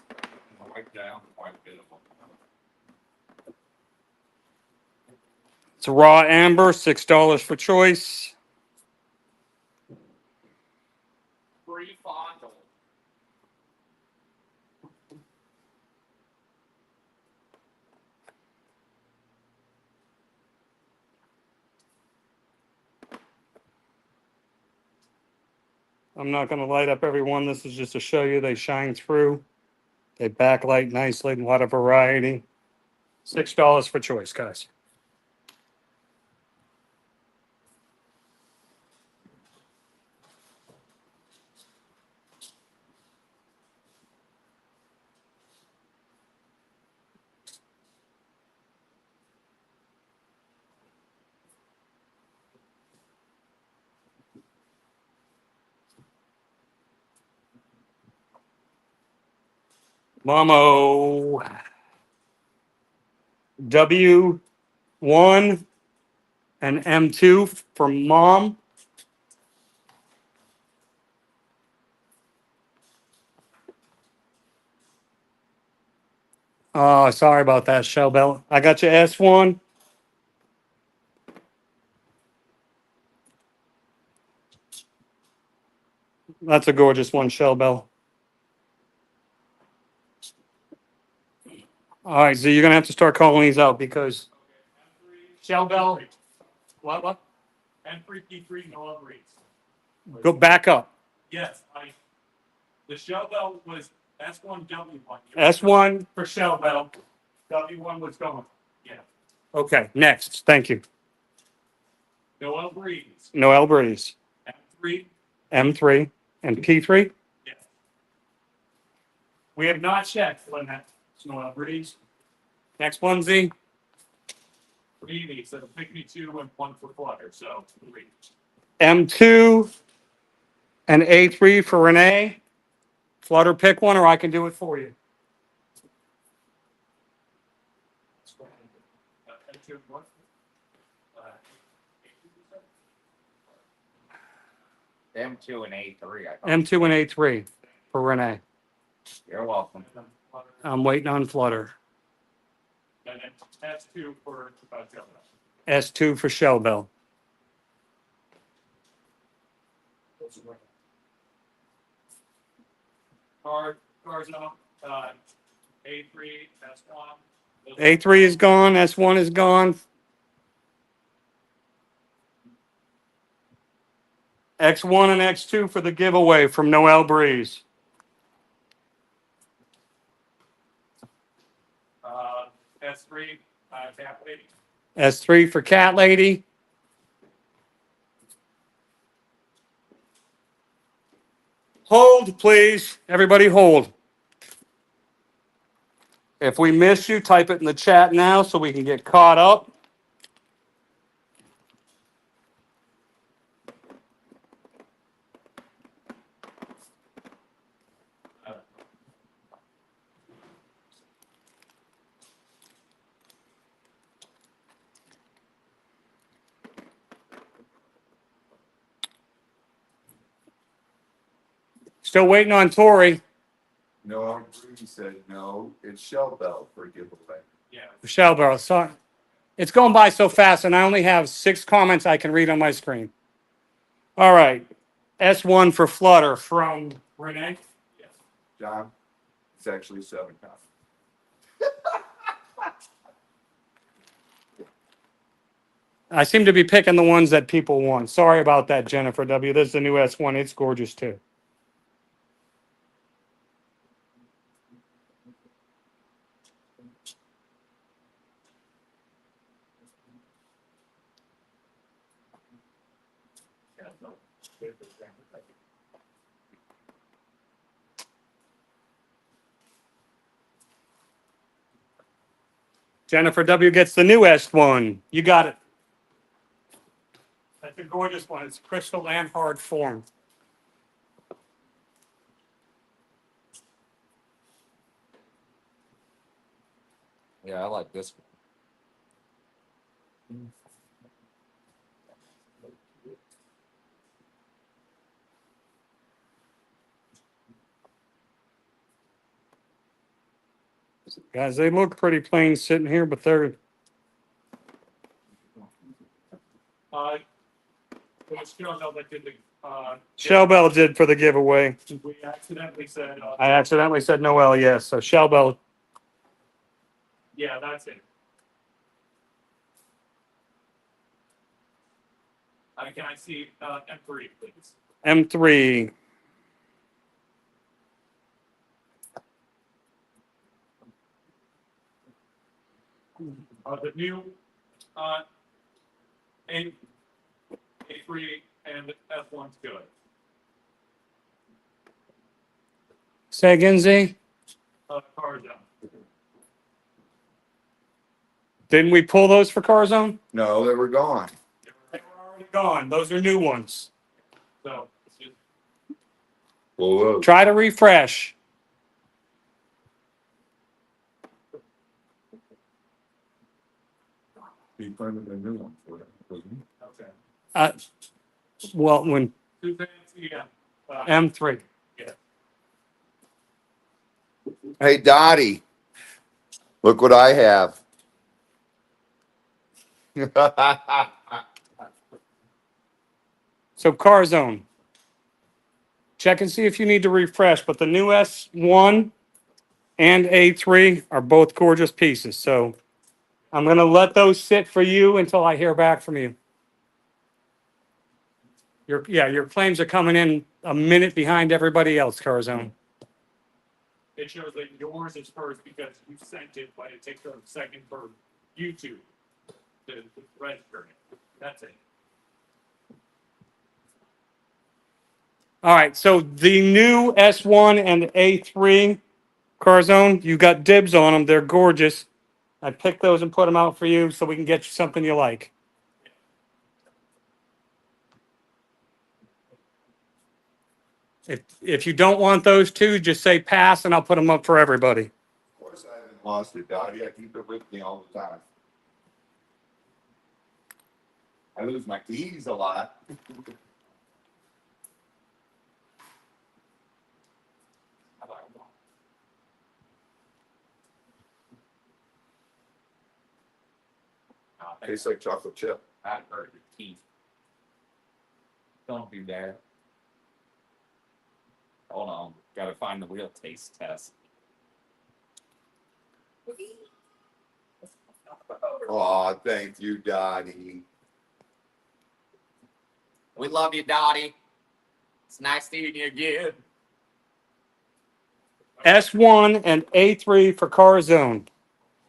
Wipe down quite a bit of them. It's a raw amber, $6 for choice. Free fondle. I'm not going to light up every one. This is just to show you they shine through. They backlight nicely, a lot of variety. $6 for choice, guys. Momo W1 and M2 for mom. Oh, sorry about that, Shell Bell. I got your S1. That's a gorgeous one, Shell Bell. All right, so you're gonna have to start calling these out because Shell Bell. What? M3 P3 no other reads. Go back up. Yes, the shell bell was S1W1. S1 for Shell Bell. W1 was going. Yeah. Okay, next. Thank you. Noel Breeze. Noel Breeze. M3. M3 and P3. Yes. We have not checked when that's Noel Breeze. Next one, Z. Three, so pick me 2 and 1 for Flutter, so 3. M2 and A3 for Renee. Flutter, pick one, or I can do it for you. M2 and 1. M2 and A3. I thought. M2 and A3 for Renee. You're welcome. I'm waiting on Flutter. And then S2 for Jello. S2 for Shell Bell. Cars now. A3, S1. A3 is gone, S1 is gone. X1 and X2 for the giveaway from Noel Breeze. S3, Cat Lady. S3 for Cat Lady. Hold, please. Everybody hold. If we miss you, type it in the chat now so we can get caught up. Still waiting on Tori. No, he said no. It's Shell Bell for giveaway. Yeah. Michelle Barrow. Sorry. It's going by so fast, and I only have 6 comments I can read on my screen. All right. S1 for Flutter from Renee. Yes. John, it's actually 7 copies. I seem to be picking the ones that people want. Sorry about that, Jennifer W. This is the new S1. It's gorgeous too. Yeah, no. Jennifer W. gets the new S1. You got it. That's a gorgeous one. It's crystal and hard form. Yeah, I like this one. Guys, they look pretty plain sitting here, but they're It was Shell Bell that did the, Shell Bell did for the giveaway. we accidentally said, I accidentally said Noel, yes. So Shell Bell. yeah, that's it. Can I see, M3, please? M3. The new, uh, A, A3 and F1's good. Say again, Z. Cars down. Didn't we pull those for CarZone? No, they were gone. They were already gone. Those are new ones. So, it's just, Whoa. Try to refresh. He printed a new one for them. okay. Uh, well, when Suzanne, yeah. M3. Yeah. Hey, Dottie, look what I have. So CarZone. Check and see if you need to refresh, but the new S1 and A3 are both gorgeous pieces. So I'm going to let those sit for you until I hear back from you. Your claims are coming in a minute behind everybody else, CarZone. It shows that yours is first because you sent it, but it takes a second for YouTube to register it. That's it. All right, so the new S1 and A3 CarZone, you got dibs on them. They're gorgeous. I picked those and put them out for you so we can get you something you like. If you don't want those two, just say pass and I'll put them up for everybody. Of course, I haven't lost it, Dottie. I keep it with me all the time. I lose my keys a lot. Tastes like chocolate chip. That hurt your teeth. Don't do that. Hold on. Gotta find the real taste test. Aw, thank you, Donnie. We love you, Dottie. It's nice seeing you again. S1 and A3 for car zone.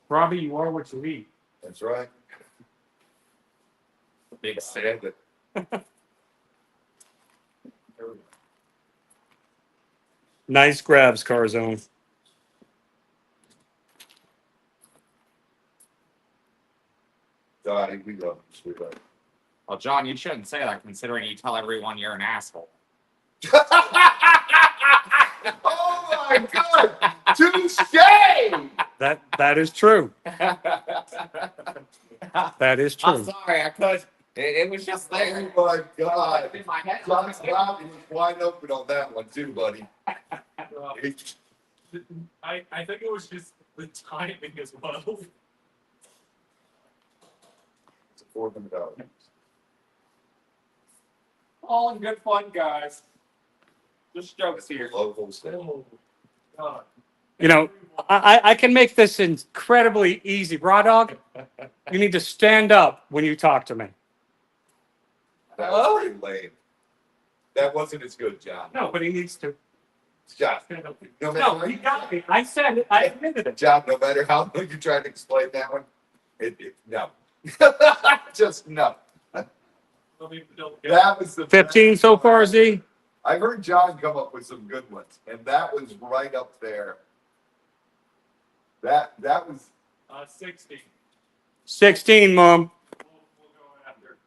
Robbie, you are what you eat. That's right. Big sick. Nice grabs, car zone. Donnie, we love you, sweetheart. Well, John, you shouldn't say that considering you tell everyone you're an asshole. Oh my God! Touche! That is true. That is I'm true. sorry, I could. It was just there. Oh my God! In my head. John's mouth was wide open on that one too, buddy. I think it was just the timing as well. It's $400. All in good fun, guys. Just jokes here. Local stuff. Oh, God. You know, I can make this incredibly easy. Raw dog, you need to stand up when you talk to me. That was pretty lame. That wasn't as good, John. No, but he needs to. John, No, he got me. I said it. I admitted it. John, no matter how you try to explain that one, no. Just no. Let me don't get- That was the 15 best so one. far, Z. I heard John come up with some good ones, and that was right up there. That was 60. 16, Mom. We'll go after.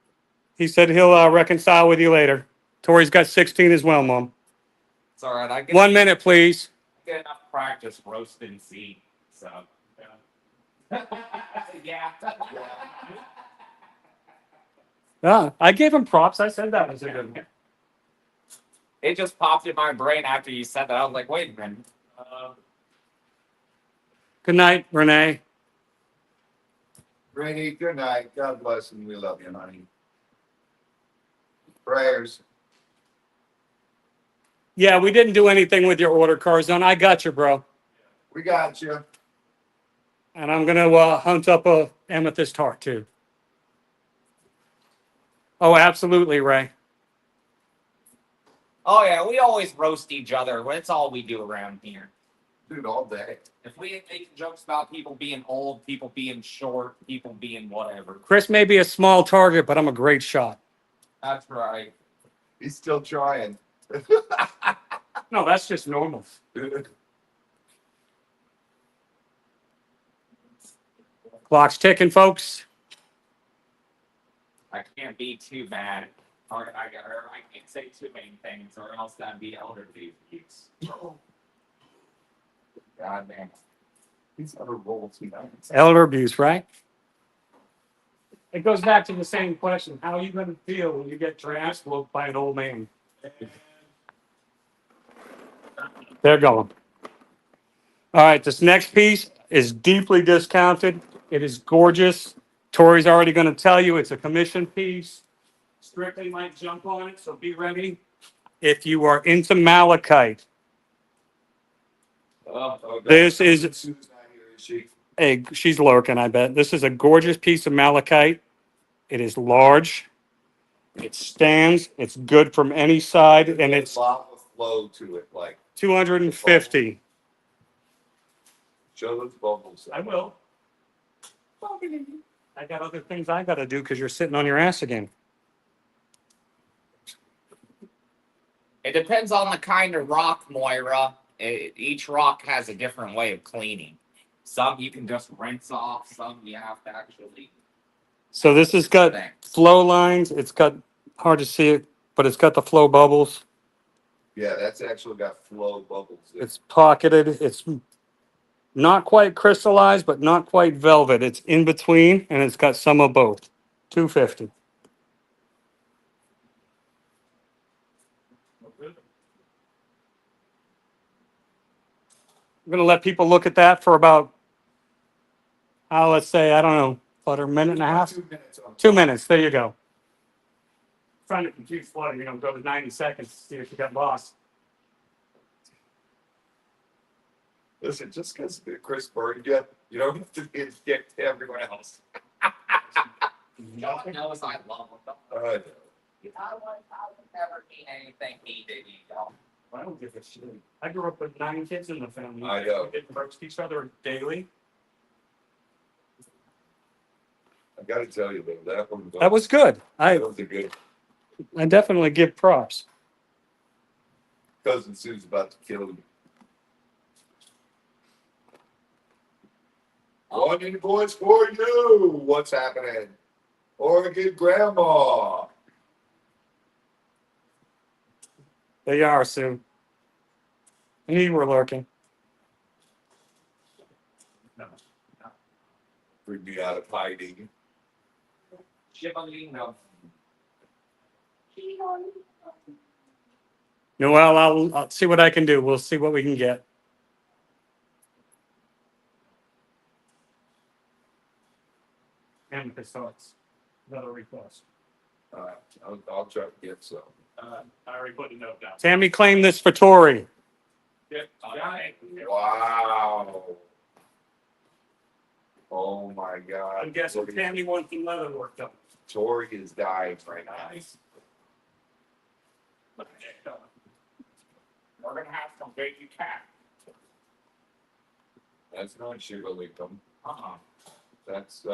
He said he'll reconcile with you later. Tori's got 16 as well, Mom. It's all right. I get, 1 minute, please. get enough practice roasting seed. So, yeah. Yeah. I gave him props. I said that was a good one. It just popped in my brain after you said that. I was like, wait a minute. Good night, Renee. Rainy. Good night. God bless and we love you, honey. Prayers. Yeah, we didn't do anything with your order, Carzone. I got you, bro. We got you. And I'm going to hunt up a amethyst heart, too. Oh, absolutely, Ray. Oh, yeah. We always roast each other. That's all we do around here. Dude, all day. If we ain't making jokes about people being old, people being short, people being whatever. Chris may be a small target, but I'm a great shot. That's right. He's still trying. No, that's just normal. Clock's ticking, folks. I can't be too bad. Or I can't say too many things, or else that'd be elder abuse. God damn. He's never rolled too nice. Elder abuse, right? It goes back to the same question. How are you going to feel when you get your ass whooped by an old man? They're going. All right, this next piece is deeply discounted. It is gorgeous. Tori's already going to tell you it's a commission piece. Strictly might jump on it, so be ready. If you are into malachite, this is Sue's not here, is she? she's lurking, I bet. This is a gorgeous piece of malachite. It is large. It stands. It's good from any side, and it's a lot of flow to it. Like, 250. show those bubbles. I will. I got other things I got to do because you're sitting on your ass again. It depends on the kind of rock, Moira. Each rock has a different way of cleaning. Some you can just rinse off. Some you have to actually. So this has got flow lines. It's got, hard to see it, but it's got the flow bubbles. Yeah, that's actually got flow bubbles. It's pocketed. It's not quite crystallized, but not quite velvet. It's in between, and it's got some of both. 250. I'm going to let people look at that for about, let's say, I don't know, about a minute and a half. 2 minutes on 2 minutes. There you go. Trying to confuse flooding, go to 90 seconds to see if you got lost. Listen, just because Chris burned you, you don't have to be a dick to everyone else. God knows I love him. I I would never mean anything he did, you know. I don't give a shit. I grew up with 9 kids in the family. I know. We didn't roast each other daily. gotta tell you, though, that one. That was good. That was a good. I definitely give props. Cousin Sue's about to kill you. One invoice for you. What's happening? Oregon Grandma. There you are, Sue. I knew you were lurking. Bring me out of hiding. Chivalino. Noel, I'll see what I can do. We'll see what we can get. And thoughts. Another request. I'll try to get some. I already put a note down. Tammy claimed this for Tori. Yeah, Wow. Oh my God. I'm guessing Tammy wants some leather work done. Tori is dying right now. We're gonna have some baby cat. That's not sugar them. Uh-uh. That's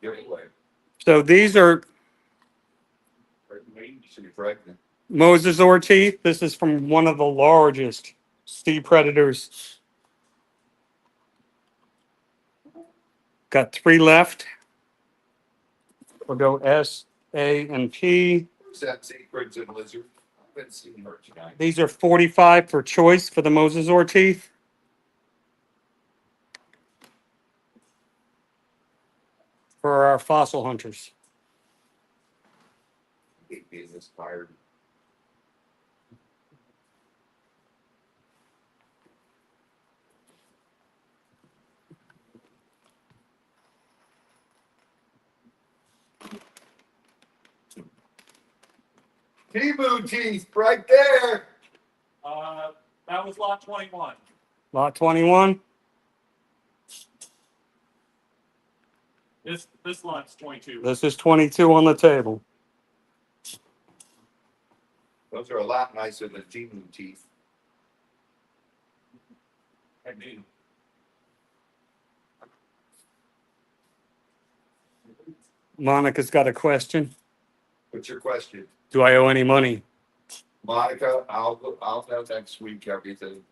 giveaway. So these are She's pregnant. Mosasaur teeth. This is from one of the largest sea predators. Got 3 left. We'll go S, A, and P. Who's that secrets and lizard? I haven't seen her tonight. These are 45 for choice for the Mosasaur teeth. For our fossil hunters. Hate being this tired. Timu teeth right there. That was lot 21. Lot 21. This lot's 22. This is 22 on the table. Those are a lot nicer than Timu teeth. I do. Monica's got a question. What's your question? Do I owe any money? Monica, I'll know next week everything.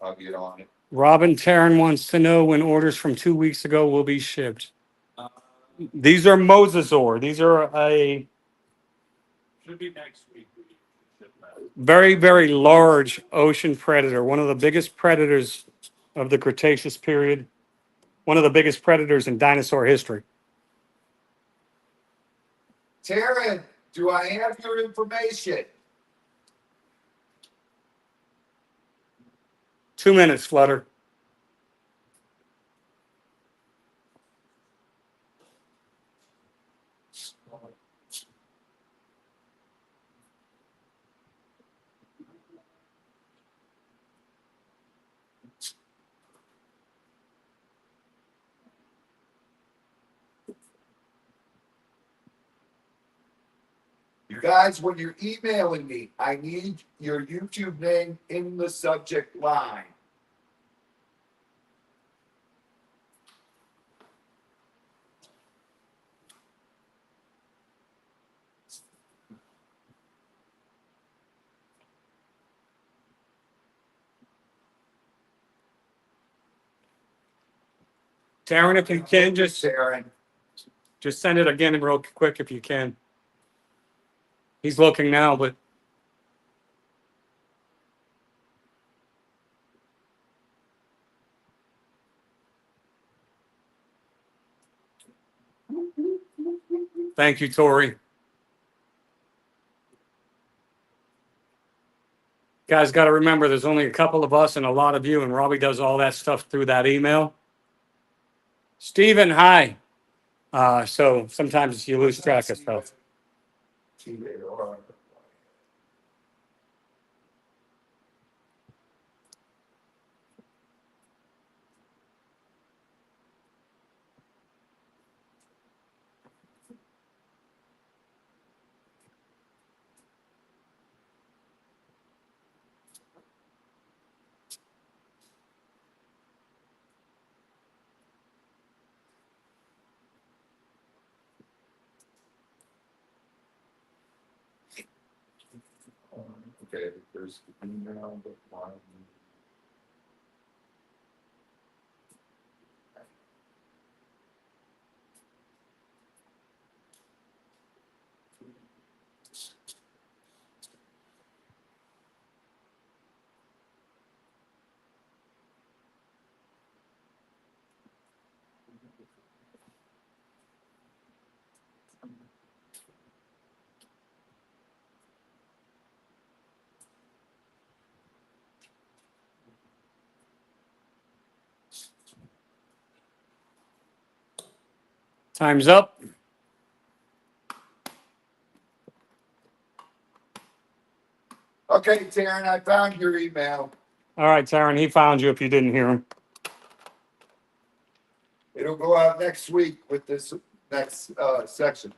I'll get on it. Robin Taryn wants to know when orders from 2 weeks ago will be shipped. These are Mosasaur. These are a Should be next week. We should ship that. very, very large ocean predator. One of the biggest predators of the Cretaceous period. One of the biggest predators in dinosaur history. Taryn, do I have your information? 2 minutes, Flutter. You guys, when you're emailing me, I need your YouTube name in the subject line. Taryn, if you can, Taryn. just send it again real quick if you can. He's looking now, but thank you, Tori. Guys, got to remember there's only a couple of us and a lot of you, and Robbie does all that stuff through that email. Steven, hi. So sometimes you lose track of stuff. Okay, there's email, but one. Time's up. Okay, Taryn, I found your email. All right, Taryn, he found you if you didn't hear him. It'll go out next week with this next section.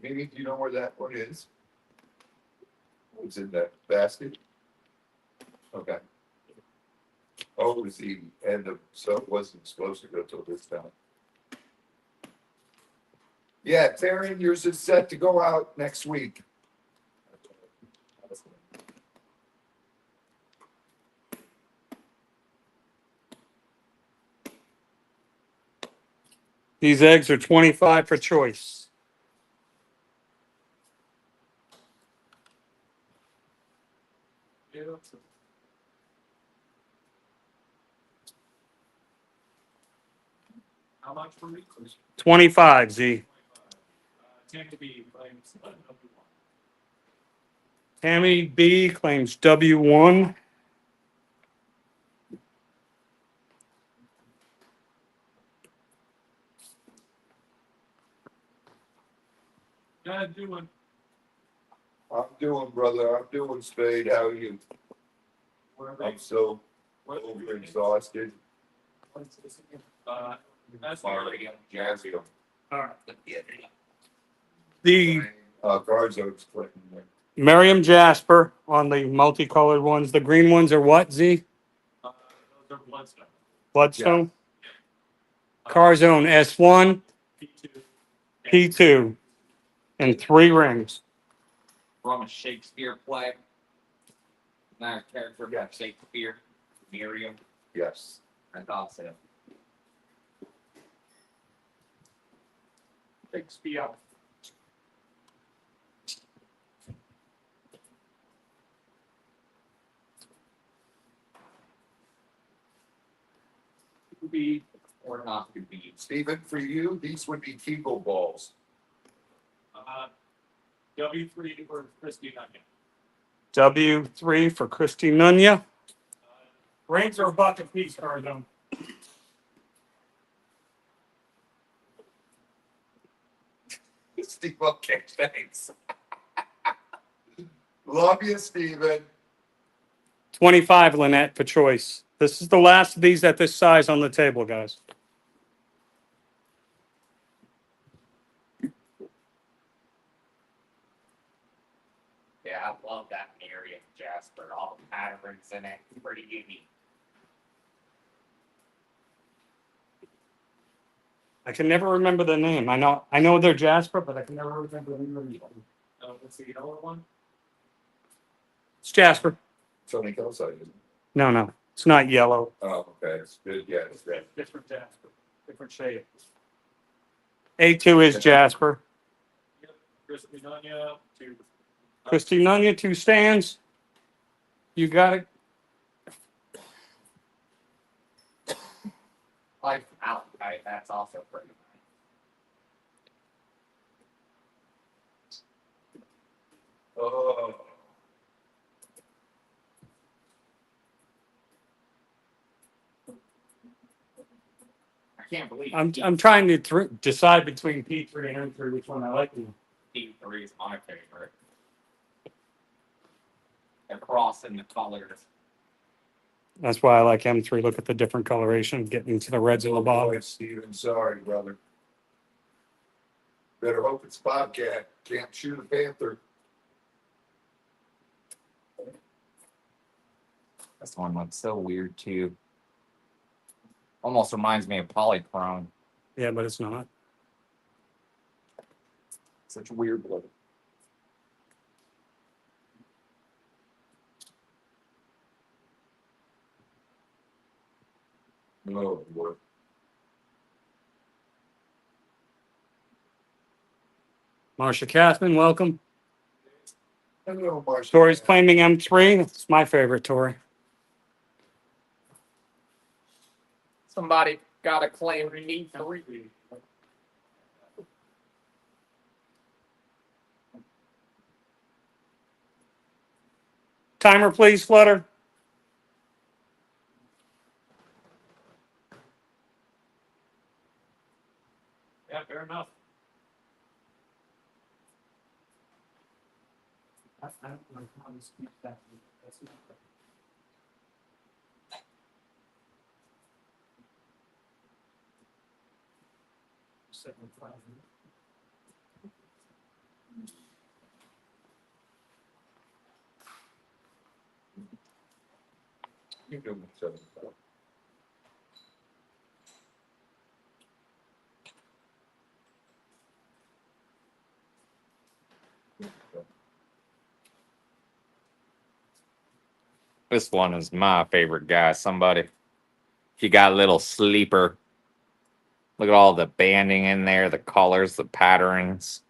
Maybe do you know where that one is? It's in that basket. Okay. Oh, it was the end of, so it wasn't supposed to go till this time. Yeah, Taryn, yours is set to go out next week. These eggs are 25 for choice. How much for me? 25, Z. Tend to be claims. Tammy B claims W1. Doing. I'm doing, brother. I'm doing, Spade. How are you? Where are I'm so What? overexhausted. That's Sorry, Jazzy. All right. The Garzo's clicking there. Merriam Jasper on the multicolored ones. The green ones are what, Z? those are bloodstone. Bloodstone. Carzone S1, P2. P2, and 3 rings. From a Shakespeare play. Not a character from Shakespeare. Miriam. Yes. I thought so. Shakespeare. Be or not to be. Stephen, for you, these would be Kegel balls. W3 for Christy Nugget. W3 for Christy Nunya. Rings are a buck a piece, Carzone. Steve, okay, thanks. Love you, Stephen. 25, Lynette, for choice. This is the last of these at this size on the table, guys. Yeah, I love that Miriam Jasper. All the patterns in it. Pretty unique. I can never remember the name. I know they're Jasper, but I can never remember the name of them. What's the yellow one? It's Jasper. Tony Kelsey. No. It's not yellow. Oh, okay. It's good. Yeah, it's red. Different Jasper. Different shade. A2 is Jasper. Yep. Christy Nugget. 2. Christy Nunya, 2 stands. You got it. Like Alpine, that's also pretty nice. Oh. I can't believe I'm trying to decide between P3 and M3 which one I like. P3 is my favorite. They're crossing the colors. That's why I like M3. Look at the different coloration, getting into the reds and the Boy, bottoms. Stephen, sorry, brother. Better hope it's Bobcat. Can't shoot a panther. This one looks so weird too. Almost reminds me of polychrome. Yeah, but it's not. Such a weird look. Oh, boy. Marsha Kathman, welcome. Hello, Marcia. Tori's claiming M3. It's my favorite Tori. Somebody got to claim me 3. Timer, please, Flutter. Yeah, fair enough. I don't know how to speak that. That's not right. Second five. You do it, so. This one is my favorite guy. Somebody, he got a little sleeper. Look at all the banding in there, the colors, the patterns.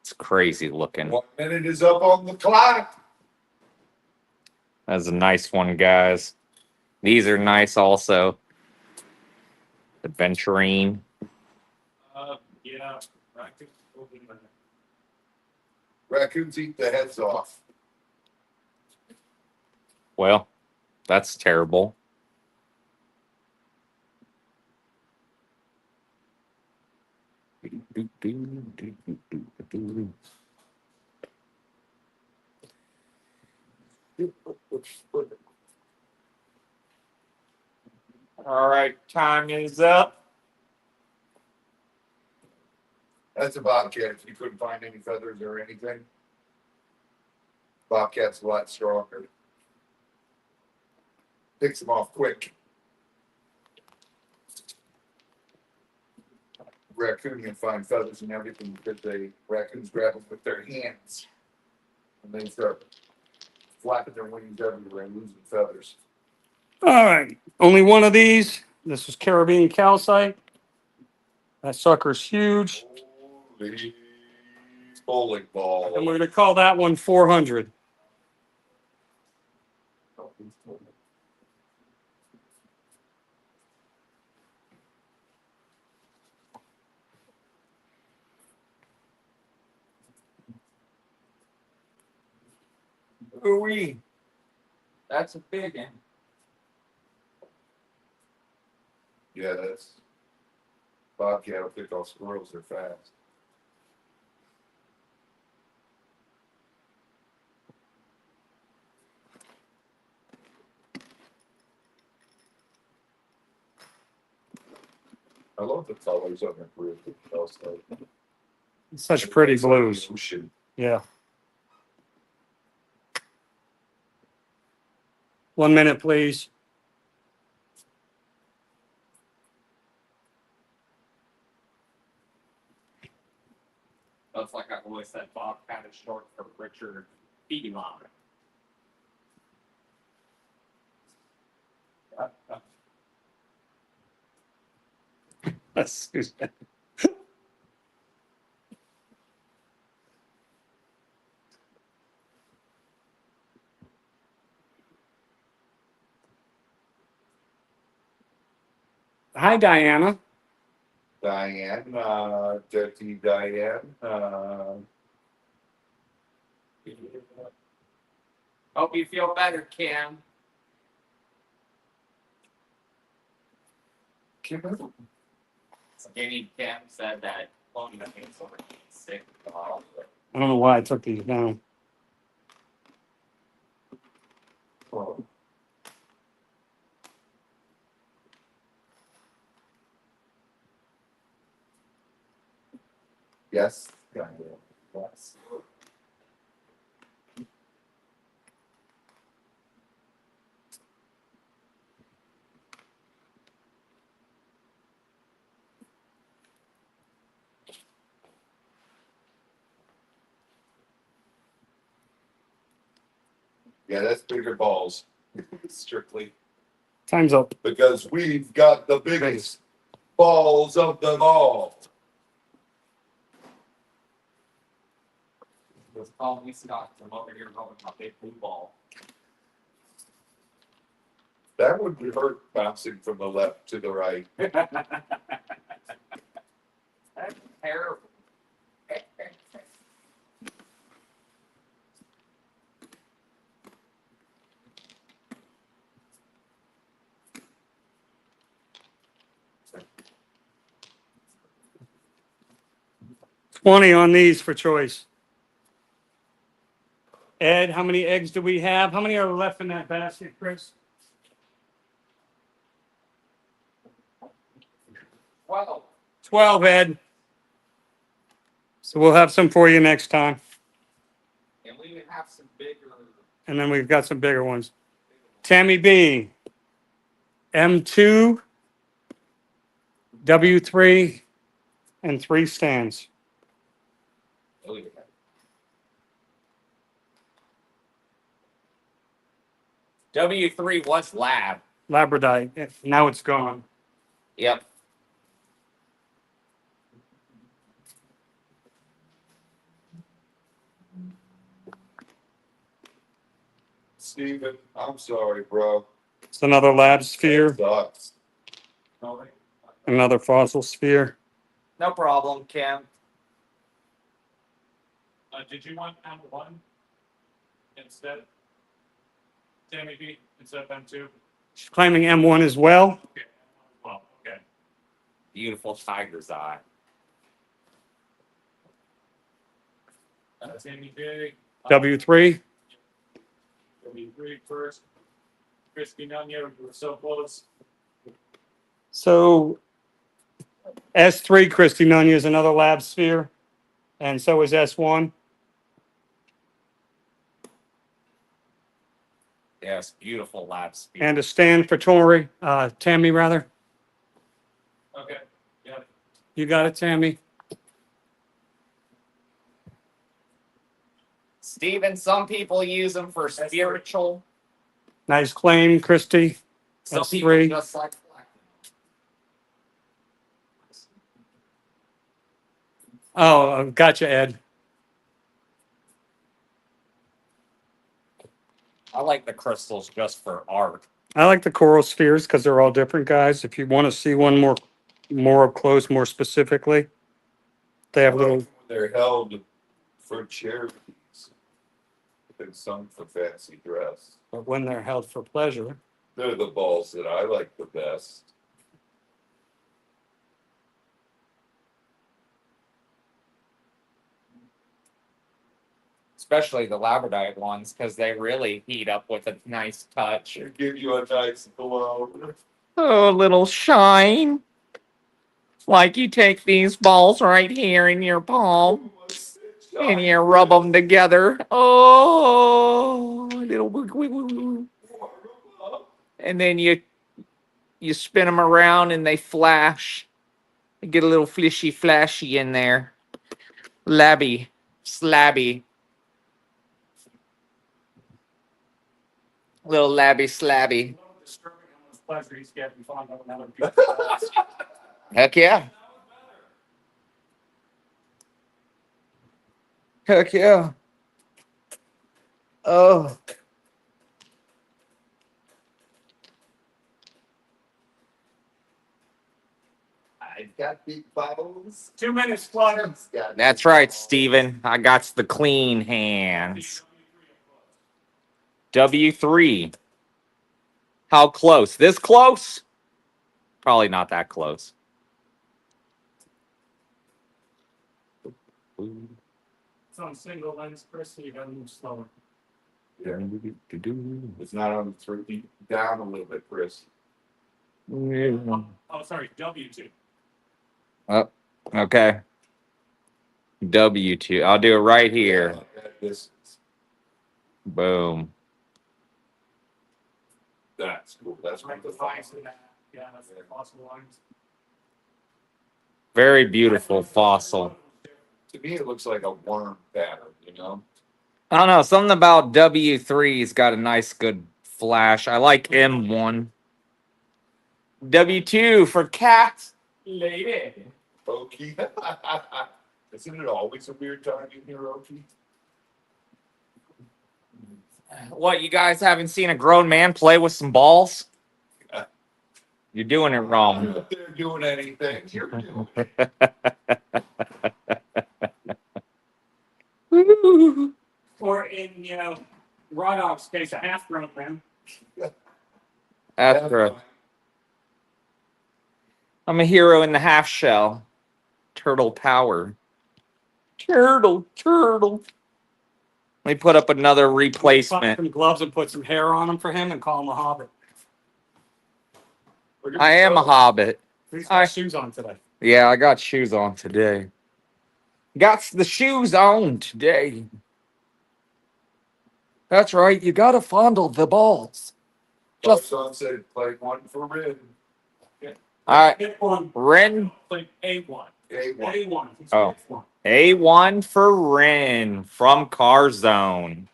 It's crazy looking. 1 minute is up on the clock. That's a nice one, guys. These are nice also. Adventurine. Yeah, practice will be better. Raccoons eat the heads off. Well, that's terrible. All right, time is up. That's a bobcat. If you couldn't find any feathers or anything, bobcat's a lot stronger. Picks them off quick. Raccoon can find feathers and everything because raccoons grab them with their hands and they start flapping their wings everywhere and losing feathers. All right. Only one of these. This is Caribbean calcite. That sucker's huge. Holy bowling ball. And we're going to call that one 400. Ooh-wee. That's a big one. Yeah, that's bobcat will pick off squirrels. They're fast. I love the colors on the roof. Also, Such pretty blues. Ocean. Yeah. 1 minute, please. That's like I've always said, Bobcat is short for Richard Feedlot. That's Hi, Diana. Diane, Dirty Diane. Hope you feel better, Kim. Skinny Kim said that long the thing's over sick. I don't know why I took these down. Yes, Diane. Yes. Yeah, that's bigger balls. Strictly. Time's up. because we've got the biggest balls of them all. Let's call me Scott. I'm over here rolling my big blue ball. That would hurt bouncing from the left to the right. That's terrible. 20 on these for choice. Ed, how many eggs do we have? How many are left in that basket, Chris? Well, 12, Ed. So we'll have some for you next time. and we have some bigger. And then we've got some bigger ones. Tammy B, M2, W3, and 3 stands. Oh, yeah. W3 was lab. Labradite. Now it's gone. Yep. Steven, I'm sorry, bro. It's another lab sphere, That sucks. another fossil sphere. No problem, Kim. Did you want M1 instead? Tammy B instead of M2? She's claiming M1 as well. Okay. Well, okay. Beautiful tiger's eye. Tammy B. W3. W3 first. Crispy Nunya, we were so close. So S3, Christy Nunya, is another lab sphere. And so is S1. Yes, beautiful lab speed. And a stand for Tori, Tammy, rather. Okay. Yeah. You got it, Tammy. Steven, some people use them for spiritual. Nice claim, Christy. Some That's people 3. just like collecting Oh, gotcha, Ed. them. I like the crystals just for art. I like the coral spheres because they're all different, guys. If you want to see one more up close, more specifically, they have little. They're held for charities and some for fancy dress. But when they're held for pleasure, They're the balls that I like the best. Especially the labradorite ones, because they really heat up with a nice touch. They give you a nice glow. Oh, a little shine. Like you take these balls right here in your palm and you rub them together. Oh, a little wiggle. And then you spin them around and they flash. You get a little flishy flashy in there. Labby, slabby. Little labby slabby. disturbing how much pleasure he's getting from another beautiful glass. Heck yeah. Heck yeah. Oh. I've got big bubbles. 2 minutes, Flutter. That's right, Steven. I got the clean hands. W3. How close? This close? Probably not that close. It's on single lens, Chris, so you gotta move slower. It's not on the 3. Down a little bit, Chris. Oh, sorry, W2. Oh, okay. W2. I'll do it right here. This, Boom. that's cool. That's Right, the wonderful. lines in that. Yeah, that's the possible lines. Very beautiful fossil. To me, it looks like a worm pattern, you know? I don't know. Something about W3's got a nice, good flash. I like M1. W2 for cat lady. Okie. Isn't it always a weird time in here, Okie? What, you guys haven't seen a grown man play with some balls? You're doing it wrong. If they're doing anything, you're doing it. Or in Raw Dog's case, a half-grown man. After I'm a hero in the half shell. Turtle power. Turtle. Let me put up another Buy replacement. some gloves and put some hair on him for him and call him a hobbit. I am a hobbit. He's got shoes on today. Yeah, I got shoes on today. Got the shoes on today. That's right. You gotta fondle the balls. Just son said play one for Rin. All right, Pick one. Ren. Like A1. A1. A1. He's Oh. picked one. A1 for Ren from Car Zone.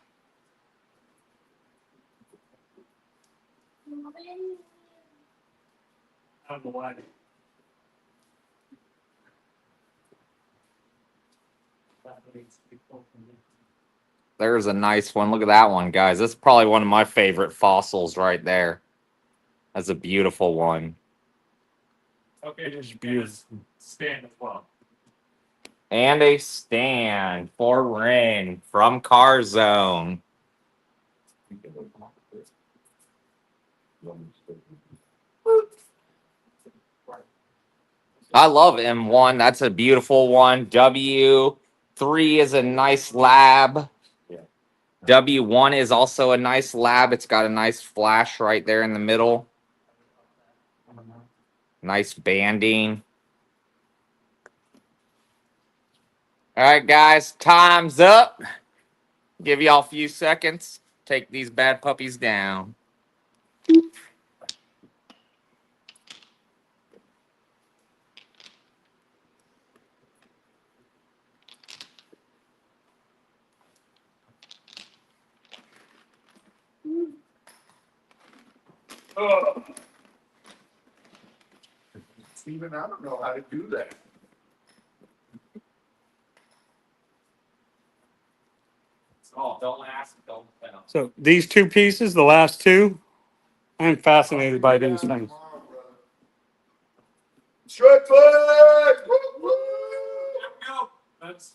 I don't know why. There's a nice one. Look at that one, guys. That's probably one of my favorite fossils right there. That's a beautiful one. Okay, just beautiful. Stand as well. And a stand for Ren from Car Zone. I love M1. That's a beautiful one. W3 is a nice lab. W1 is also a nice lab. It's got a nice flash right there in the middle. Nice banding. All right, guys, time's up. Give y'all a few seconds. Take these bad puppies down. Oh. Steven, I don't know how to do that. Oh, don't ask, don't tell. So these two pieces, the last two, I'm fascinated by these things. Strike flag! Woo, woo! Go. That's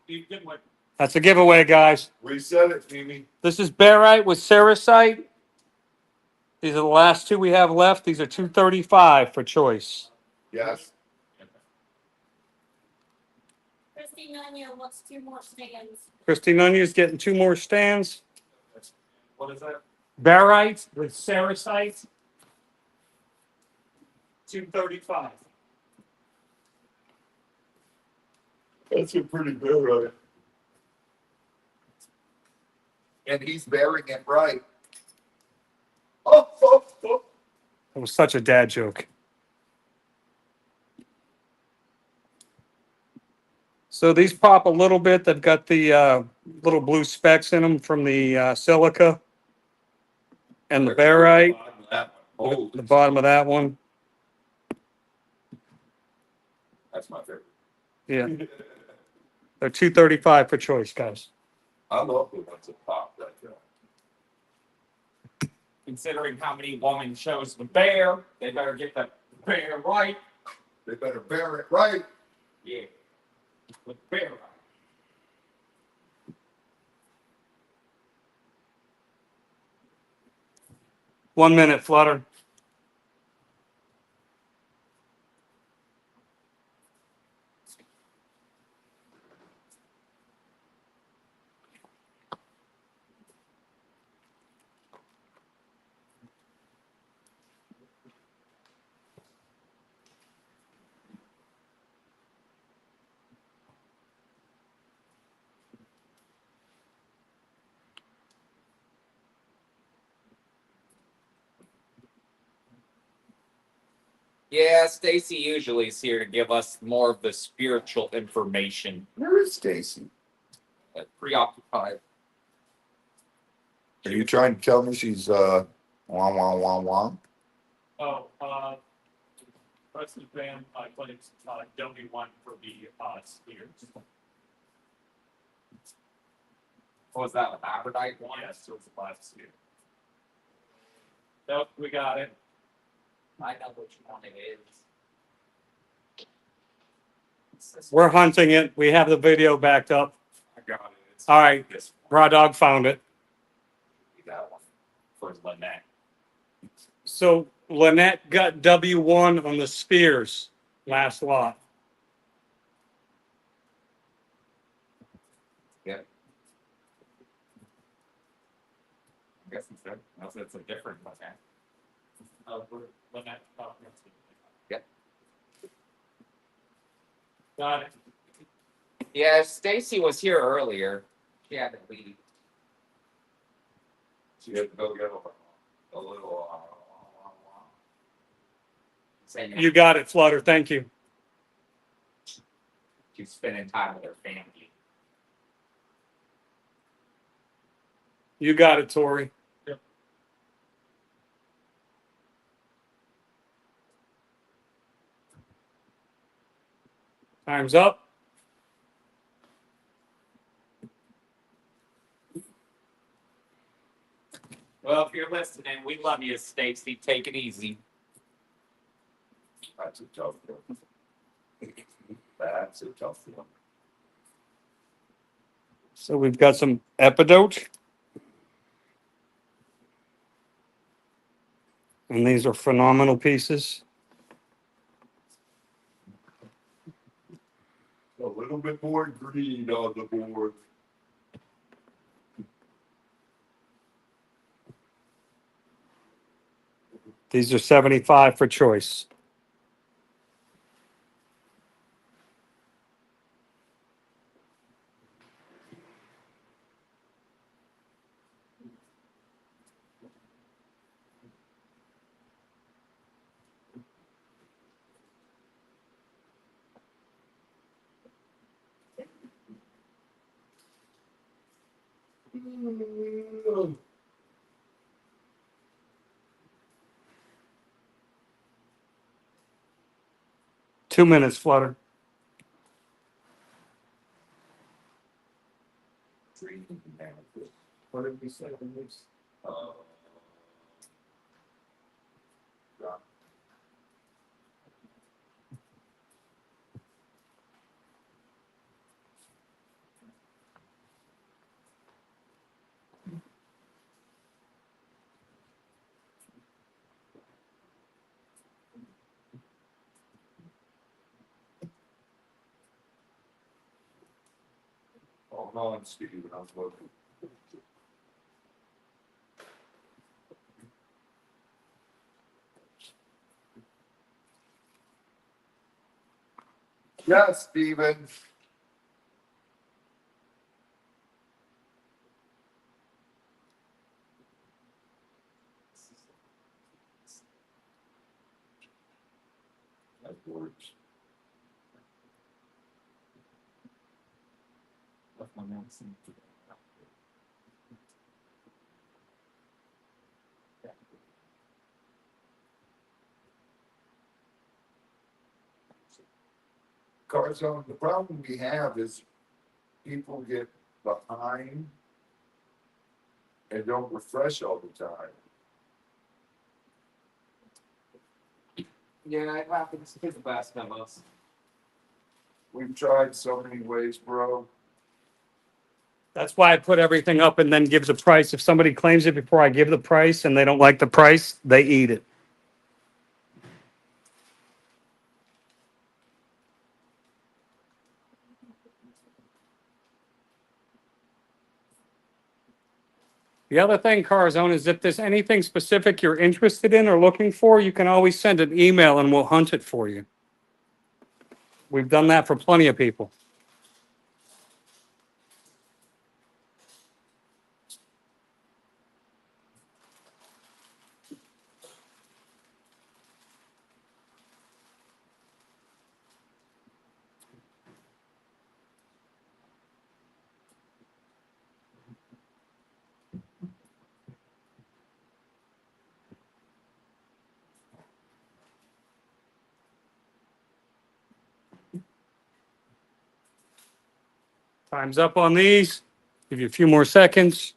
the good one. That's a giveaway, guys. Reset it, Mimi. This is barite with cerussite. These are the last two we have left. These are 235 for choice. Yes. Christy Nunya wants 2 more stands. Christy Nunez's getting 2 more stands. What is that? Barite with cerussite. 235. That's a pretty good, right? And he's bearing it right. Oh. That was such a dad joke. So these pop a little bit. They've got the little blue specks in them from the silica and the barite. Oh, The bottom of that one. that's my favorite. Yeah. They're 235 for choice, guys. I love the ones that pop like that. Considering how many women chose the bear, they better get the bear right. They better bear it right. Yeah. With the bear right. 1 minute, Flutter. Yeah, Stacy usually is here to give us more of the spiritual information. Where is Stacy? Preoccupied. Are you trying to tell me she's wah? Oh, President Van, claims, W1 for the, skiers. Was that an Aberdite one? Yes, it was the last skier. Nope, we got it. I know which one it is. It's this We're one. hunting it. We have the video backed up. I got it. It's All right. this one. Raw Dog found it. That one. For Lynette. So Lynette got W1 on the Spears last lot. Yep. I guess it's good. Unless it's a different Lynette. Lynette. Yep. Got it. Yeah, Stacy was here earlier. She had to leave. She had to go get a little, saying You got it, Flutter. Thank you. she's spending time with her family. You got it, Tori. Yep. Time's up. Well, if you're listening, we love you, Stacy. Take it easy. That's a tough one. That's a tough one. So we've got some Epidote. And these are phenomenal pieces. A little bit more green on the board. These are 75 for choice. Two-minutes, Flutter. What did we say on this? Hold on, Steve, I'm looking. Yes, Steven. That works. Left my notes in. Carzone, the problem we have is people get behind and don't refresh all the time. Yeah, it happens to the best of us. We've tried so many ways, bro. That's why I put everything up and then give the price. If somebody claims it before I give the price and they don't like the price, they eat it. The other thing, Carzone, is if there's anything specific you're interested in or looking for, you can always send an email and we'll hunt it for you. We've done that for plenty of people. Time's up on these. Give you a few more seconds.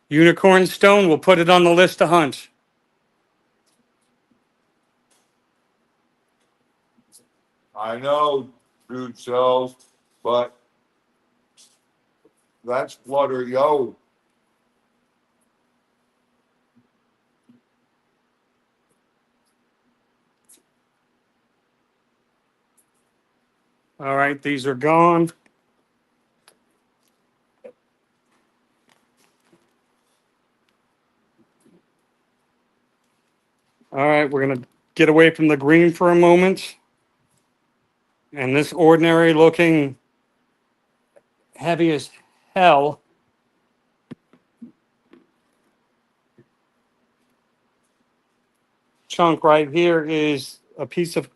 Unicorn stone, we'll put it on the list to hunt. I know, dude, so, but that's flutter, yo. All right, these are gone. All right, we're gonna get away from the green for a moment. And this ordinary looking heavy as hell. Chunk right here is a piece of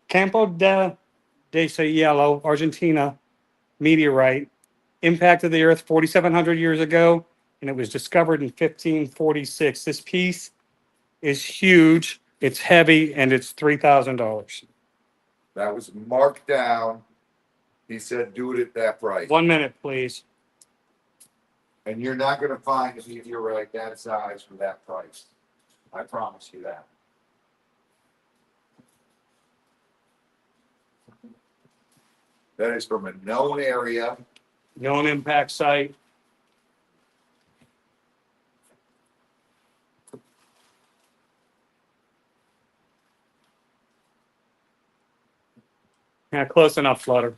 Campo de Cielo, Argentina meteorite, impacted the earth 4,700 years ago, and it was discovered in 1546. This piece is huge, it's heavy, and it's $3,000. That was marked down. He said, do it at that price. 1 minute, please. And you're not gonna find a meteorite that size for that price. I promise you that. That is from a known area. Known impact site. Yeah, close enough, Flutter.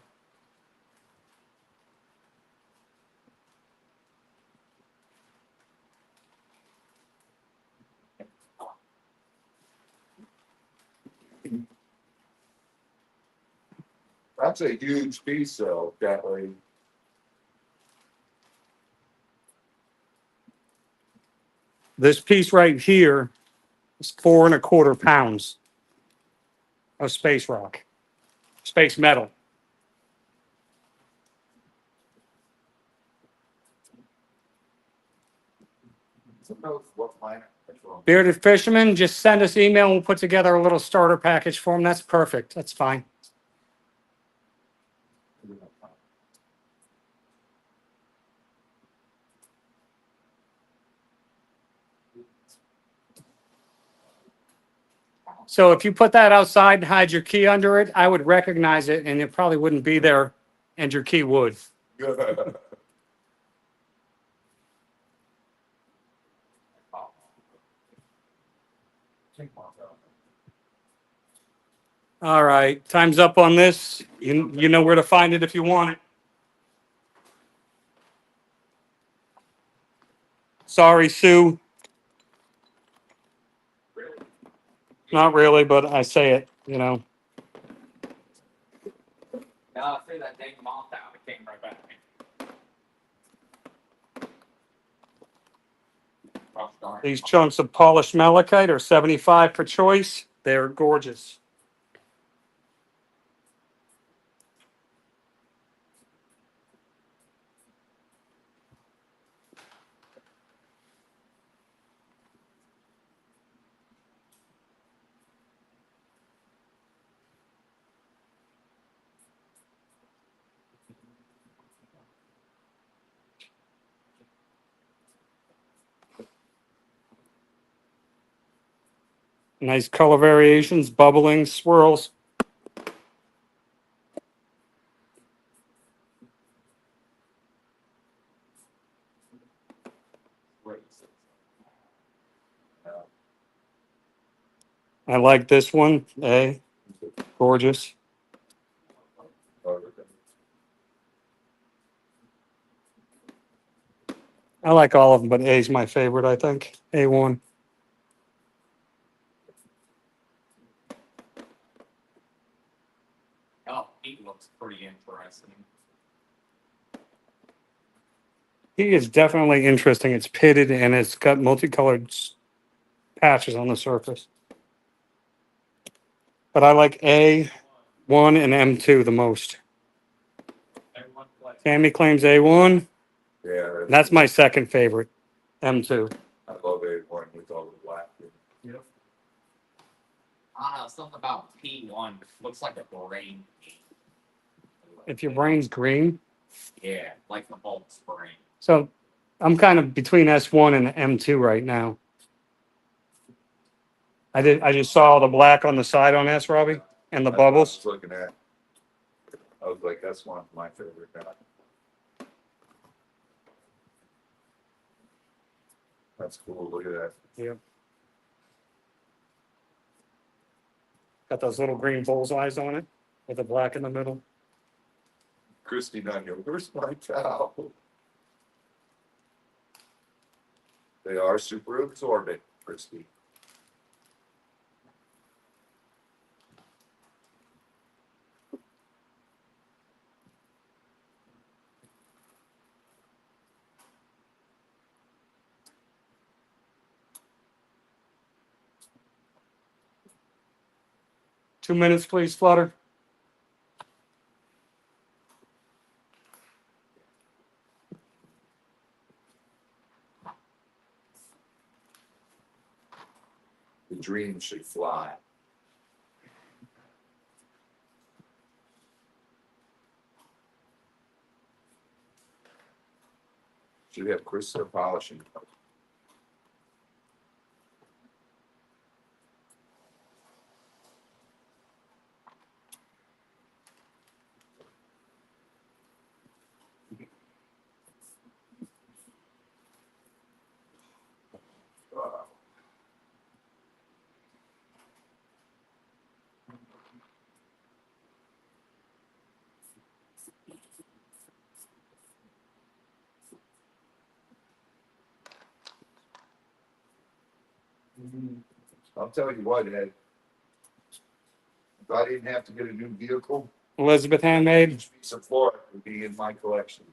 That's a huge piece though, Kathleen. This piece right here is 4.25 pounds of space rock, space metal. What planet? That's wrong. Bearded Fisherman, just send us email and we'll put together a little starter package for them. That's perfect. That's fine. So if you put that outside and hide your key under it, I would recognize it and it probably wouldn't be there and your key would. All right, time's up on this. You know where to find it if you want it. Sorry, Sue. Not really, but I say it, you know. I threw that dang moth out. It came right back. Gosh darn it. These chunks of polished malachite are 75 for choice. They're gorgeous. Nice color variations, bubbling, swirls. I like this one. A, gorgeous. I like all of them, but A is my favorite, I think. A1. Oh, he looks pretty interesting. He is definitely interesting. It's pitted and it's got multicolored patches on the surface. But I like A1 and M2 the most. Everyone play. Tammy claims A1. Yeah, That's my second favorite, M2. I love A1 with all the black. Yep. I don't know, something about P1 looks like a brain. If your brain's green. Yeah, like the Hulk's brain. So I'm kind of between S1 and M2 right now. I just saw the black on the side on S, Robbie, and the That's what I bubbles. was looking at. I was like, that's one of my favorite guys. That's cool. Look at that. Yeah. Got those little green bullseyes on it with the black in the middle. Christy down here. Where's my towel? They are super absorbent, Christy. Two minutes, please, Flutter. The dream should fly. Should have crystal polishing. I'll tell you what, Ed. If I didn't have to get a new vehicle, Elizabeth Handmade. each piece of Florida would be in my collection.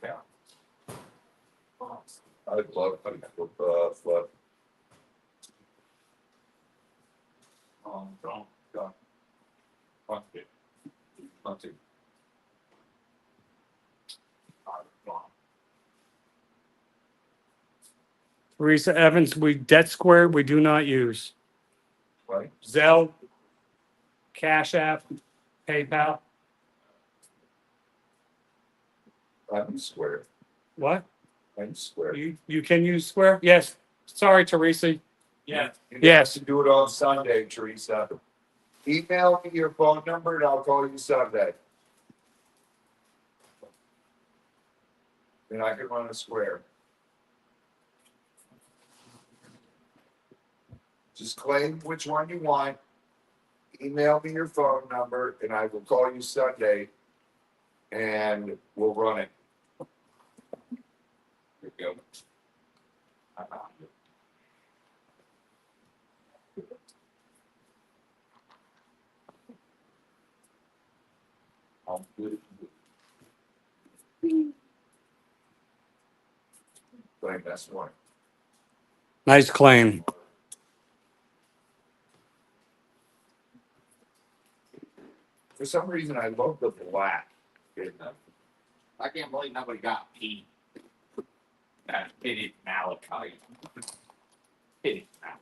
Yeah. I'd love flood. Don't. Fuck it. Hunting. Teresa Evans, we debt square we do not use. Right? Zelle, Cash App, PayPal. I'm square. What? I'm square. You can use Square? Yes. Sorry, Teresa. Yeah. You Yes. have to do it on Sunday, Teresa. Email me your phone number and I'll call you Sunday. And I can run a square. Just claim which one you want. Email me your phone number and I will call you Sunday and we'll run it. Here we go. I found it. I'll do it. Claim that's one. Nice claim. For some reason, I love the black. I can't believe nobody got P. That pitted malachite. Pitted malachite.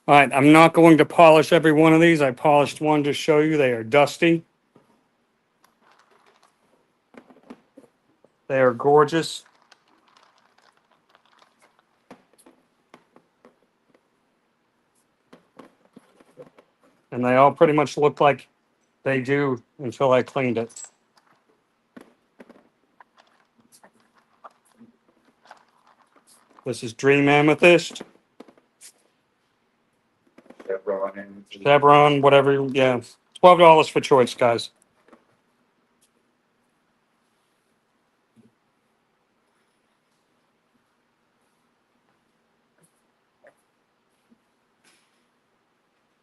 All right, I'm not going to polish every one of these. I polished one to show you they are dusty. They are gorgeous. And they all pretty much look like they do until I cleaned it. This is Dream Amethyst, Chevron and Chevron, whatever. Yeah, $12 for choice, guys.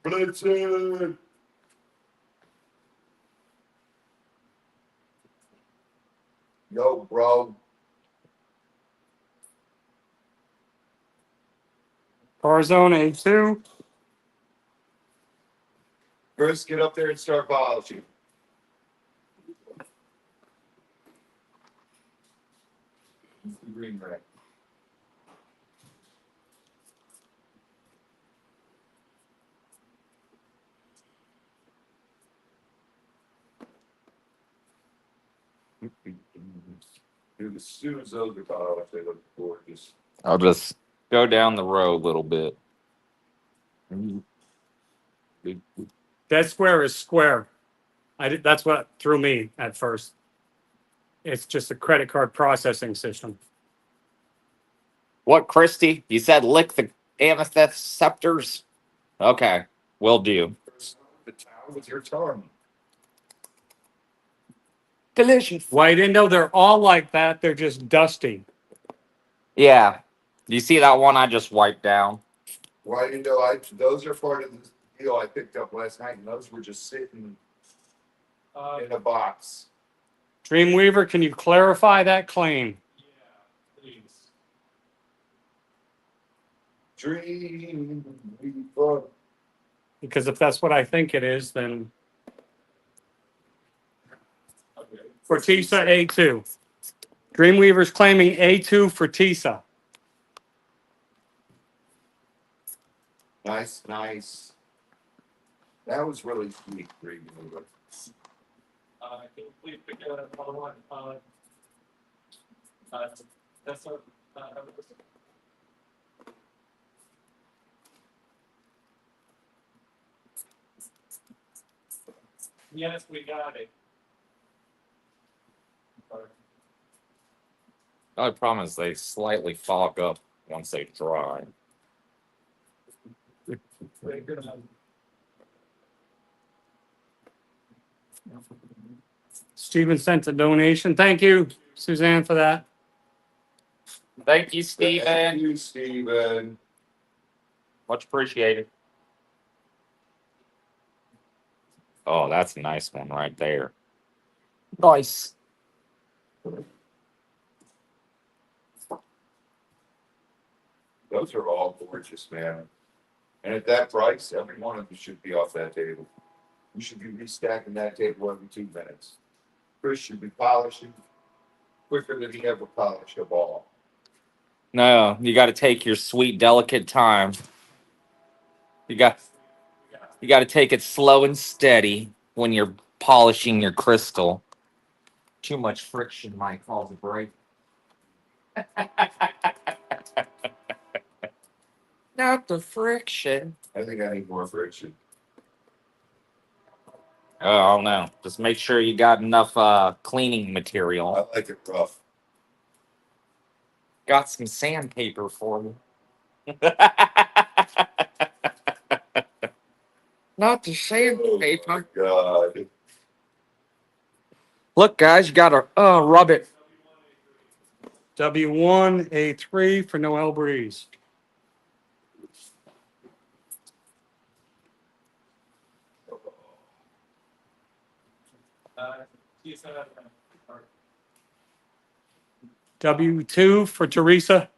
Blitzen. Yo, bro. Tarzone A2. Chris, get up there and start polishing. Green rack. Dude, as soon as those are polished, they look gorgeous. I'll just go down the row a little bit. Dead square is square. That's what threw me at first. It's just a credit card processing system. What, Christy? You said lick the amethyst scepters? Okay, will do. The town with your tongue. Delicious. White Indo, they're all like that. They're just dusty. Yeah. You see that one I just wiped down? Why do you know those are part of the deal I picked up last night, and those were just sitting in a box. Dreamweaver, can you clarify that claim? Yeah, please. Dream Weaver. Because if that's what I think it is, then Okay. for TISA A2. Dreamweaver's claiming A2 for TISA. Nice, nice. That was really sweet, Dream Weaver. Can you please pick another one? That's a, yes, we got it. The only problem is they slightly fog up once they dry. Very good. Steven sent a donation. Thank you, Suzanne, for that. Thank you, Thank Steven. you, Steven. Much appreciated. Oh, that's a nice one right there. Nice. Those are all gorgeous, man. And at that price, every one of them should be off that table. You should be restacking that table every 2 minutes. Chris should be polishing quicker than he ever polished a ball. No, you got to take your sweet, delicate time. You got to take it slow and steady when you're polishing your crystal. Too much friction might cause a break. Not the friction. I think I need more friction. Oh, I don't know. Just make sure you got enough cleaning material. I like it rough. Got some sandpaper for me. Not the sandpaper. Oh God. Look, guys, you gotta rub it. W1, A3 for Noel Breeze. She's W2 for Teresa.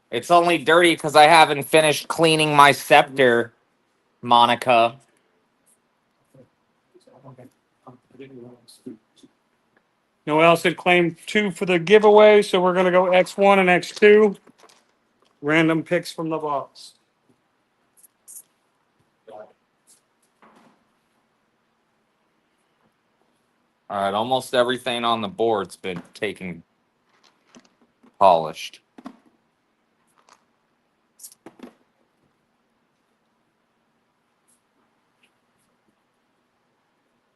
It's only dirty because I haven't finished cleaning my scepter, Monica. Noel said claim 2 for the giveaway, so we're going to go X1 and X2. Random picks from the box. All right, almost everything on the board's been taken polished.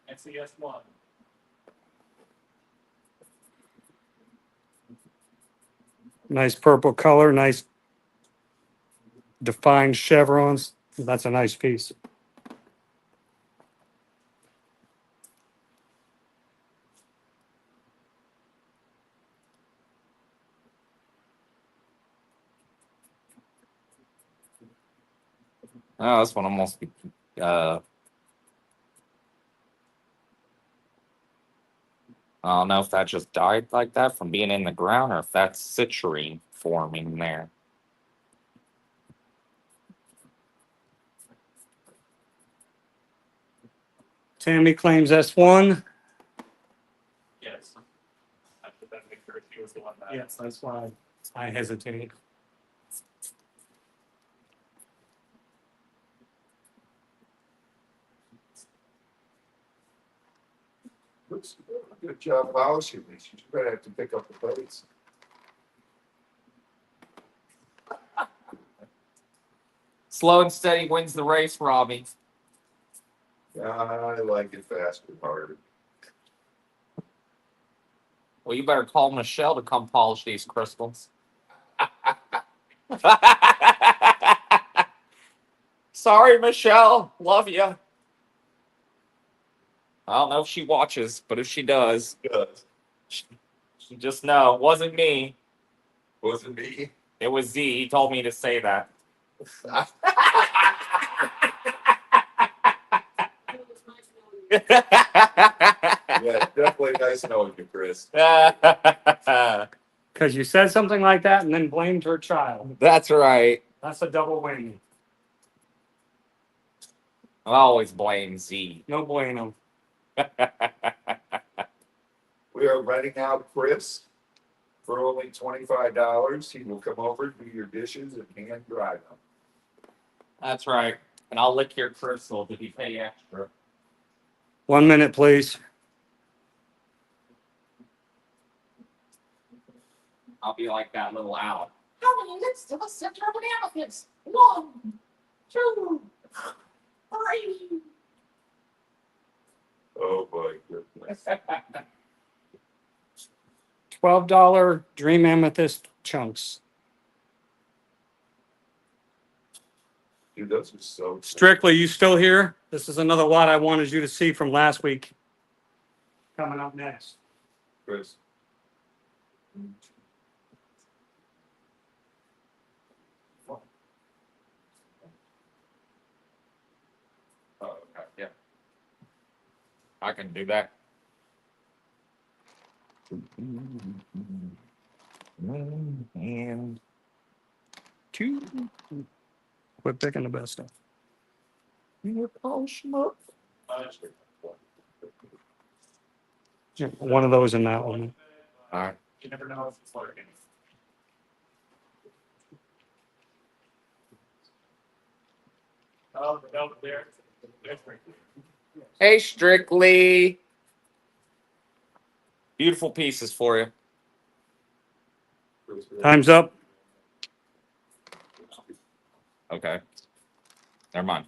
SES1. Nice purple color, nice defined chevrons. That's a nice piece. Oh, this one almost. Uh, I don't know if that just died like that from being in the ground, or if that's citrine forming there. Tammy claims S1. Yes. I put that picture, she was the one that. Yes, that's why I hesitate. Looks good job polishing these. You better have to pick up the plates. Slow and steady wins the race, Robbie. I like it faster, harder. Well, you better call Michelle to come polish these crystals. Sorry, Michelle. Love you. I don't know if she watches, but if she does, Does. just know it wasn't me. Wasn't me. It was Z. He told me to say that. Yeah, definitely nice knowing you, Chris. Because you said something like that and then blamed her child. That's right. That's a double win. I always blame Z. No bueno. We are renting out Chris for only $25. He will come over, do your dishes, and hand dry them. That's right. And I'll lick your crystals if you pay extra. 1 minute, please. I'll be like that little owl. How many licks to the center of an amethyst? 1, 2, 3. Oh my goodness. $12 Dream Amethyst chunks. Dude, those are so Strictly, you still here? This is another lot I wanted you to see from last week. Coming up next. Chris. Oh, okay. Yeah. I can do that. And 2. Quit picking the best stuff. Yeah, one of those in that one. All right. You never know if it's lurking. Oh, no, there. Hey, Strictly. Beautiful pieces for you. Time's up. Okay. Never mind.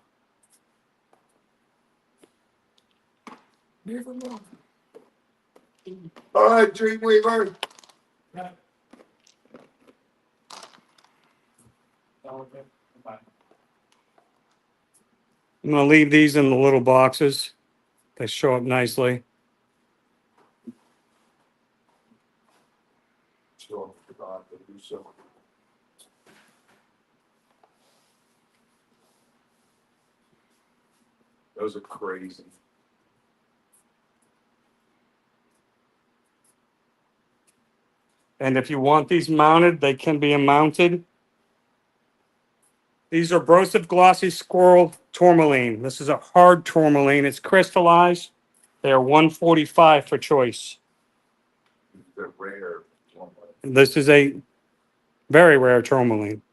All right, Dreamweaver. I'm going to leave these in the little boxes. They show up nicely. So, forgot to do so. Those are crazy. And if you want these mounted, they can be mounted. These are Broseph Glossy Squirrel Tourmaline. This is a hard tourmaline. It's crystallized. They are $145 for choice. They're rare. This is a very rare tourmaline.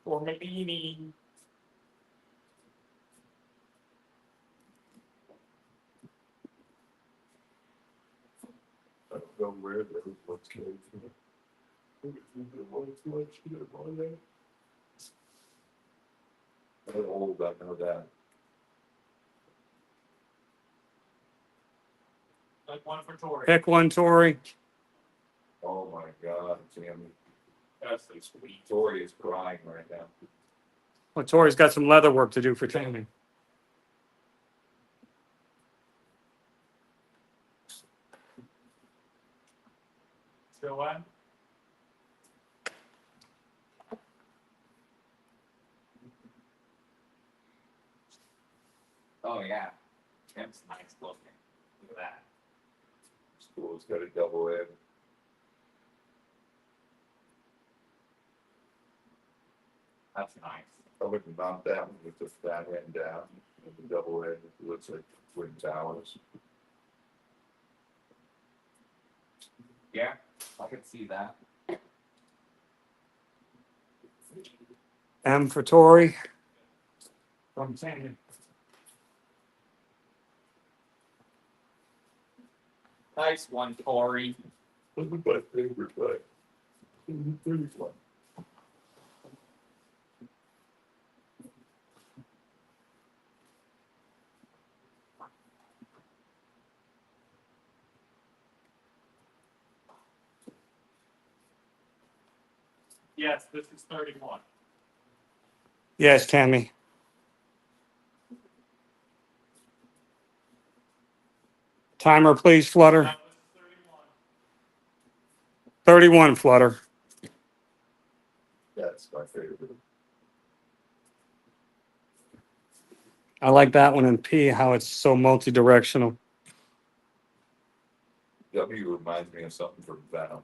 For me. I don't know where those ones came from. They're old, I know that. Like one for Tori. Pick one, Tori. Oh my God, Tammy. That's so sweet. Tori is crying right now. Well, Tori's got some leather work to do for Tammy. Still what? Oh, yeah. Tim's nice looking. Look at that. School's got a double end. That's nice. I wouldn't mount that one with the flat end down, and the double end, it looks like twin towers. Yeah, I can see that. M for Tori. From Tammy. Nice one, Tori. Look at my favorite bike. There's one. Yes, this is 31. Yes, Tammy. Timer, please, Flutter. That was 31. 31, Flutter. That's my favorite. I like that one in P, how it's so multi-directional. W reminds me of something from Venom.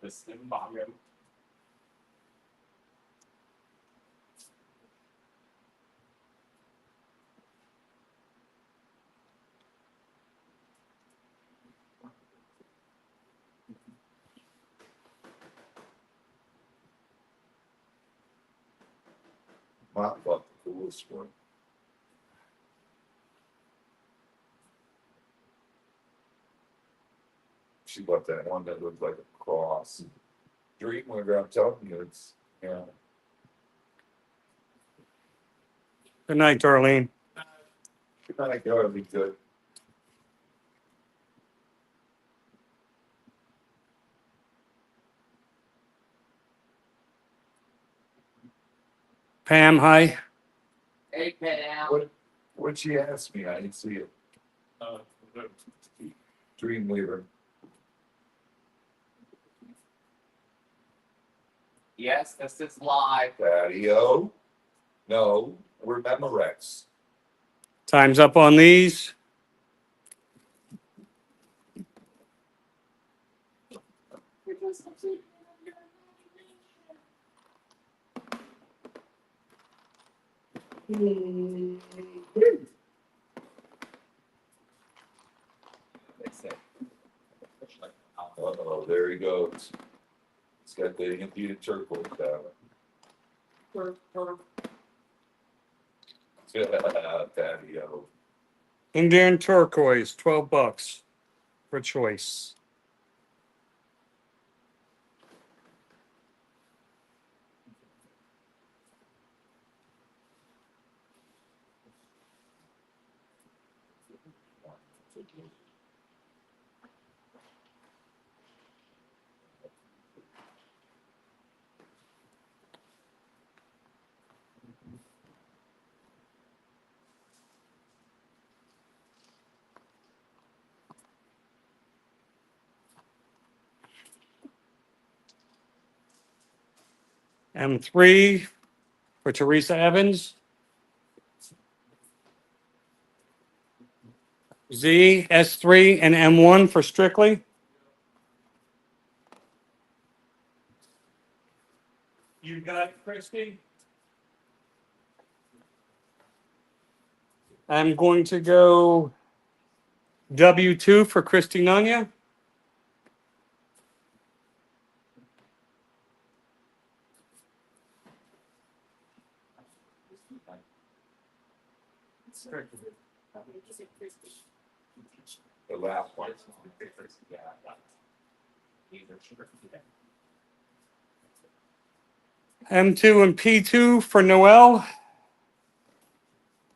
The Simbago. Mop bought the coolest one. She bought that one that looked like a cross. Dreamweaver, I'm telling you, it's, yeah. Good night, Darlene. I think it'll be good. Pam, hi. Hey, Pam. What'd she ask me? I didn't see it. The- Dreamweaver. Yes, this is live. Patio? No, we're Memorex. Time's up on these. They say. Uh-oh, there he goes. It's got the Indian turquoise down it. Patio. Indian turquoise, $12 for choice. M3 for Teresa Evans. Z, S3, and M1 for Strictly. You got it, Christie? I'm going to go W2 for Christy Nunya. The last one. Yeah, these are sugar. M2 and P2 for Noel.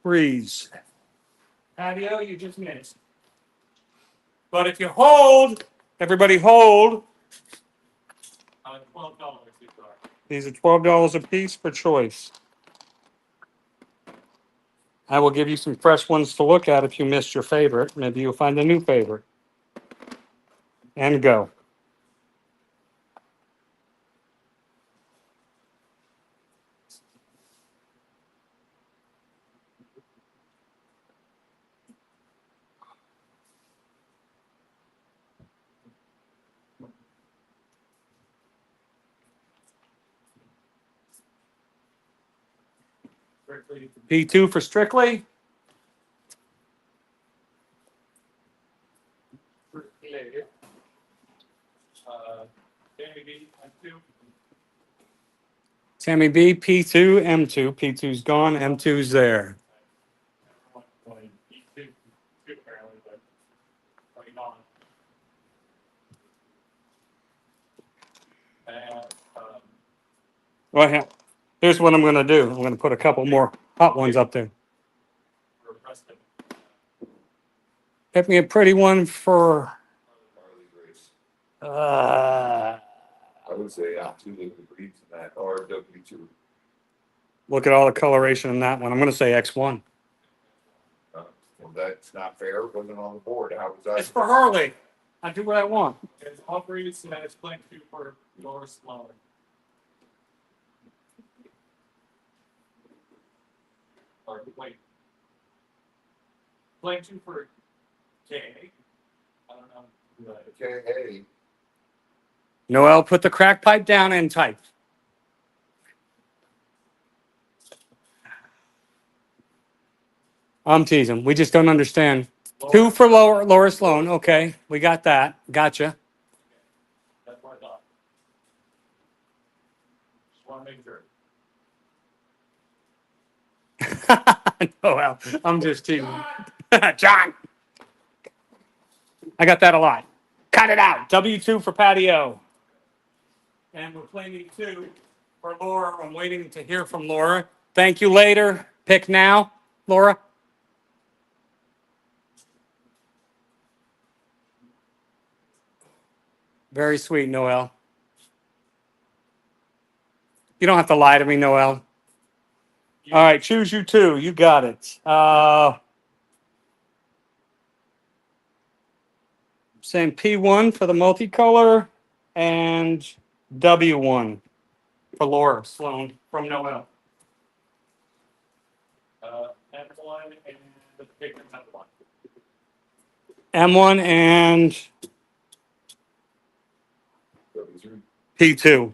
Breeze. Patio, you just missed. But if you hold, Everybody hold. $12, these are. These are $12 a piece for choice. I will give you some fresh ones to look at if you missed your favorite. Maybe you'll find a new favorite. And go. Strictly, P2 for Strictly. strictly, Jamie B, and two. Tammy B, P2, M2. P2's gone, M2's there. Everyone going E2, two apparently, but going on. And, Well, here's what I'm going to do. I'm going to put a couple more hot ones up there. for Preston. Pick me a pretty one for. Harley Grace. Uh, I would say two liquid breeds in that, or W2. look at all the coloration in that one. I'm going to say X1. Well, that's not fair. It wasn't on the board. How was that? It's for Harley. I do what I want. It's all breeds, and it's playing two for Laura Sloan. Or wait. Playing two for K. I don't know. But Okay, hey. Noel, put the crack pipe down and type. I'm teasing. We just don't understand. Two for Laura Sloan. Okay, we got that. Gotcha. that's what I thought. Just want to make sure. Noel, I'm just teasing. John, I got that a lot. Cut it out. W2 for patio. And we're claiming two for Laura. I'm waiting to hear from Laura. Thank you later. Pick now, Laura. Very sweet, Noel. You don't have to lie to me, Noel. All right, choose you two. You got it. Saying P1 for the multicolor and W1 for Laura Sloan from Noel. M1 and the pigment M1. M1 and W3. P2.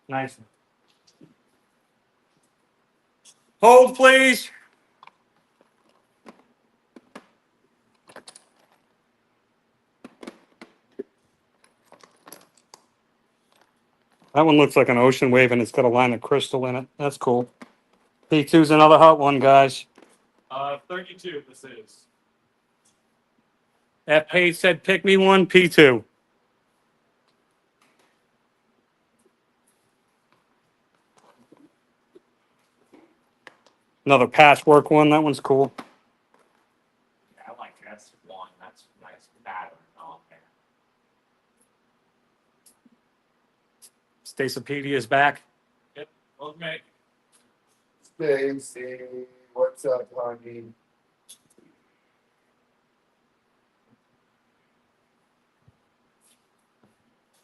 Nice. Hold, please. That one looks like an ocean wave and it's got a line of crystal in it. That's cool. P2's another hot one, guys. 32 this is. That page said pick me one, P2. Another patchwork one. That one's cool. I like S1. That's a nice pattern on there. Staceypedia's back. Yep, okay. Stacy, what's up, honey?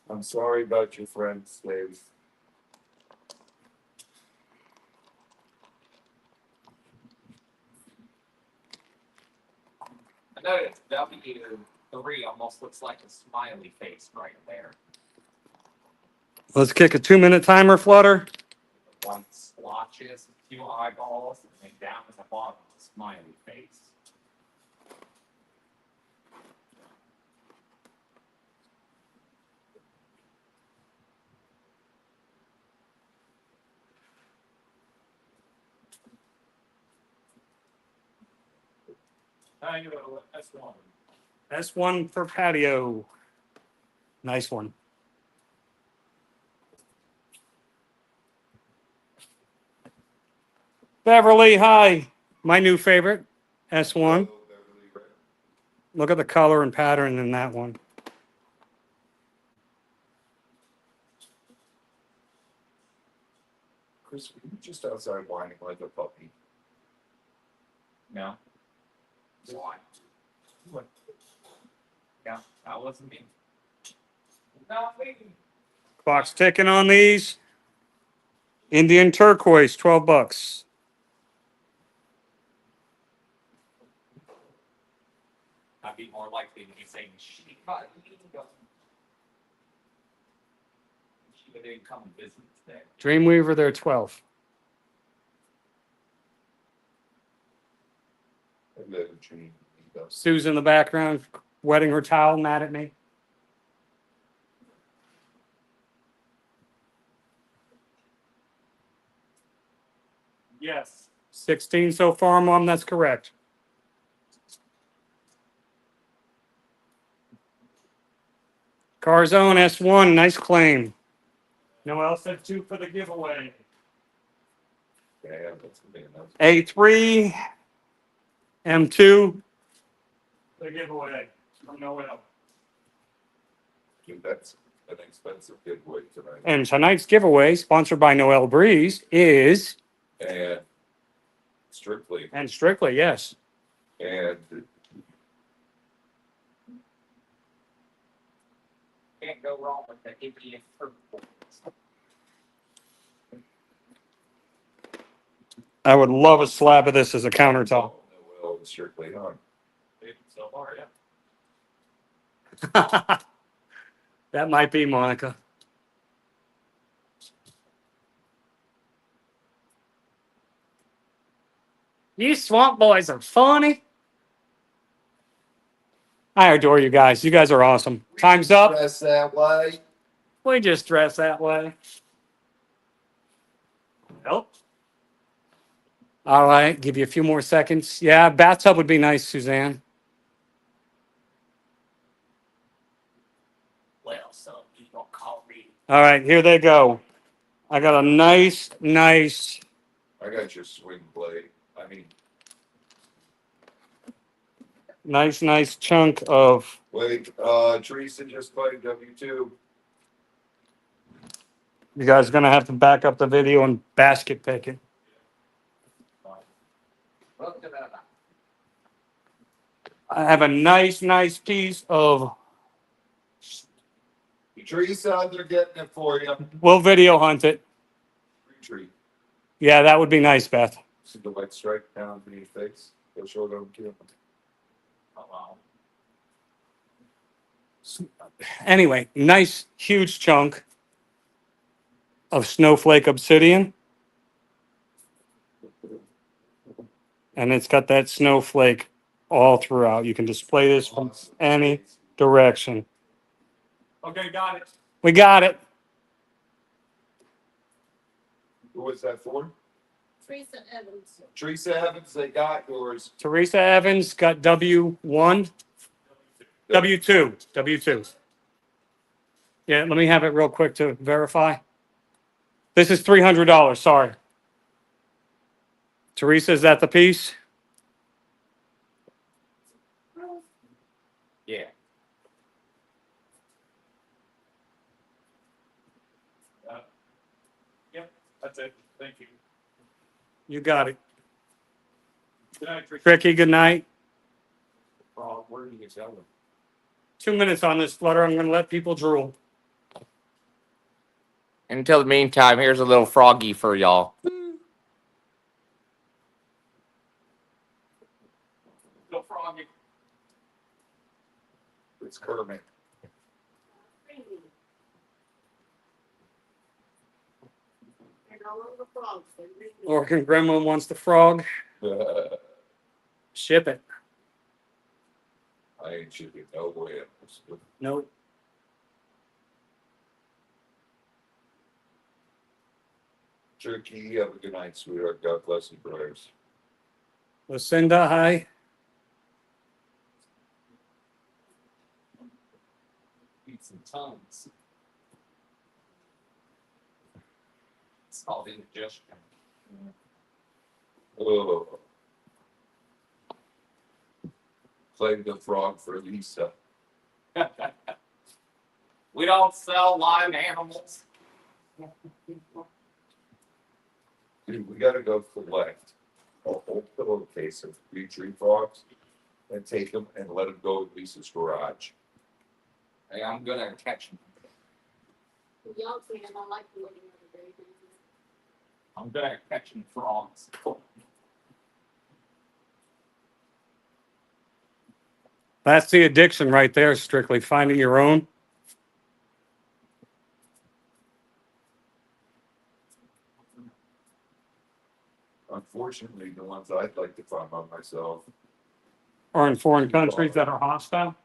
I'm sorry about your friend, Stace. I noticed W3 almost looks like a smiley face right there. Let's kick a 2-minute timer, Flutter. One splotches, a few eyeballs, and then down at the bottom, a smiley face. I go S1. S1 for patio. Nice one. Beverly, hi. My new favorite, S1. Look at the color and pattern in that one. Chris, were you just outside whining like a puppy? No. Why? What? Yeah, that wasn't me. Not me. Clock's ticking on these. Indian turquoise, $12. I'd be more likely to be saying she didn't come and visit today. Dreamweaver, they're 12. I live in Dream. Sue's in the background, wetting her towel, mad at me. Yes. 16 so far, Mom, that's correct. Carzone S1, nice claim. Noel said 2 for the giveaway. Yeah, that's gonna be enough. A3, M2, the giveaway from Noel. Dude, that's an expensive giveaway tonight. And tonight's giveaway, sponsored by Noel Breeze, is, And Strictly, and Strictly, yes. and Can't go wrong with the Indian purple. I would love a slab of this as a countertop. Noel and Strictly on. So far, yeah. That might be Monica. You swamp boys are funny. I adore you guys. You guys are awesome. Time's up. Dress that way. We just dress that way. Nope. All right, give you a few more seconds. Yeah, bathtub would be nice, Suzanne. Well, some people call me. All right, here they go. I got a nice I got your swing blade. I mean, chunk of. wait, Teresa just played W2. You guys are gonna have to back up the video and basket pick it. I have a nice piece of. Teresa, they're getting it for you. We'll video hunt it. Retreat. Yeah, that would be nice, Beth. See the white stripe down on your face. Go show them kill. Oh, wow. Anyway, nice huge chunk of snowflake obsidian. And it's got that snowflake all throughout. You can display this from any direction. Okay, got it. We got it. Who was that for? Teresa Evans. Teresa Evans, they got yours. Teresa Evans got W1, W2. Yeah, let me have it real quick to verify. This is $300, sorry. Teresa, is that the piece? Yeah. Yep, that's it. Thank you. You got it. Good night, Trish. Ricky, good night. Where do you go? 2 minutes on this flutter. I'm going to let people drool. Until the meantime, here's a little froggy for y'all. Go froggy. It's Kermit. And all of the frogs. They're really- Orkin Gremlin wants the frog. Ship it. I ain't shipping no way. Nope. Turkey, have a good night, sweetheart. God bless you, prayers. Lucinda, hi. Eat some tongues. It's called indigestion. Oh. play the frog for Lisa. We don't sell live animals. Dude, we gotta go collect a whole pillowcase of tree frogs and take them and let them go at Lisa's garage. Hey, I'm gonna catch them. Young man, I like the looking of the baby. I'm good at catching frogs. That's the addiction right there, strictly finding your own. Unfortunately, the ones I'd like to find by myself, Or in foreign countries that are hostile.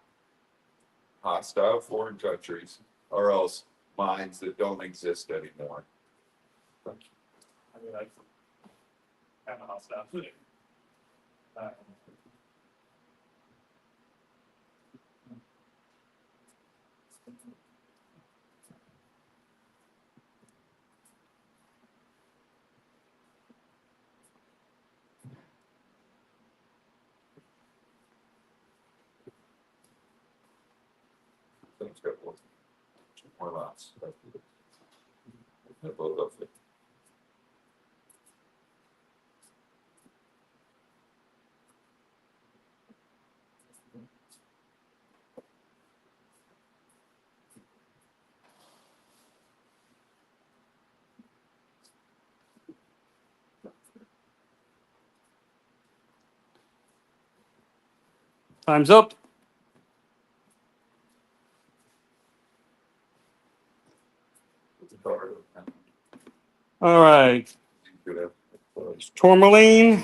hostile foreign countries, or else mines that don't exist anymore. I mean, I kind of hostile. Things got more lots. Both of them. Time's up. All right. Tourmaline.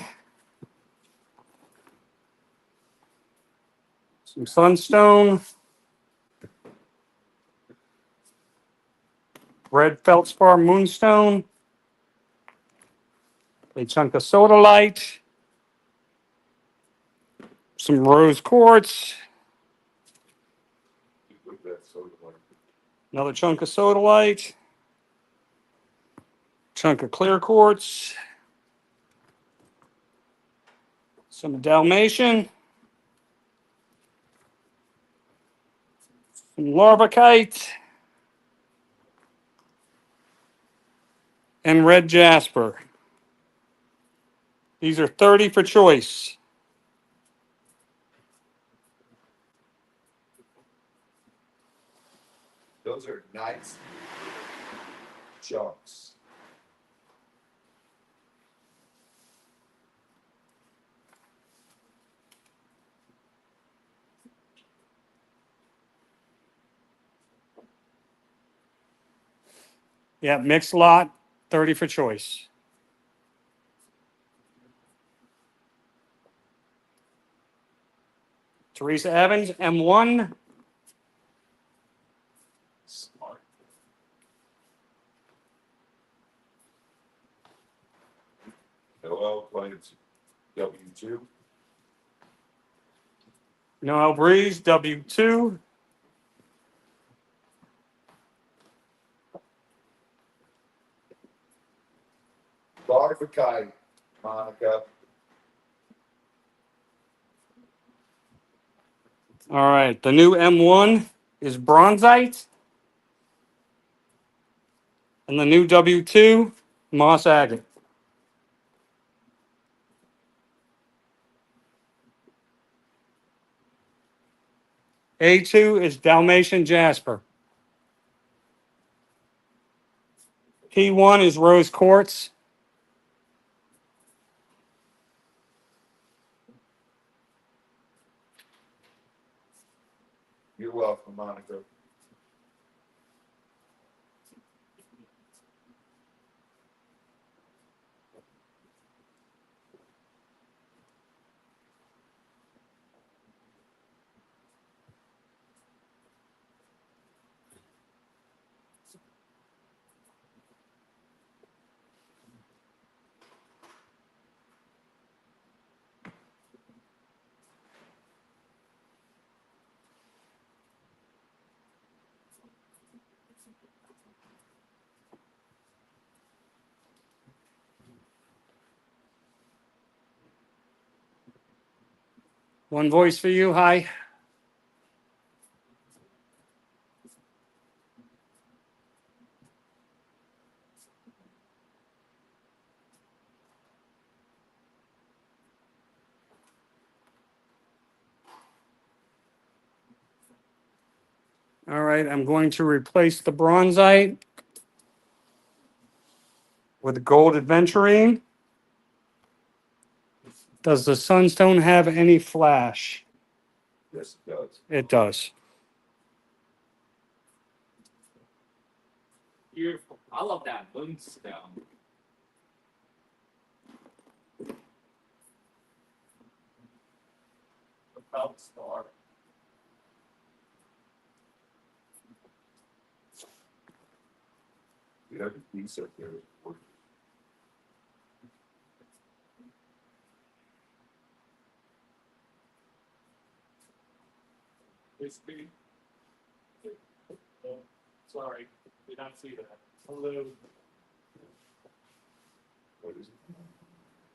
Some sunstone. Red feldspar moonstone. A chunk of sodalite. Some rose quartz. Another chunk of sodalite. Chunk of clear quartz. Some Dalmatian. Some larvacite. And red jasper. These are 30 for choice. Those are nice chunks. Yeah, mixed lot, 30 for choice. Teresa Evans, M1. Smart. Noel claims W2. Noel Breeze, W2. Larvacite, Monica. All right, the new M1 is bronzite. And the new W2, moss agate. A2 is Dalmatian jasper. P1 is rose quartz. You're welcome, Monica. One voice for you. Hi. All right, I'm going to replace the bronzite with gold adventurine. Does the sunstone have any flash? Yes, it does. It does. Beautiful. I love that moonstone. The Feldstar. You have a piece up there. Basically. Oh, sorry, did not see that. Hello. What is it?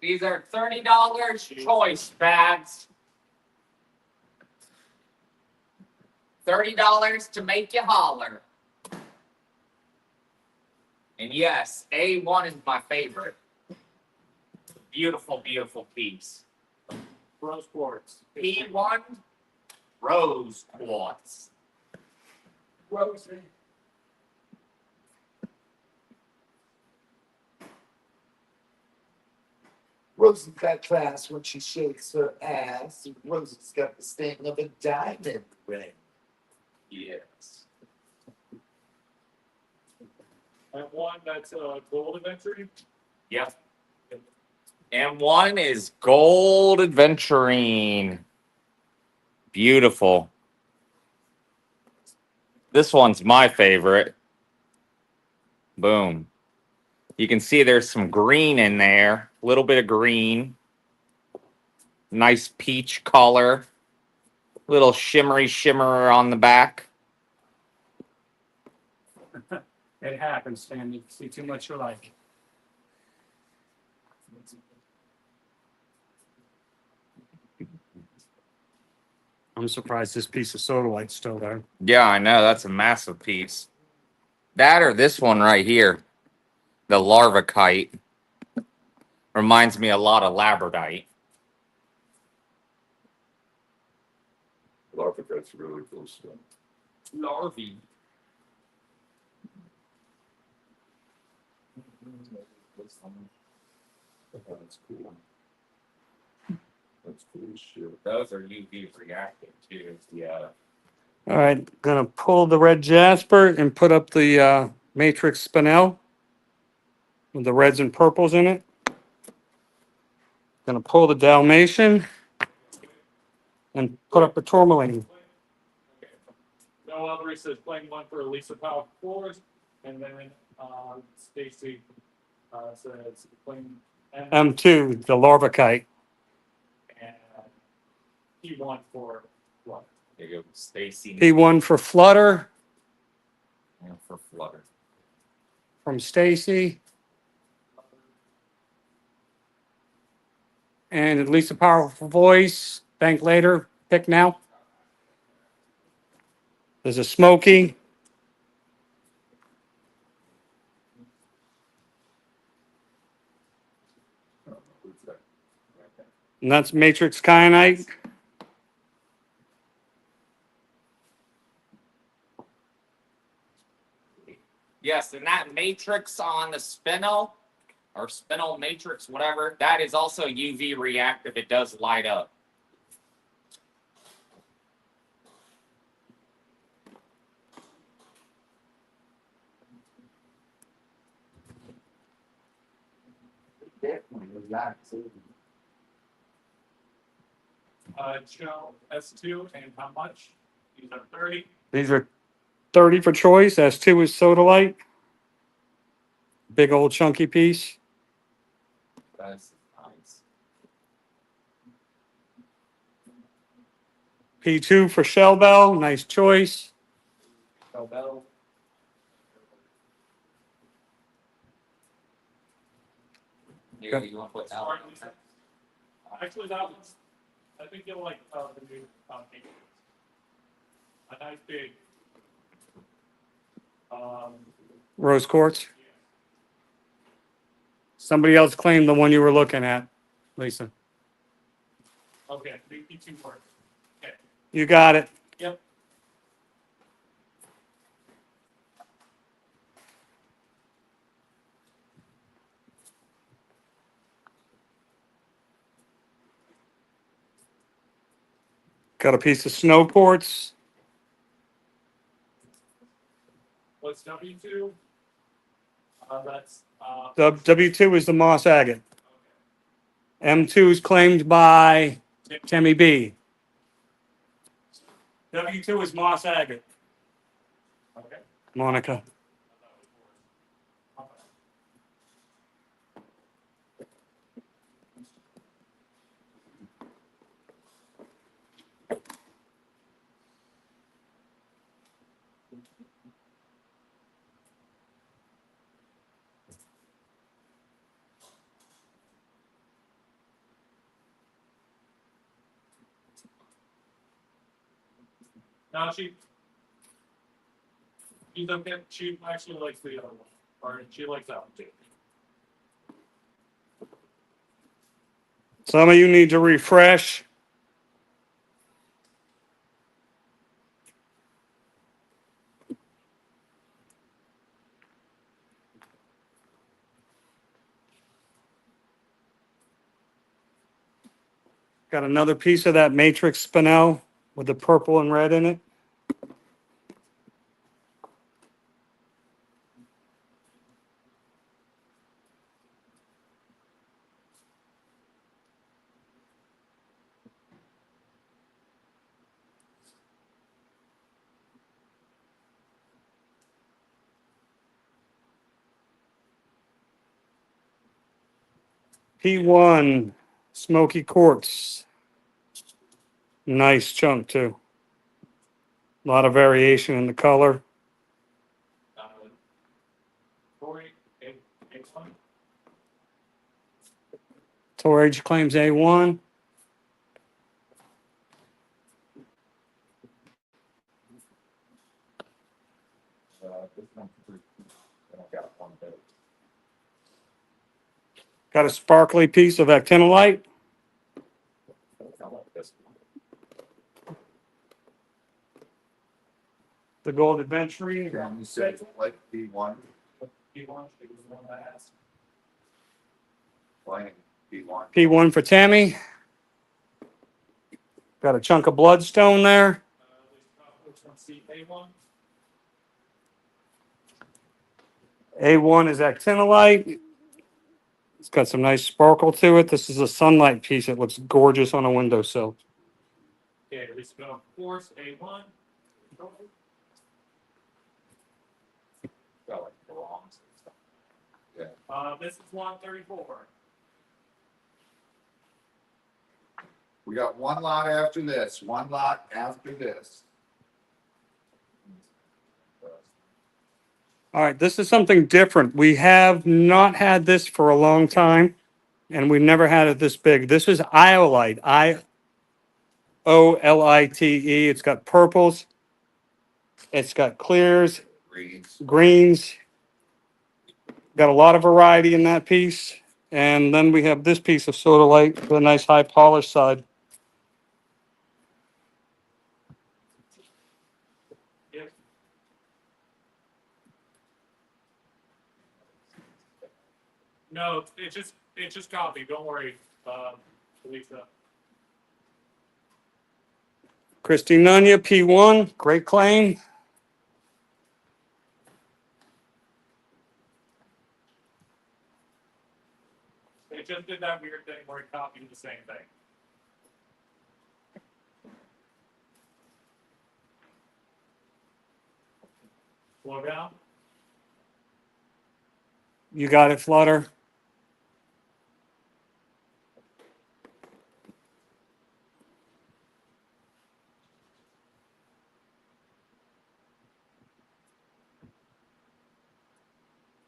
These are $30 choice bags. $30 to make you holler. And yes, A1 is my favorite. Beautiful, beautiful piece. Rose quartz. P1 rose quartz. Rose. Rose's got class when she shakes her ass. Rose's got the sting of a diamond ring. Yes. And one that's gold adventure. Yep. And one is gold adventurine. Beautiful. This one's my favorite. Boom. You can see there's some green in there. A little bit of green. Nice peach color. Little shimmery shimmer on the back. It happens, Stan. You see too much you like. I'm surprised this piece of soda light's still there. Yeah, I know. That's a massive piece. That or this one right here. The larva kite. Reminds me a lot of labradite. Larva that's really cool stuff. Larvae. That's cool. That's cool as shit. Those are UV reactive too. Yeah. All right, gonna pull the red jasper and put up the matrix spinel with the reds and purples in it. Gonna pull the Dalmatian and put up the tourmaline. No other says playing one for Lisa Powell floors, and then Stacy says playing M2, the larva kite. and P1 for what? There you go, Stacy. P1 for Flutter And for Flutter. from Stacy. And at least a powerful voice. Thank later. Pick now. There's a Smoky. And that's Matrix Kyanite. Yes, and that matrix on the spinel or spinel matrix, whatever, that is also UV reactive. It does light up. Joe S2, and how much? These are 30. These are 30 for choice. S2 is Sodalite. Big old chunky piece. That's nice. P2 for Shell Bell. Nice choice. So metal. You want to put that one on there? Actually, that one's I think you'll like, the new, paint. A nice big, Rose quartz. yeah. Somebody else claimed the one you were looking at, Lisa. Okay, thank you two more. Okay, You got it. yep. Got a piece of snow quartz. What's W2? That's, W2 is the moss agate. okay. M2 is claimed by Timmy B. W2 is moss agate, Okay. Monica. I thought it was yours. No, she's okay. She actually likes the other one, or she likes that one too. Some of you need to refresh. Got another piece of that matrix spinel with the purple and red in it. P1 smoky quartz. Nice chunk too. A lot of variation in the color. Uh, Corey, A1. Torage claims A1. This one's pretty, I got one bit. Got a sparkly piece of actinolite. I like this one. The gold adventure. John, you said like B1, P1, she was the one that asked. playing B1. P1 for Tammy. Got a chunk of bloodstone there. Which one, C, A1? A1 is actinolite. It's got some nice sparkle to it. This is a sunlight piece. It looks gorgeous on a windowsill. Okay, let's go. Force, A1. Got like the wrongs and stuff. This is 134. We got one lot after this, one lot after this. All right, this is something different. We have not had this for a long time, and we've never had it this big. This is iolite, IOLITE. It's got purples, it's got clears, Greens. greens. Got a lot of variety in that piece. And then we have this piece of sodalite with a nice high polish side. Yep. No, it just copied. Don't worry, Lisa. Christy Nunya, P1, great claim. It just did that weird thing where it copied the same thing. Slow down. You got it, Flutter.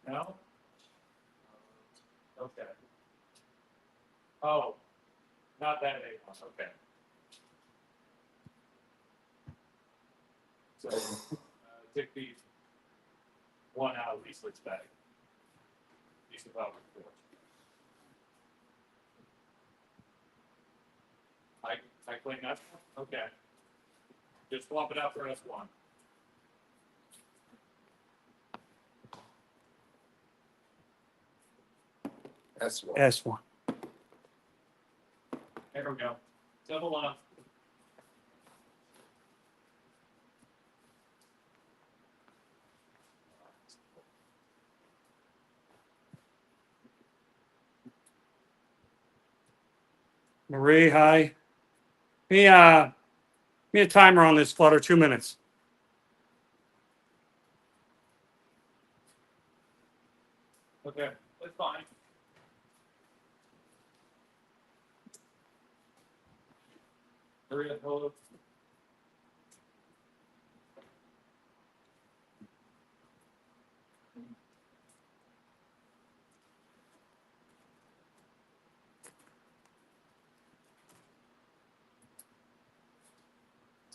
No? Okay. Oh, not that A1, okay. So, take these one out of Leaflet's bag. These are about four. I clean that? Okay. Just swap it out for S1. That's what. S1. There we go. Double up. Marie, hi. Me, me a timer on this flutter, 2 minutes. Okay, that's fine. Hurry up, hold up.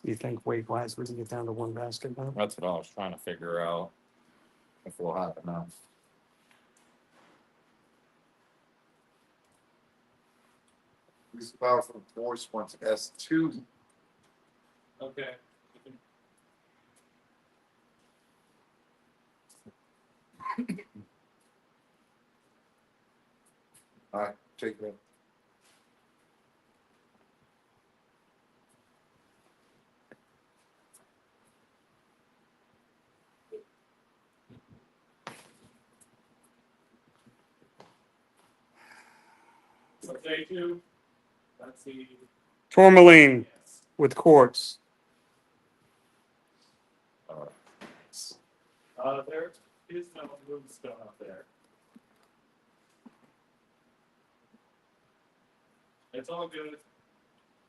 You think weight wise we can get down to one basket now? That's what I was trying to figure out. If we'll have enough. This powerful force wants S2. Okay. All right, take it. What's A2? Let's see. Tourmaline Yes. with quartz. There is no moonstone up there. It's all good.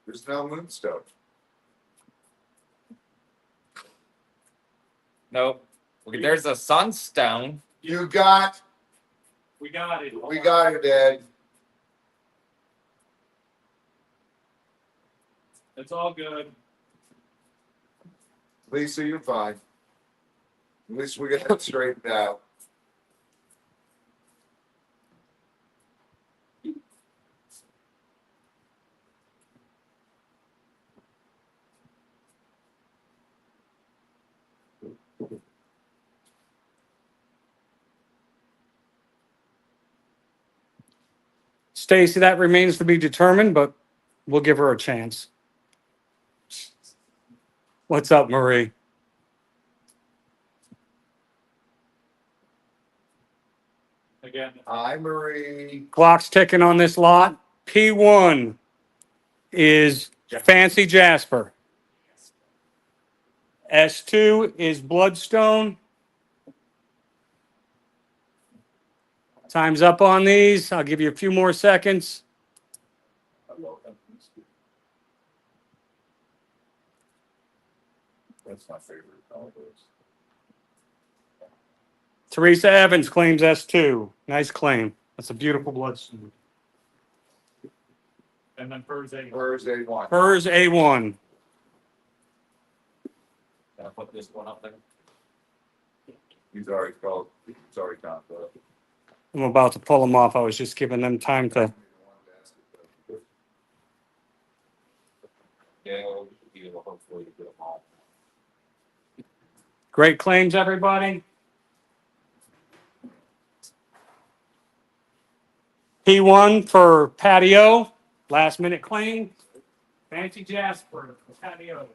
There's no moonstone. Nope. There's a sunstone. You got, We got it. we got it, Ed. It's all good. Lisa, you're fine. At least we got it straightened out. Stacy, that remains to be determined, but we'll give her a chance. What's up, Marie? Again, Hi, Marie. Clock's ticking on this lot. P1 is Fancy Jasper. S2 is Bloodstone. Time's up on these. I'll give you a few more seconds. That's my favorite color. Teresa Evans claims S2. Nice claim. That's a beautiful Bloodstone. and then Furs A. Where's A1? Hers A1. Can I put this one up there? He's already called, he's already gone. I'm about to pull them off. I was just giving them time to. Yeah, you'll hopefully get them all. Great claims, everybody. P1 for patio. Last minute claim. Fancy Jasper for patio.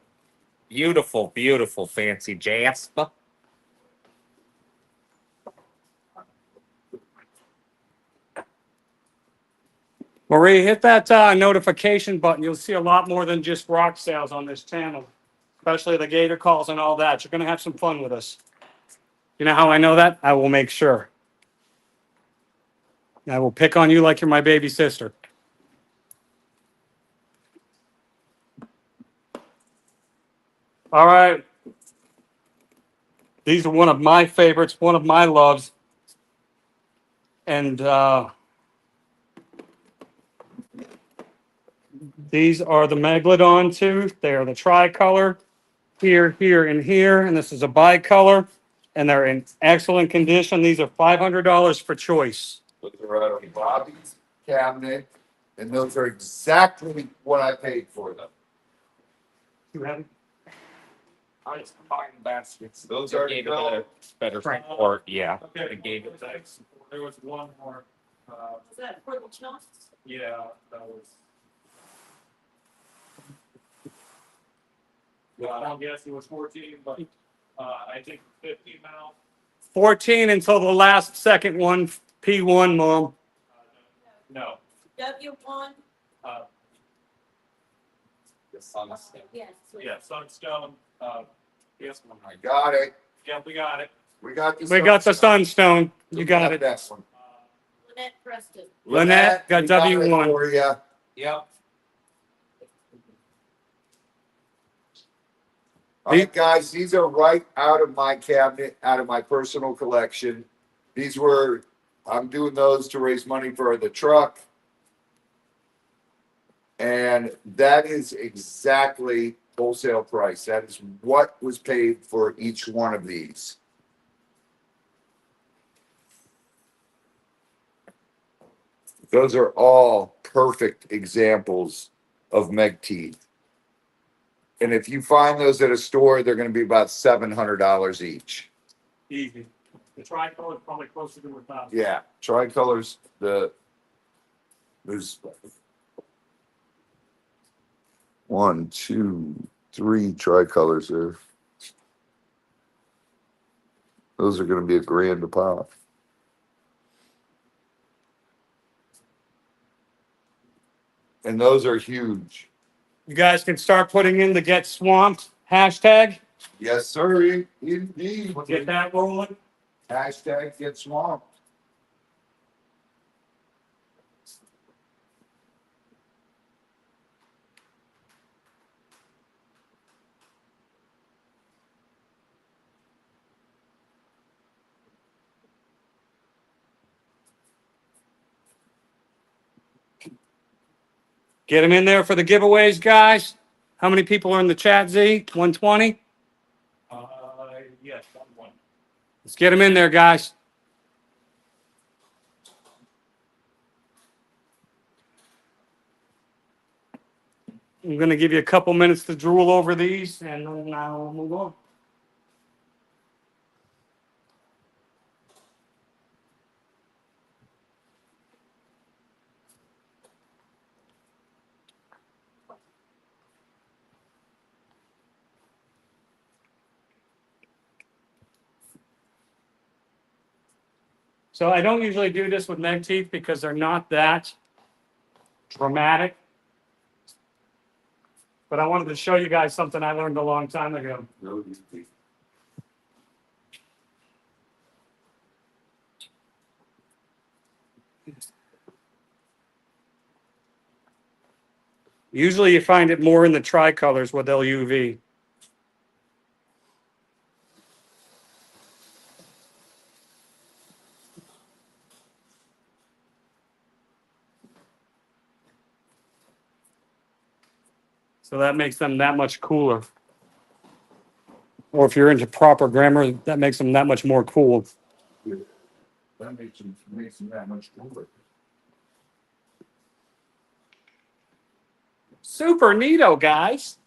Beautiful, beautiful, fancy Jasper. Marie, hit that notification button. You'll see a lot more than just rock sales on this channel, especially the gator calls and all that. You're going to have some fun with us. You know how I know that? I will make sure. I will pick on you like you're my baby sister. All right. These are one of my favorites, one of my loves. And these are the Megalodon tooth. They are the tricolor. here, here, and here, and this is a bicolor, and they're in excellent condition. These are $500 for choice. Those are out of Bobby's cabinet, and those are exactly what I paid for them. You have I just find baskets. Those They are gave it no- a better support. Yeah. Okay, They gave it thanks. There was one more, Was that for the chunks? yeah, that was. I'm guessing it was 14, but, I think 50 now. 14 until the last second one, P1, Mom. No, W1? uh, Yes. yeah, Sunstone, yes, I got it. yeah, we got it. We got the. We got the Sunstone. You got it. That one. Lynette Preston. Lynette got we got it W1. for ya. Yep. All right, guys, these are right out of my cabinet, out of my personal collection. These were, I'm doing those to raise money for the truck. And that is exactly wholesale price. That is what was paid for each one of these. Those are all perfect examples of Meg teeth. And if you find those at a store, they're going to be about $700 each. Easy. The tricolor is probably closer to 1,000. Yeah, tricolors. There's 1, 2, 3 tricolors there. Those are going to be $1,000 a pop. And those are huge. You guys can start putting in the Get Swamped hashtag. Yes, sir. Indeed. We'll get that rolling. Hashtag get swamped. Get them in there for the giveaways, guys. How many people are in the chat, Z? 120? Yes, that one. Let's get them in there, guys. I'm going to give you a couple minutes to drool over these, and then I'll move on. So I don't usually do this with neck teeth because they're not that dramatic. But I wanted to show you guys something I learned a long time ago. Usually you find it more in the tricolors with LUV. So that makes them that much cooler. Or if you're into proper grammar, that makes them that much more cool. That makes them that much cooler. Super neato, guys.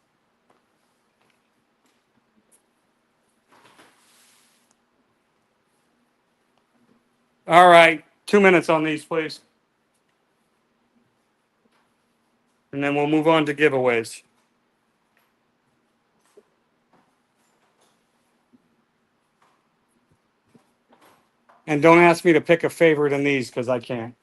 All right, 2 minutes on these, please. And then we'll move on to giveaways. And don't ask me to pick a favorite in these because I can't.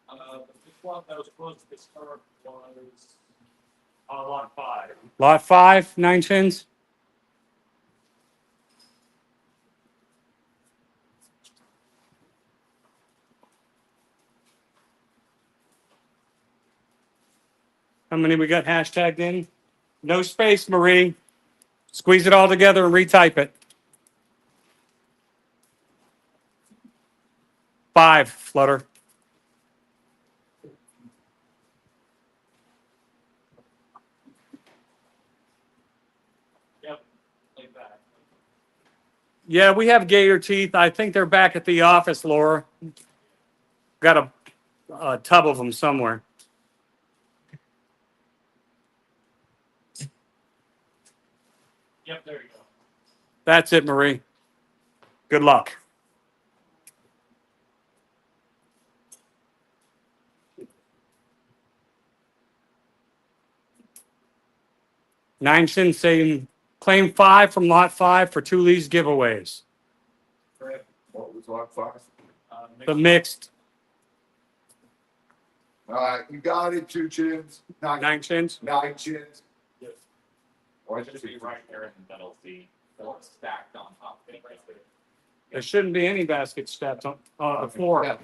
The one that was close to this start was on lot 5. Lot 5, 9 chins. How many we got hashtagged in? No space, Marie. Squeeze it all together and retype it. 5, Flutter. Yep, like that. Yeah, we have gator teeth. I think they're back at the office, Laura. Got a tub of them somewhere. Yep, there you go. That's it, Marie. Good luck. Nine Shin saying claim 5 from lot 5 for 2 lease giveaways. What was lot 5? The mixed All right, you got it. 2 chins. 9 Shins. 9 chins. Yes. Or It should be right there in the middle, see, 4 stacked on top of each other. There shouldn't be any basket steps on the floor. Yeah,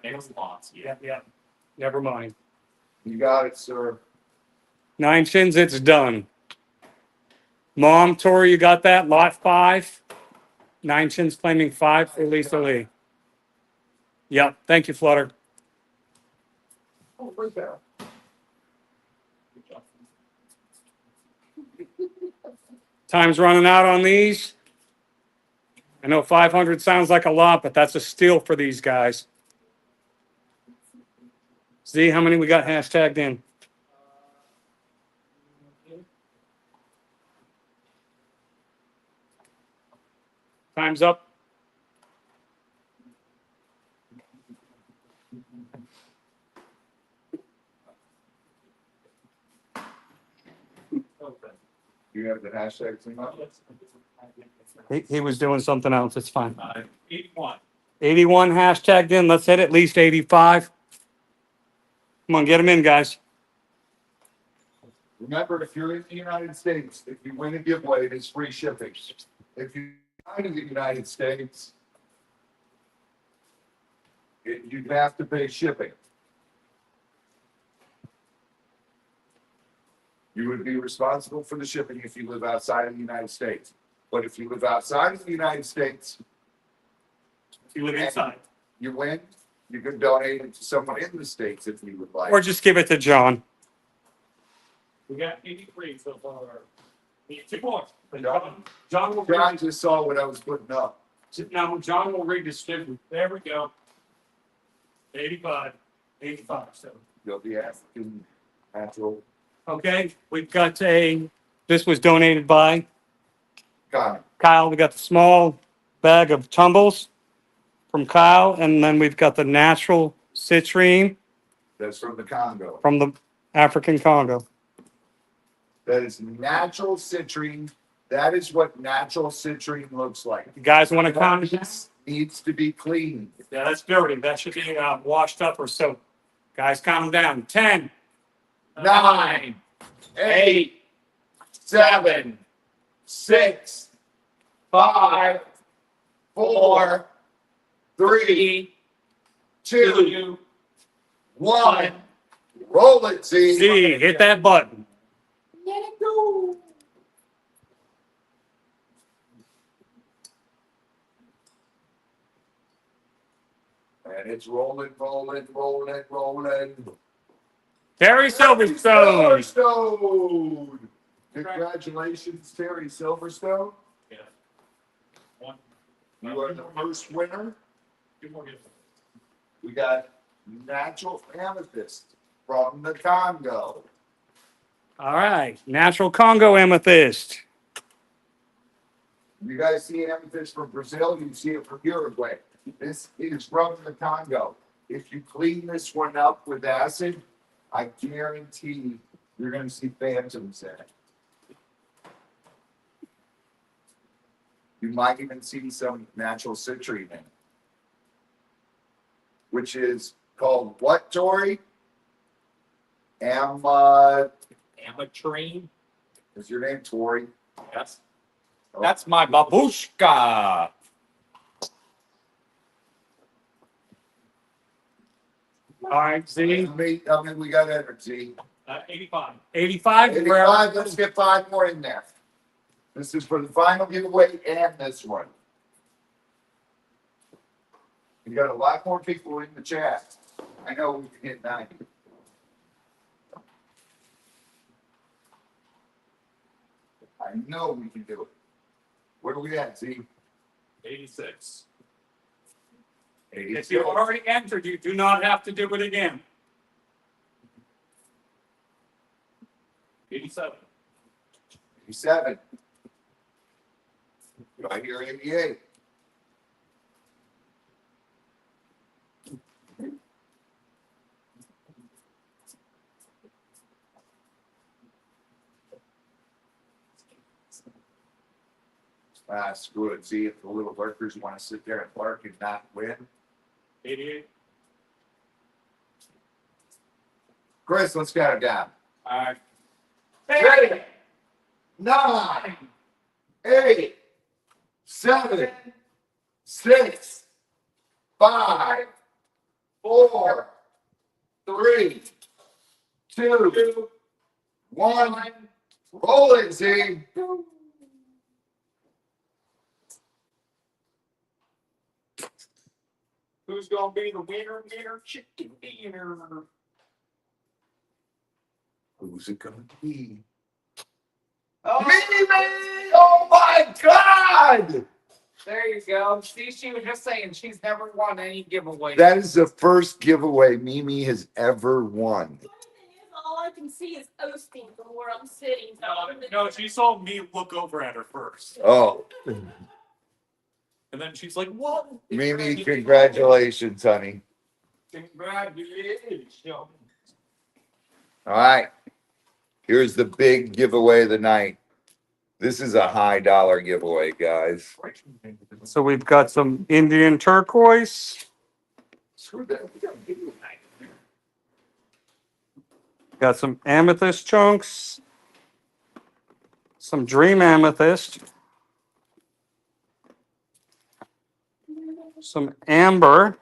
Next lots, yeah. Yeah. Never mind. you got it, sir. 9 Shins, it's done. Mom, Tori, you got that? Lot 5. 9 Shins claiming 5 for Lisa Lee. Yep. Thank you, Flutter. Oh, right there. Good job. Time's running out on these. I know 500 sounds like a lot, but that's a steal for these guys. Z, how many we got hashtagged in? Time's up. Okay. You have the hashtag thing up? He was doing something else. It's fine. 81. 81 hashtagged in. Let's hit at least 85. Come on, get them in, guys. Remember, if you're in the United States, if you win a giveaway, it is free shipping. If you're out of the United States, you'd have to pay shipping. You would be responsible for the shipping if you live outside of the United States. But if you live outside of the United States, If you live inside. you win, you can donate it to someone in the States if you would like. Or just give it to John. We got 83 so far. Need 2 more. John will I just saw what I was putting up. now John will redistribute. There we go. 85. 85. So You'll be African natural okay, we've got this was donated by kind. Kyle. We got the small bag of tumbles from Kyle, and then we've got the natural citrine That's from the Congo. from the African Congo. That is natural citrine. That is what natural citrine looks like. You guys want to count it? This needs to be cleaned. Yeah, that's dirty. That should be washed up or soaked. Guys, count them down. 10, 9, 8, 7, 6, 5, 4, 3, 2, 1. Roll it, Z. Z, hit that button. Let it go. And it's rolling, rolling, rolling, rolling. Terry Silverstone. Silverstone. Congratulations, Terry Silverstone. Yeah. 1. You are the first winner. 2 more gifts. We got natural amethyst from the Congo. All right, natural Congo amethyst. You guys see amethyst from Brazil, you see it from Uruguay. This is from the Congo. If you clean this one up with acid, I guarantee you're going to see phantoms in it. You might even see some natural citrine in it, which is called what, Tori? Amatrine, Is your name Tori? yes. That's my babushka. All right, Z. How many we got energy? 85. 85. 85, let's get 5 more in there. This is for the final giveaway and this one. We got a lot more people in the chat. I know we can hit 90. I know we can do it. Where are we at, Z? 86. If you already entered, you do not have to do it again. 87. 87. Right here, 88. Screw it. See if the little lurkers want to sit there and lurk and not win. 88. Chris, let's count it down. All right. 10, 9, 8, 7, 6, 5, 4, 3, 2, 1. Roll it, Z. Who's gonna be the winner? Chicken dinner. Who's it gonna be? Oh, Mimi! Oh my God! there you go. See, she was just saying she's never won any giveaway. That is the first giveaway Mimi has ever won. The thing is, all I can see is Osteen from where I'm sitting. So No, she saw me look over at her first. Oh, And then she's like, what? Mimi, congratulations, honey. Congratulations. All right. Here's the big giveaway of the night. This is a high dollar giveaway, guys. So we've got some Indian turquoise, Screw that. We got a video night. got some amethyst chunks, some dream amethyst, some amber,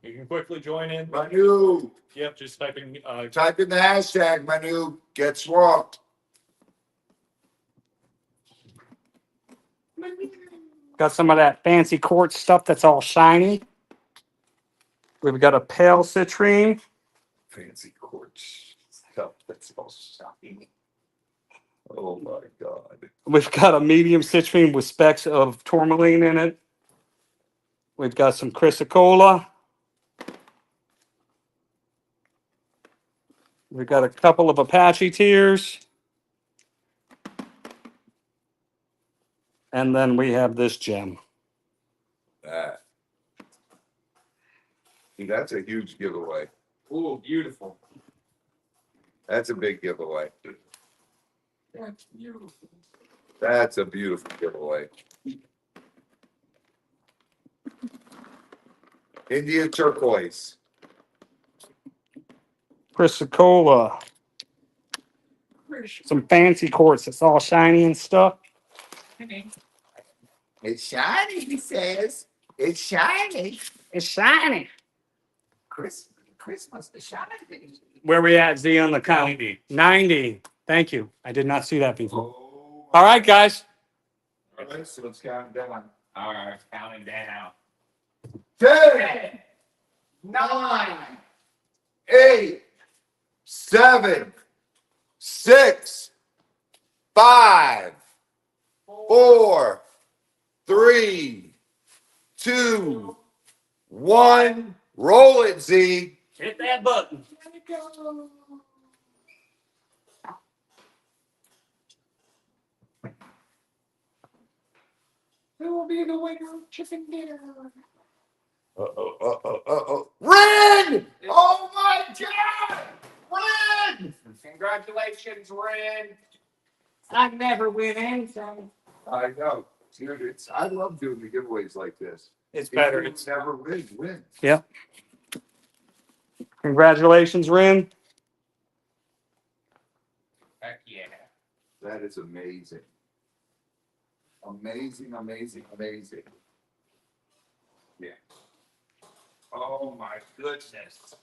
You can quickly join in. Manu, Yep, just typing. type in the hashtag, Manu, get swamped. got some of that fancy quartz stuff that's all shiny. We've got a pale citrine, Fancy quartz stuff that's all shiny. Oh my God. we've got a medium citrine with specks of tourmaline in it. We've got some chrysocolla. We've got a couple of Apache tears. And then we have this gem. That. See, that's a huge giveaway. Ooh, beautiful. That's a big giveaway. That's beautiful. That's a beautiful giveaway. India turquoise. Chrysocolla. Some fancy quartz that's all shiny and stuff. It's shiny, he says. It's shiny. It's shiny. Christmas, the shiny. Where we at, Z, on the count? 90. 90. Thank you. I did not see that before. Oh, All right, guys. all right, so let's count down. All right, counting down. 10, 9, 8, 7, 6, 5, 4, 3, 2, 1. Roll it, Z. Hit that button. Who will be the winner of chicken dinner? Ren! Oh my God! Ren! Congratulations, Ren. I never win anything. I know. Dude, I love doing the giveaways like this. It's better. It's never win. Yep. Congratulations, Rin. Heck yeah. That is amazing. Amazing. Yeah. Oh my goodness.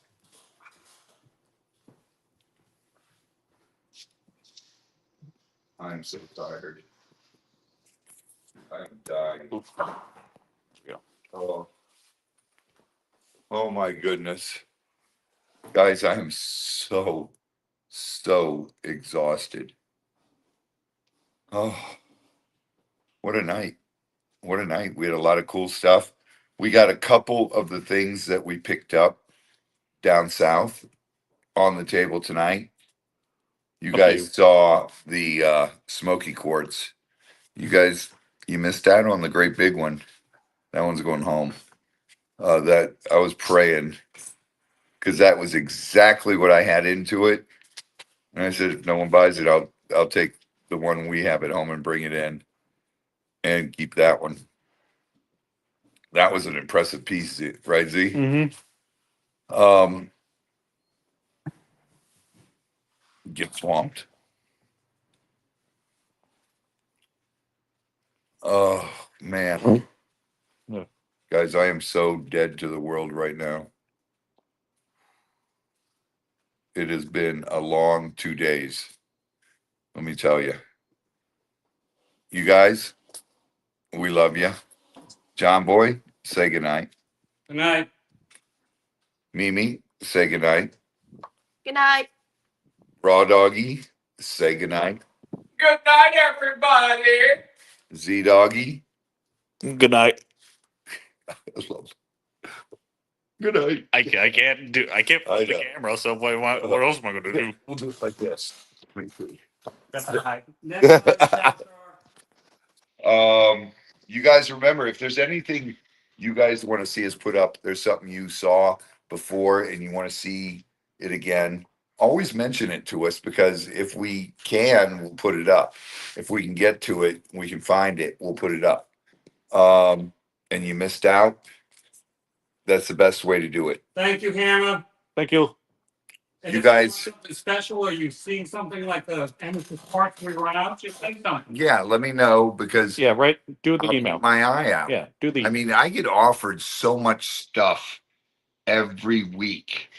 I'm so tired. I'm dying. Yeah. Oh. Oh my goodness. Guys, I am so exhausted. Oh, what a night. What a night. We had a lot of cool stuff. We got a couple of the things that we picked up down south on the table tonight. You A guys few. saw the smoky quartz. You missed out on the great big one. That one's going home. That I was praying because that was exactly what I had into it. And I said, if no one buys it, I'll take the one we have at home and bring it in and keep that one. That was an impressive piece, right, Z? Mm-hmm. Get swamped. Oh man. Yeah. Guys, I am so dead to the world right now. It has been a long 2 days. Let me tell you. You guys, we love you. John Boy, say goodnight. Good night. Mimi, say goodnight. Good night. Raw Doggy, say goodnight. Good night, everybody. Z Doggy, Good night. good night. I can't I flip the know. camera. So what else am I gonna do? We'll do it like this. That's the hype. Next time, You guys remember if there's anything you guys want to see us put up, there's something you saw before and you want to see it again, always mention it to us because if we can, we'll put it up. If we can get to it, we can find it, we'll put it up. And you missed out, that's the best way to do it. Thank you, Hammer. Thank you. And You if want guys- something special, or you've seen something like the Emerson Park we run out, just say something. Yeah, let me know because Yeah, right. Do the I'll email. keep my eye out. Yeah, do the. I mean, I get offered so much stuff every week.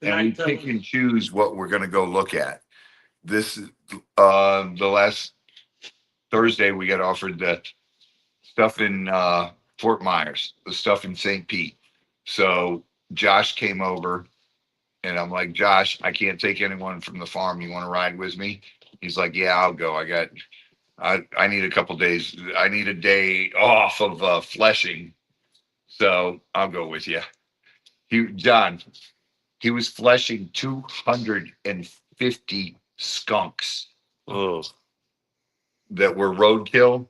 And we Tonight, pick and choose what we're gonna go look at. This is the last Thursday we got offered the stuff in Fort Myers, the stuff in St. Pete. So Josh came over and I'm like, Josh, I can't take anyone from the farm. You want to ride with me? He's like, yeah, I'll go. I need a couple days. I need a day off of fleshing. So I'll go with you. John, he was fleshing 250 skunks Oh, that were roadkill,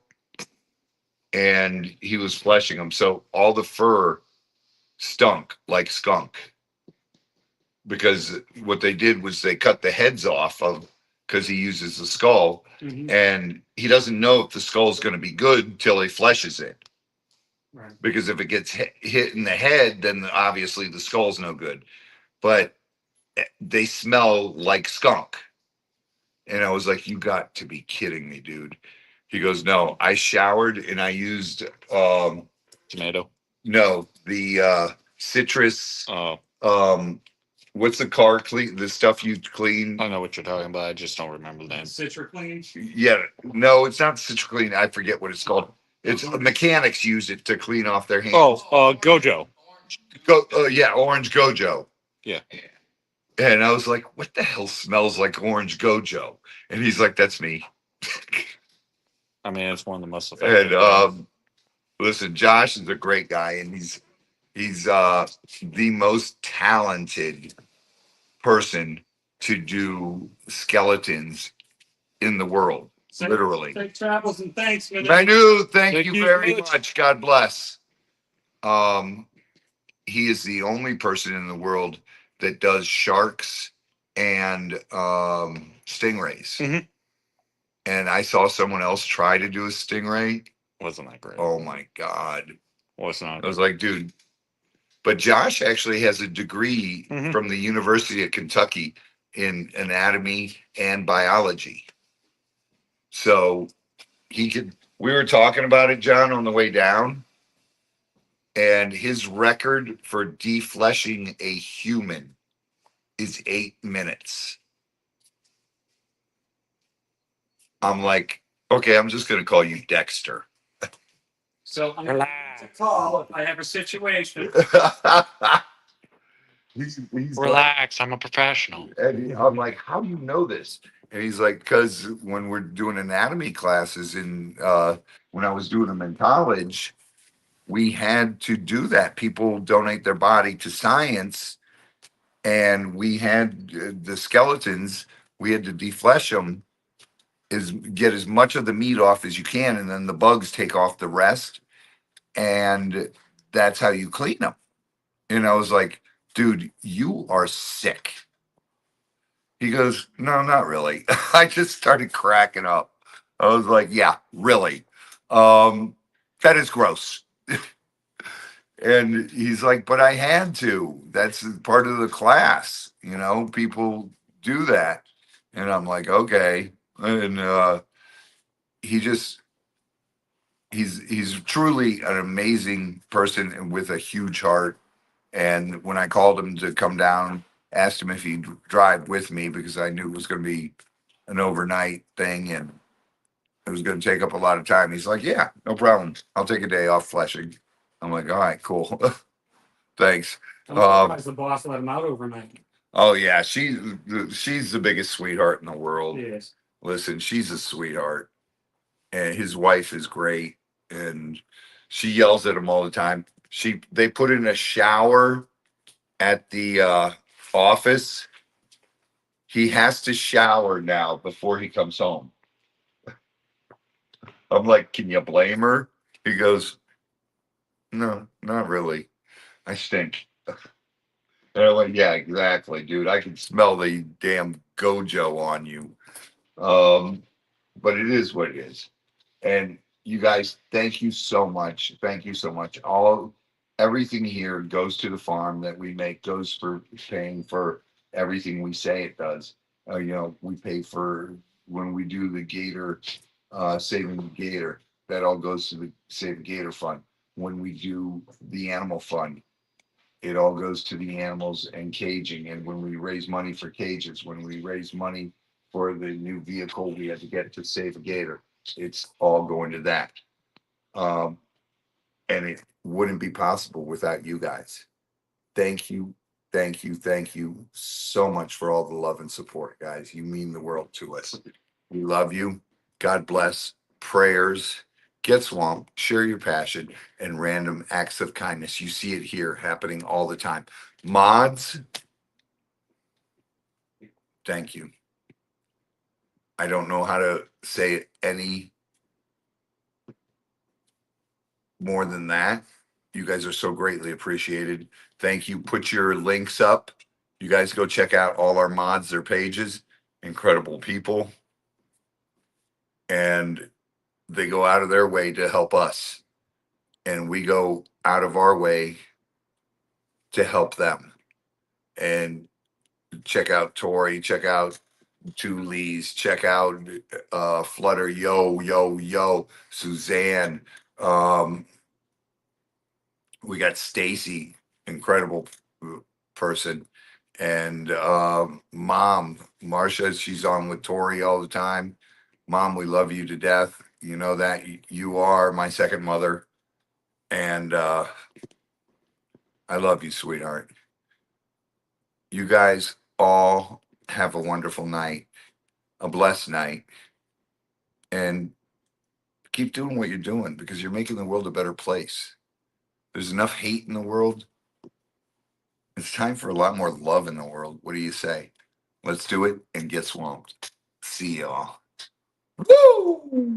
and he was fleshing them. So all the fur stunk like skunk because what they did was they cut the heads off of because he uses the skull, Mhm. and he doesn't know if the skull's going to be good till he fleshes it. Right. Because if it gets hit in the head, then obviously the skull's no good. But they smell like skunk. And I was like, you got to be kidding me, dude. He goes, no, I showered and I used tomato. no, the citrus Oh, what's the car clean the stuff you clean? I know what you're talking about. I just don't remember the name. Citricline. Yeah, no, it's not citrus I forget what it's called. It's mechanics use it to clean off their hands. Gojo. Yeah, orange gojo. Yeah. And I was like, what the hell smells like orange gojo? And he's like, that's me. I mean, it's one of the most effective. And listen, Josh is a great guy, and he's the most talented person to do skeletons in the world. Literally. Safe travels and thanks. Manu, thank Thank you you very much. much. God bless. He is the only person in the world that does sharks and stingrays. Mhm. And I saw someone else try to do a stingray. Wasn't that great? Oh my God. Was not. I was like, dude. But Josh actually has a degree Mhm. from the University of Kentucky in anatomy and biology. So we were talking about it, John, on the way down. And his record for defleshing a human is 8 minutes. I'm like, okay, I'm just gonna call you Dexter. So I'm Relax. to call if I have a situation. he's like, Relax. I'm a professional. and I'm like, how do you know this? And he's like, because when we're doing anatomy classes in when I was doing them in college, we had to do that. People donate their body to science, and we had the skeletons. We had to deflesh them, is get as much of the meat off as you can, and then the bugs take off the rest, and that's how you clean them. And I was like, dude, you are sick. He goes, no, not really. I just started cracking up. I was like, yeah, really. Um, that is gross. And he's like, but I had to. That's part of the class. You know, people do that. And I'm like, okay. And he just he's truly an amazing person with a huge heart. And when I called him to come down, asked him if he'd drive with me because I knew it was going to be an overnight thing and it was going to take up a lot of time. He's like, yeah, no problem. I'll take a day off fleshing. I'm like, all right, cool. Thanks. I'm surprised the boss let him out overnight. Oh yeah, she's the biggest sweetheart in the world. Yes. Listen, she's a sweetheart, and his wife is great, and she yells at him all the time. They put in a shower at the office. He has to shower now before he comes home. I'm like, can you blame her? He goes, no, not really. I stink. And I'm like, yeah, exactly, dude. I can smell the damn Gojo on you. Um, but it is what it is. And you guys, thank you so much. Thank you so much. Everything here goes to the farm that we make, goes for paying for everything we say it does. We pay for when we do the gator, saving the gator, that all goes to the Save the Gator Fund. When we do the animal fund, it all goes to the animals and caging. And when we raise money for cages, when we raise money for the new vehicle we had to get to save a gator, it's all going to that. Um, and it wouldn't be possible without you guys. Thank you, thank you so much for all the love and support, guys. You mean the world to us. We love you. God bless. Prayers. Get swamped. Share your passion and random acts of kindness. You see it here happening all the time. Mods, thank you. I don't know how to say it any more than that. You guys are so greatly appreciated. Thank you. Put your links up. You guys go check out all our mods, their pages. Incredible people. And they go out of their way to help us. And we go out of our way to help them. And check out Tori, check out Two Lees, check out Flutter, yo, Suzanne. We got Stacy, incredible person. And Mom, Marcia, she's on with Tori all the time. Mom, we love you to death. You know that you are my second mother. And I love you, sweetheart. You guys all have a wonderful night, a blessed night, and keep doing what you're doing because you're making the world a better place. There's enough hate in the world. It's time for a lot more love in the world. What do you say? Let's do it and get swamped. See y'all. Woo!